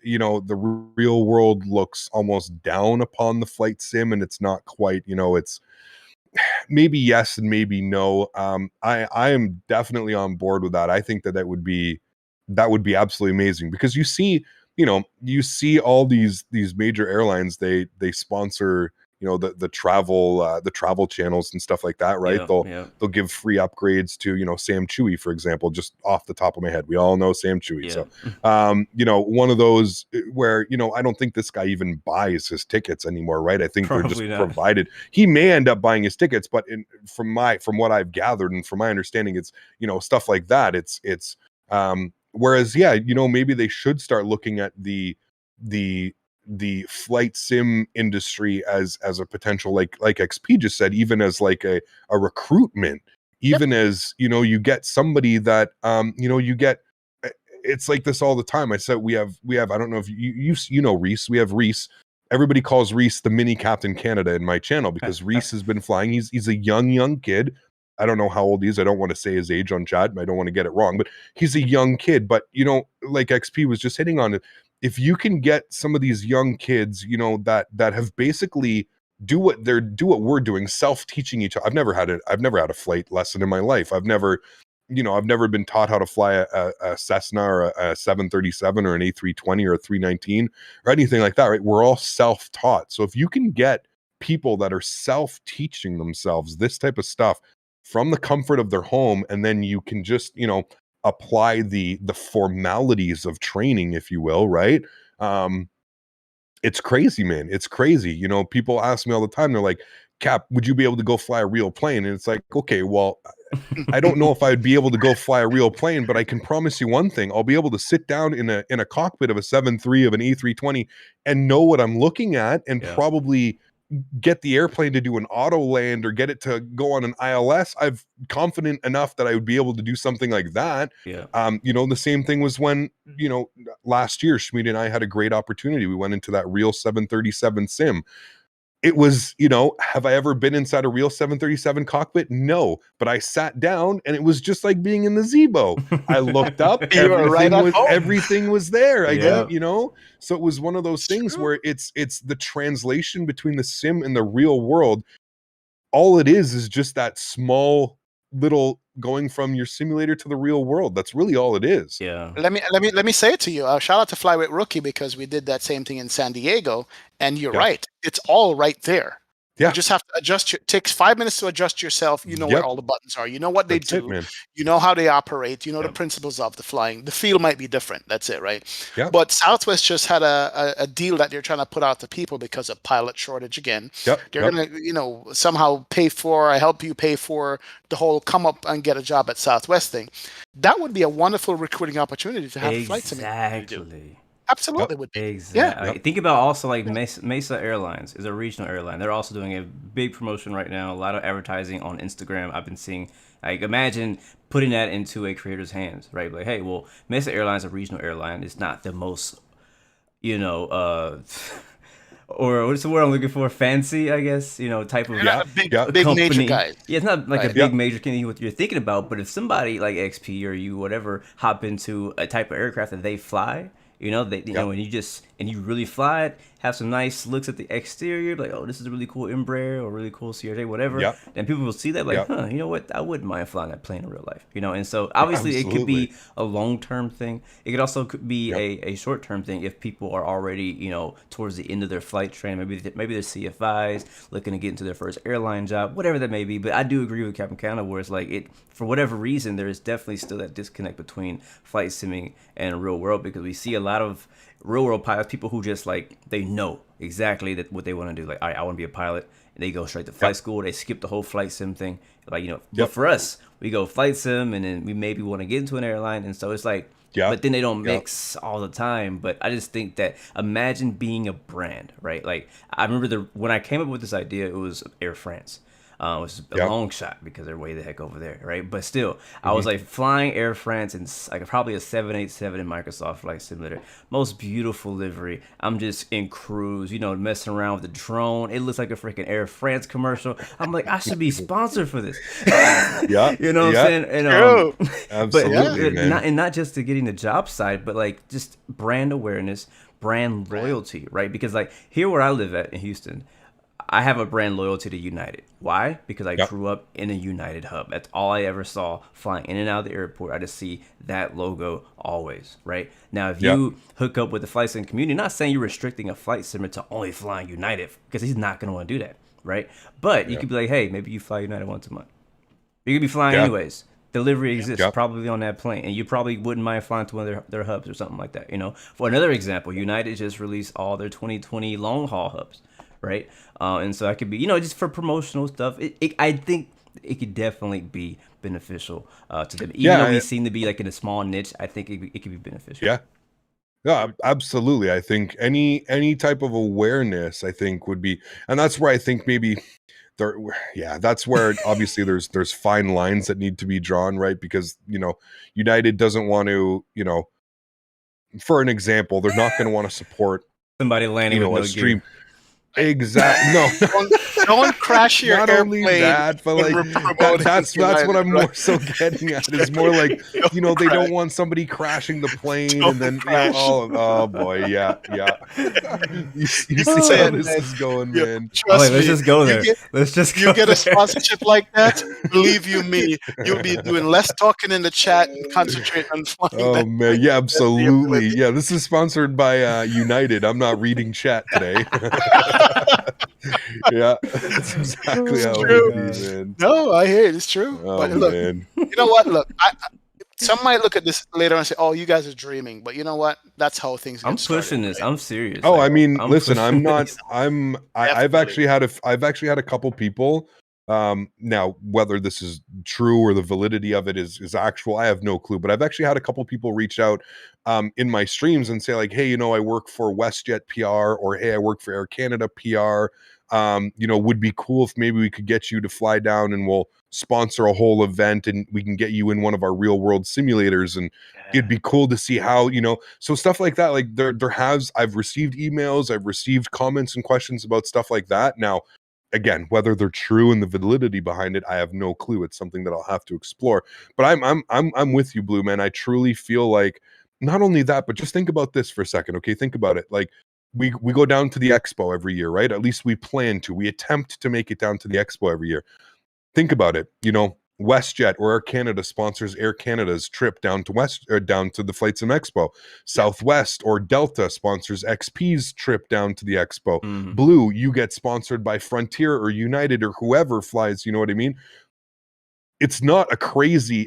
The real world looks almost down upon the flight sim, and it's not quite. It's maybe yes and maybe no. I am definitely on board with that. I think that would be absolutely amazing, because you see all these major airlines, they sponsor the travel channels and stuff like that, right? They'll give free upgrades to, Sam Chewy, for example, just off the top of my head. We all know Sam Chewy. So, one of those where, I don't think this guy even buys his tickets anymore, right? I think they're just provided. He may end up buying his tickets, but from what I've gathered and from my understanding, it's, stuff like that. It's whereas, maybe they should start looking at the flight sim industry as a potential, like XP just said, even as like a recruitment, even as, you get somebody that, you get, it's like this all the time. I said, we have, I don't know if you know, Reese, we have Reese. Everybody calls Reese the mini Captain Canada in my channel because Reese has been flying. He's a young kid. I don't know how old he is. I don't want to say his age on chat. I don't want to get it wrong, but he's a young kid. But, like XP was just hitting on it, if you can get some of these young kids, that have basically do what we're doing, self-teaching each other. I've never had a flight lesson in my life. I've never been taught how to fly a Cessna or a 737 or an A320 or a 319 or anything like that, right? We're all self-taught. So if you can get people that are self-teaching themselves this type of stuff from the comfort of their home, and then you can just, apply the formalities of training, if you will, right? It's crazy, man. It's crazy. People ask me all the time, they're like, Cap, would you be able to go fly a real plane? And it's like, okay, well, I don't know if I'd be able to go fly a real plane, but I can promise you one thing. I'll be able to sit down in a cockpit of a 7.3 of an A320 and know what I'm looking at, and probably get the airplane to do an auto land or get it to go on an ILS. I'm confident enough that I would be able to do something like that. The same thing was when, last year, Schmid and I had a great opportunity. We went into that real 737 sim. It was, have I ever been inside a real 737 cockpit? No, but I sat down and it was just like being in the Zebo. I looked up, everything was there. So it was one of those things where it's the translation between the sim and the real world. All it is just that small little going from your simulator to the real world. That's really all it is. Let me say it to you. Shout out to Fly with Rookie, because we did that same thing in San Diego, and you're right. It's all right there. You just have to adjust. It takes 5 minutes to adjust yourself. Where all the buttons are. You know what they do. You know how they operate. You know the principles of the flying. The feel might be different. That's it, right? But Southwest just had a deal that they're trying to put out to people because of pilot shortage again. They're gonna, somehow help you pay for the whole come up and get a job at Southwest thing. That would be a wonderful recruiting opportunity to have flight simulator. Exactly. Absolutely would be. Exactly. Think about also like Mesa Airlines is a regional airline. They're also doing a big promotion right now. A lot of advertising on Instagram. I've been seeing. Like, imagine putting that into a creator's hands, right? Like, hey, well, Mesa Airlines is a regional airline. It's not the most, or what's the word I'm looking for? Fancy, I guess, type of big company. major guys. Yeah, it's not like a big major company what you're thinking about. But if somebody like XP or you, whatever, hop into a type of aircraft that they fly, and you really fly it, have some nice looks at the exterior, like, oh, this is a really cool Embraer or really cool CRJ, whatever. Then people will see that, like, you know what? I wouldn't mind flying that plane in real life, And so obviously it could be a long-term thing. It could also be a short-term thing if people are already, towards the end of their flight training. Maybe they're CFIs looking to get into their first airline job, whatever that may be. But I do agree with Captain Canada, where it's like for whatever reason, there is definitely still that disconnect between flight simming and real world, because we see a lot of real world pilots, people who just like, they know exactly what they want to do. Like, all right, I want to be a pilot. And they go straight to flight school. They skip the whole flight sim thing. Like, but for us, we go flight sim, and then we maybe want to get into an airline. And so it's like, but then they don't mix all the time. But I just think that, imagine being a brand, right? Like, I remember when I came up with this idea, it was Air France. It was a long shot because they're way the heck over there, right? But still, I was like flying Air France and like probably a 787 in Microsoft Flight Simulator. Most beautiful livery. I'm just in cruise, messing around with the drone. It looks like a freaking Air France commercial. I'm like, I should be sponsored for this. You know what I'm saying? And, absolutely, but not just to getting the job side, but like just brand awareness, brand loyalty, right? Because like here where I live at in Houston, I have a brand loyalty to United. Why? Because I Yep. grew up in a United hub. That's all I ever saw flying in and out of the airport. I just see that logo always, right? Now, if you hook up with the flight sim community, not saying you're restricting a flight simmer to only flying United, because he's not going to want to do that, right? But you could be like, hey, maybe you fly United once a month. You could be flying anyways. Delivery exists probably on that plane, and you probably wouldn't mind flying to one of their hubs or something like that. For another example, United just released all their 2020 long haul hubs, right? And so that could be, just for promotional stuff. I think it could definitely be beneficial to them. Even though we seem to be like in a small niche, I think it could be beneficial. Yeah, absolutely. I think any type of awareness, I think, would be, and that's where I think maybe that's where obviously there's fine lines that need to be drawn, right? Because United doesn't want to, for an example, they're not going to want to support somebody landing with no stream. gear. Exactly. No, don't crash your not airplane. Only that, but like that's what I'm more so getting at. Is more like they don't want somebody crashing the plane and then oh boy, yeah. You see how this is going, man. Let's just go there. You get a sponsorship like that. Believe you me, you'll be doing less talking in the chat and concentrate on flying. Oh man, yeah, absolutely. Yeah, this is sponsored by United. I'm not reading chat today. Yeah, that's exactly how it would be, man. No, I hear it. It's true. Oh, but look, man. You know what? Look, some might look at this later and say, "Oh, you guys are dreaming," but you know what? That's how things. I'm pushing this. Right? I'm serious. Oh, I mean, listen, I'm not. I've actually had a couple people. Now whether this is true or the validity of it is actual, I have no clue. But I've actually had a couple people reach out in my streams and say like, "Hey, I work for WestJet PR," or "Hey, I work for Air Canada PR. Would be cool if maybe we could get you to fly down and we'll sponsor a whole event and we can get you in one of our real world simulators, and it'd be cool to see how, so stuff like that. Like I've received emails, I've received comments and questions about stuff like that. Now, again, whether they're true and the validity behind it, I have no clue. It's something that I'll have to explore. But I'm with you, Blue, man. I truly feel like not only that, but just think about this for a second. Okay, think about it. Like we go down to the expo every year, right? At least we plan to. We attempt to make it down to the expo every year. Think about it. WestJet or Air Canada sponsors Air Canada's trip down to down to the Flight Sim Expo. Southwest or Delta sponsors XP's trip down to the expo. Mm-hmm. Blue, you get sponsored by Frontier or United or whoever flies. You know what I mean? It's not a crazy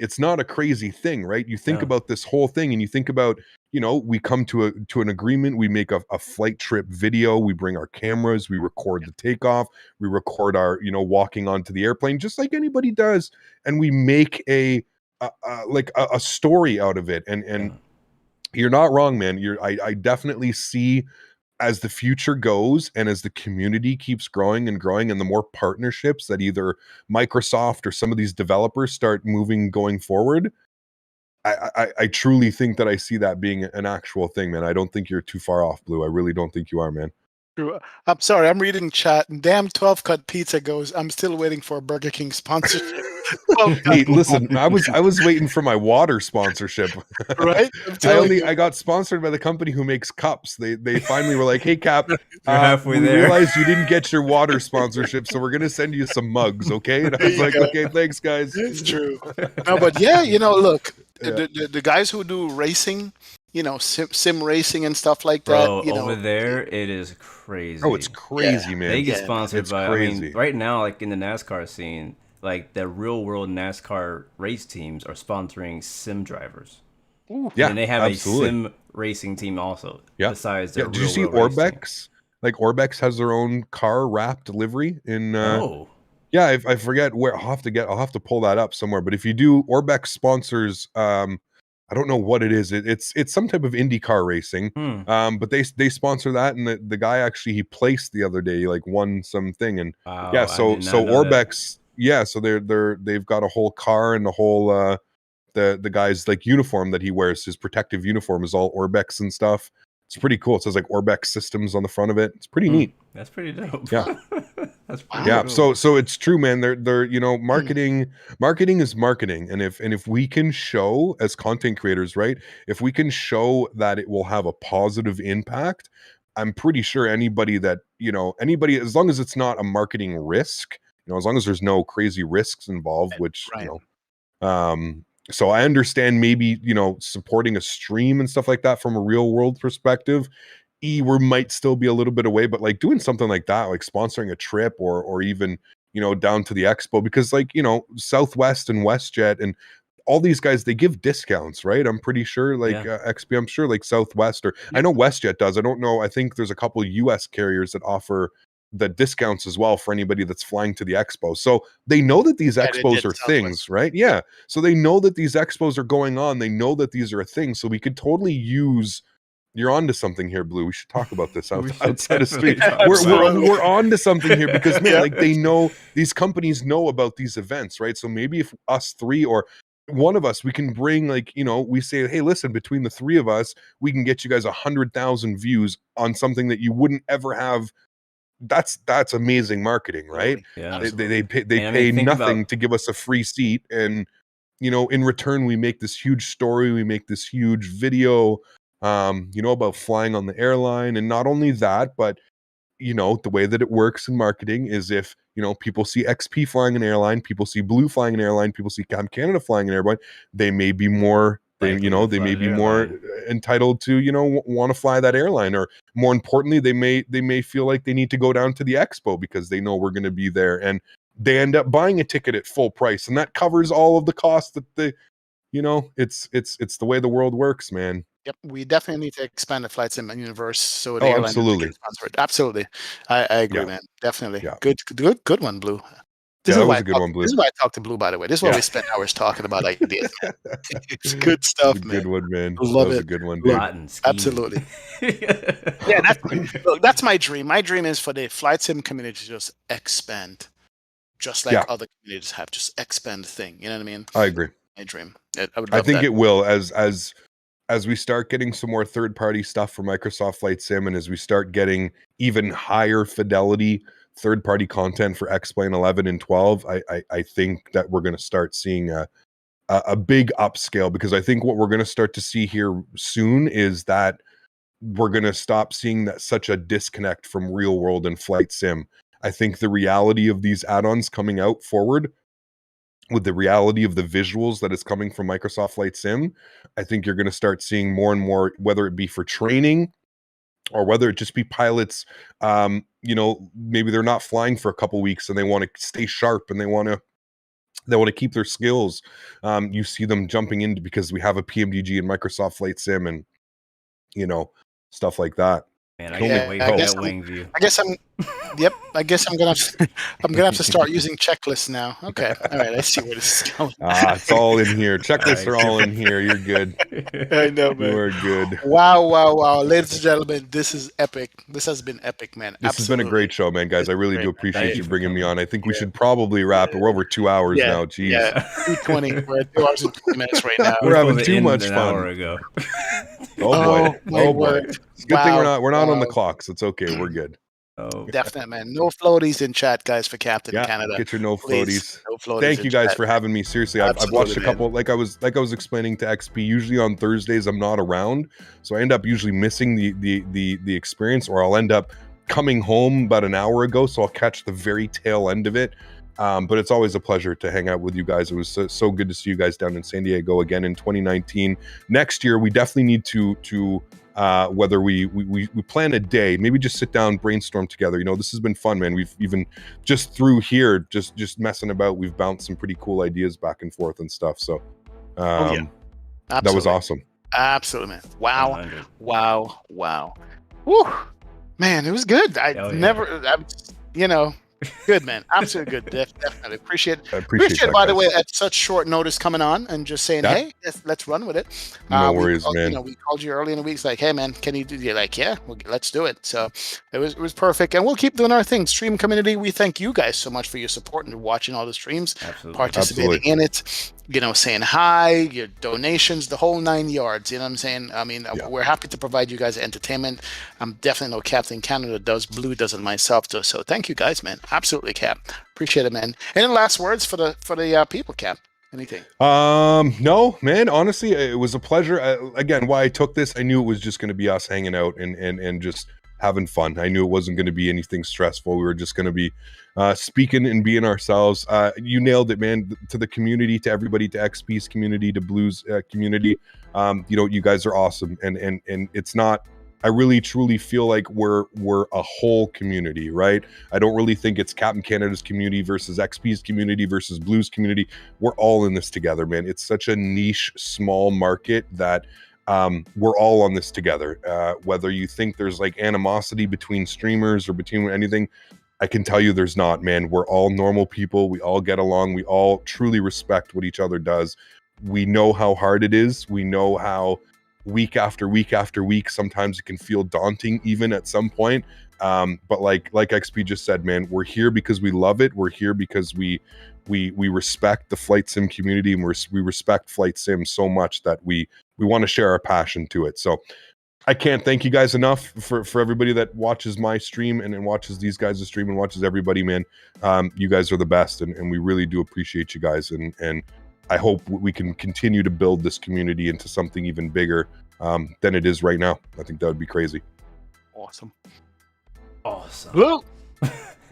thing, right? You think about this whole thing and you think about, we come to an agreement, we make a flight trip video, we bring our cameras, we record the takeoff, we record our, walking onto the airplane, just like anybody does. And we make a story out of it. And you're not wrong, man. I definitely see, as the future goes and as the community keeps growing and growing, and the more partnerships that either Microsoft or some of these developers start moving going forward, I truly think that I see that being an actual thing, man. I don't think you're too far off, Blue. I really don't think you are, man. I'm sorry, I'm reading chat. Damn 12 Cut Pizza goes, I'm still waiting for a Burger King sponsorship. Hey, listen, I was waiting for my water sponsorship. Right? I got sponsored by the company who makes cups. They finally were like, "Hey, Cap, halfway we there. realized you didn't get your water sponsorship, so we're gonna send you some mugs, okay?" And I was like, "Okay, thanks, guys." It's true. No, but yeah, look, the guys who do racing, sim racing and stuff like that. Bro, over there, it is crazy. Oh, it's crazy, man. They get sponsored by. Crazy. I mean, right now, like in the NASCAR scene, like the real world NASCAR race teams are sponsoring sim drivers. Ooh, yeah, and they have absolutely. a sim racing team also. Yeah. Besides their did you see Orbex? Like Orbex has their own car wrapped livery in. Yeah, I forget where. I'll have to pull that up somewhere. But if you do, Orbex sponsors. I don't know what it is. It's some type of IndyCar racing. But they sponsor that, and the guy actually he placed the other day, like won something, and so Orbex. Yeah, so they've got a whole car and the whole the guy's like uniform that he wears, his protective uniform is all Orbex and stuff. It's pretty cool. It says like Orbex Systems on the front of it. It's pretty neat. That's pretty dope. Yeah. That's pretty dope. So it's true, man. They're marketing is marketing. And if we can show as content creators, right? If we can show that it will have a positive impact, I'm pretty sure anybody that, as long as it's not a marketing risk, as long as there's no crazy risks involved, which, Right. so I understand maybe, supporting a stream and stuff like that from a real world perspective, we might still be a little bit away, but like doing something like that, like sponsoring a trip or even, down to the expo, because like, Southwest and WestJet and all these guys, they give discounts, right? I'm pretty sure like XP, I'm sure like Southwest, or I know WestJet does. I don't know. I think there's a couple of US carriers that offer the discounts as well for anybody that's flying to the expo. So they know that these expos are things, right? Yeah. So they know that these expos are going on. They know that these are a thing. So we could totally use, you're on to something here, Blue. We should talk about this outside of speed. We're on to something here because, man, like they know, these companies know about these events, right? So maybe if us three or one of us, we can bring like, we say, hey, listen, between the three of us, we can get you guys 100,000 views on something that you wouldn't ever have. That's amazing marketing, right? Yeah, they pay nothing to give us a free seat, and in return we make this huge story, we make this huge video about flying on the airline. And not only that, but the way that it works in marketing is if people see XP flying an airline, people see Blue flying an airline, people see CAM Canada flying an airline, they may be more they may be more entitled to want to fly that airline, or more importantly, they may feel like they need to go down to the expo because they know we're going to be there, and they end up buying a ticket at full price, and that covers all of the costs that it's the way the world works, man. Yep, we definitely need to expand the flight sim universe so the airline can sponsor it. Absolutely, I agree, man. Definitely, good one, Blue. This is why I talk to Blue, by the way. This is why we spend hours talking about ideas. It's good stuff, man. Good one, man. Love it. A good one, dude. Absolutely. That's my dream. My dream is for the flight sim community to just expand, just like other communities have. Just expand the thing. You know what I mean? I agree. My dream. I think it will as we start getting some more third-party stuff for Microsoft Flight Sim, and as we start getting even higher fidelity third-party content for X-Plane 11 and 12, I think that we're going to start seeing a big upscale, because I think what we're going to start to see here soon is that we're going to stop seeing that such a disconnect from real world and flight sim. I think the reality of these add-ons coming out forward, with the reality of the visuals that is coming from Microsoft Flight Sim, I think you're going to start seeing more and more, whether it be for training or whether it just be pilots, maybe they're not flying for a couple weeks and they want to stay sharp and they want to keep their skills. You see them jumping into, because we have a PMDG in Microsoft Flight Sim and, stuff like that. Man, I can't wait for that wing view. I guess I'm gonna have to start using checklists now. Okay, all right, I see where this is going. It's all in here. Checklists are all in here. You're good. I know, man. You are good. Wow, ladies and gentlemen, this is epic. This has been epic, man. This has been a great show, man, guys. I really do appreciate you bringing me on. I think we should probably wrap it. We're over 2 hours now. Jeez. Yeah, 2:20. We're at 2 hours and 20 minutes right now. We're having too much fun. Hour ago. Oh boy. It's a good thing we're not on the clock, so it's okay. We're good. Oh, definitely, man. No floaties in chat, guys, for Captain Canada. Get your no floaties. No floaties. Thank you guys chat. for having me. Seriously, I've watched a couple. Like I was explaining to XP. Usually on Thursdays I'm not around, so I end up usually missing the experience, or I'll end up coming home about an hour ago, so I'll catch the very tail end of it. But it's always a pleasure to hang out with you guys. It was so good to see you guys down in San Diego again in 2019. Next year, we definitely need to whether we plan a day, maybe just sit down, brainstorm together. This has been fun, man. We've even just through here, just messing about, we've bounced some pretty cool ideas back and forth and stuff. So that was awesome. Absolutely, man. Wow. Woo, man, it was good. Good, man. Absolutely good. Definitely appreciate that, by guys. The way, at such short notice coming on and just saying, hey, let's run with it. No worries, man. We called you early in the week. It's like, hey, man, can you do? You're like, yeah, let's do it. So it was perfect, and we'll keep doing our thing. Stream community, we thank you guys so much for your support and watching all the streams, participating in it. Saying hi, your donations, the whole 9 yards. You know what I'm saying? I mean, we're happy to provide you guys entertainment. I'm definitely know Captain Canada does, Blue does it, myself does. So thank you guys, man. Absolutely, Cap. Appreciate it, man. Any last words for the people, Cap? Anything? No, man. Honestly, it was a pleasure. Again, why I took this, I knew it was just going to be us hanging out and just having fun. I knew it wasn't going to be anything stressful. We were just going to be speaking and being ourselves. You nailed it, man. To the community, to everybody, to XP's community, to Blue's community. You guys are awesome, and it's not. I really truly feel like we're a whole community, right? I don't really think it's Captain Canada's community versus XP's community versus Blue's community. We're all in this together, man. It's such a niche, small market that we're all on this together. Whether you think there's like animosity between streamers or between anything, I can tell you there's not, man. We're all normal people. We all get along. We all truly respect what each other does. We know how hard it is. We know how week after week after week, sometimes it can feel daunting even at some point. But like XP just said, man, we're here because we love it. We're here because we respect the flight sim community, and we respect flight sim so much that we want to share our passion to it. So I can't thank you guys enough for everybody that watches my stream and watches these guys' stream and watches everybody, man. You guys are the best, and we really do appreciate you guys. And I hope we can continue to build this community into something even bigger than it is right now. I think that would be crazy. Awesome. Awesome.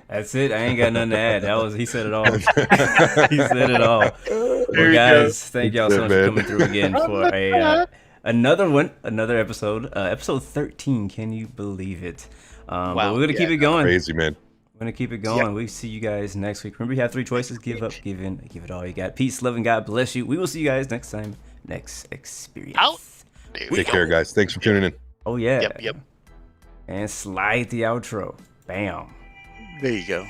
That's it. I ain't got nothing to add. He said it all. He said it all. Well, guys, thank y'all so much for coming through again for another episode. Episode 13. Can you believe it? Wow. But we're gonna keep it going. Crazy, man. We're gonna keep it going. Yep. We'll see you guys next week. Remember, you have 3 choices: give up, give in, give it all you got. Peace, love, and God bless you. We will see you guys next time. Next experience. Out. Take care, guys. Thanks for tuning in. Oh yeah. Yep. And slide the outro. Bam. There you go.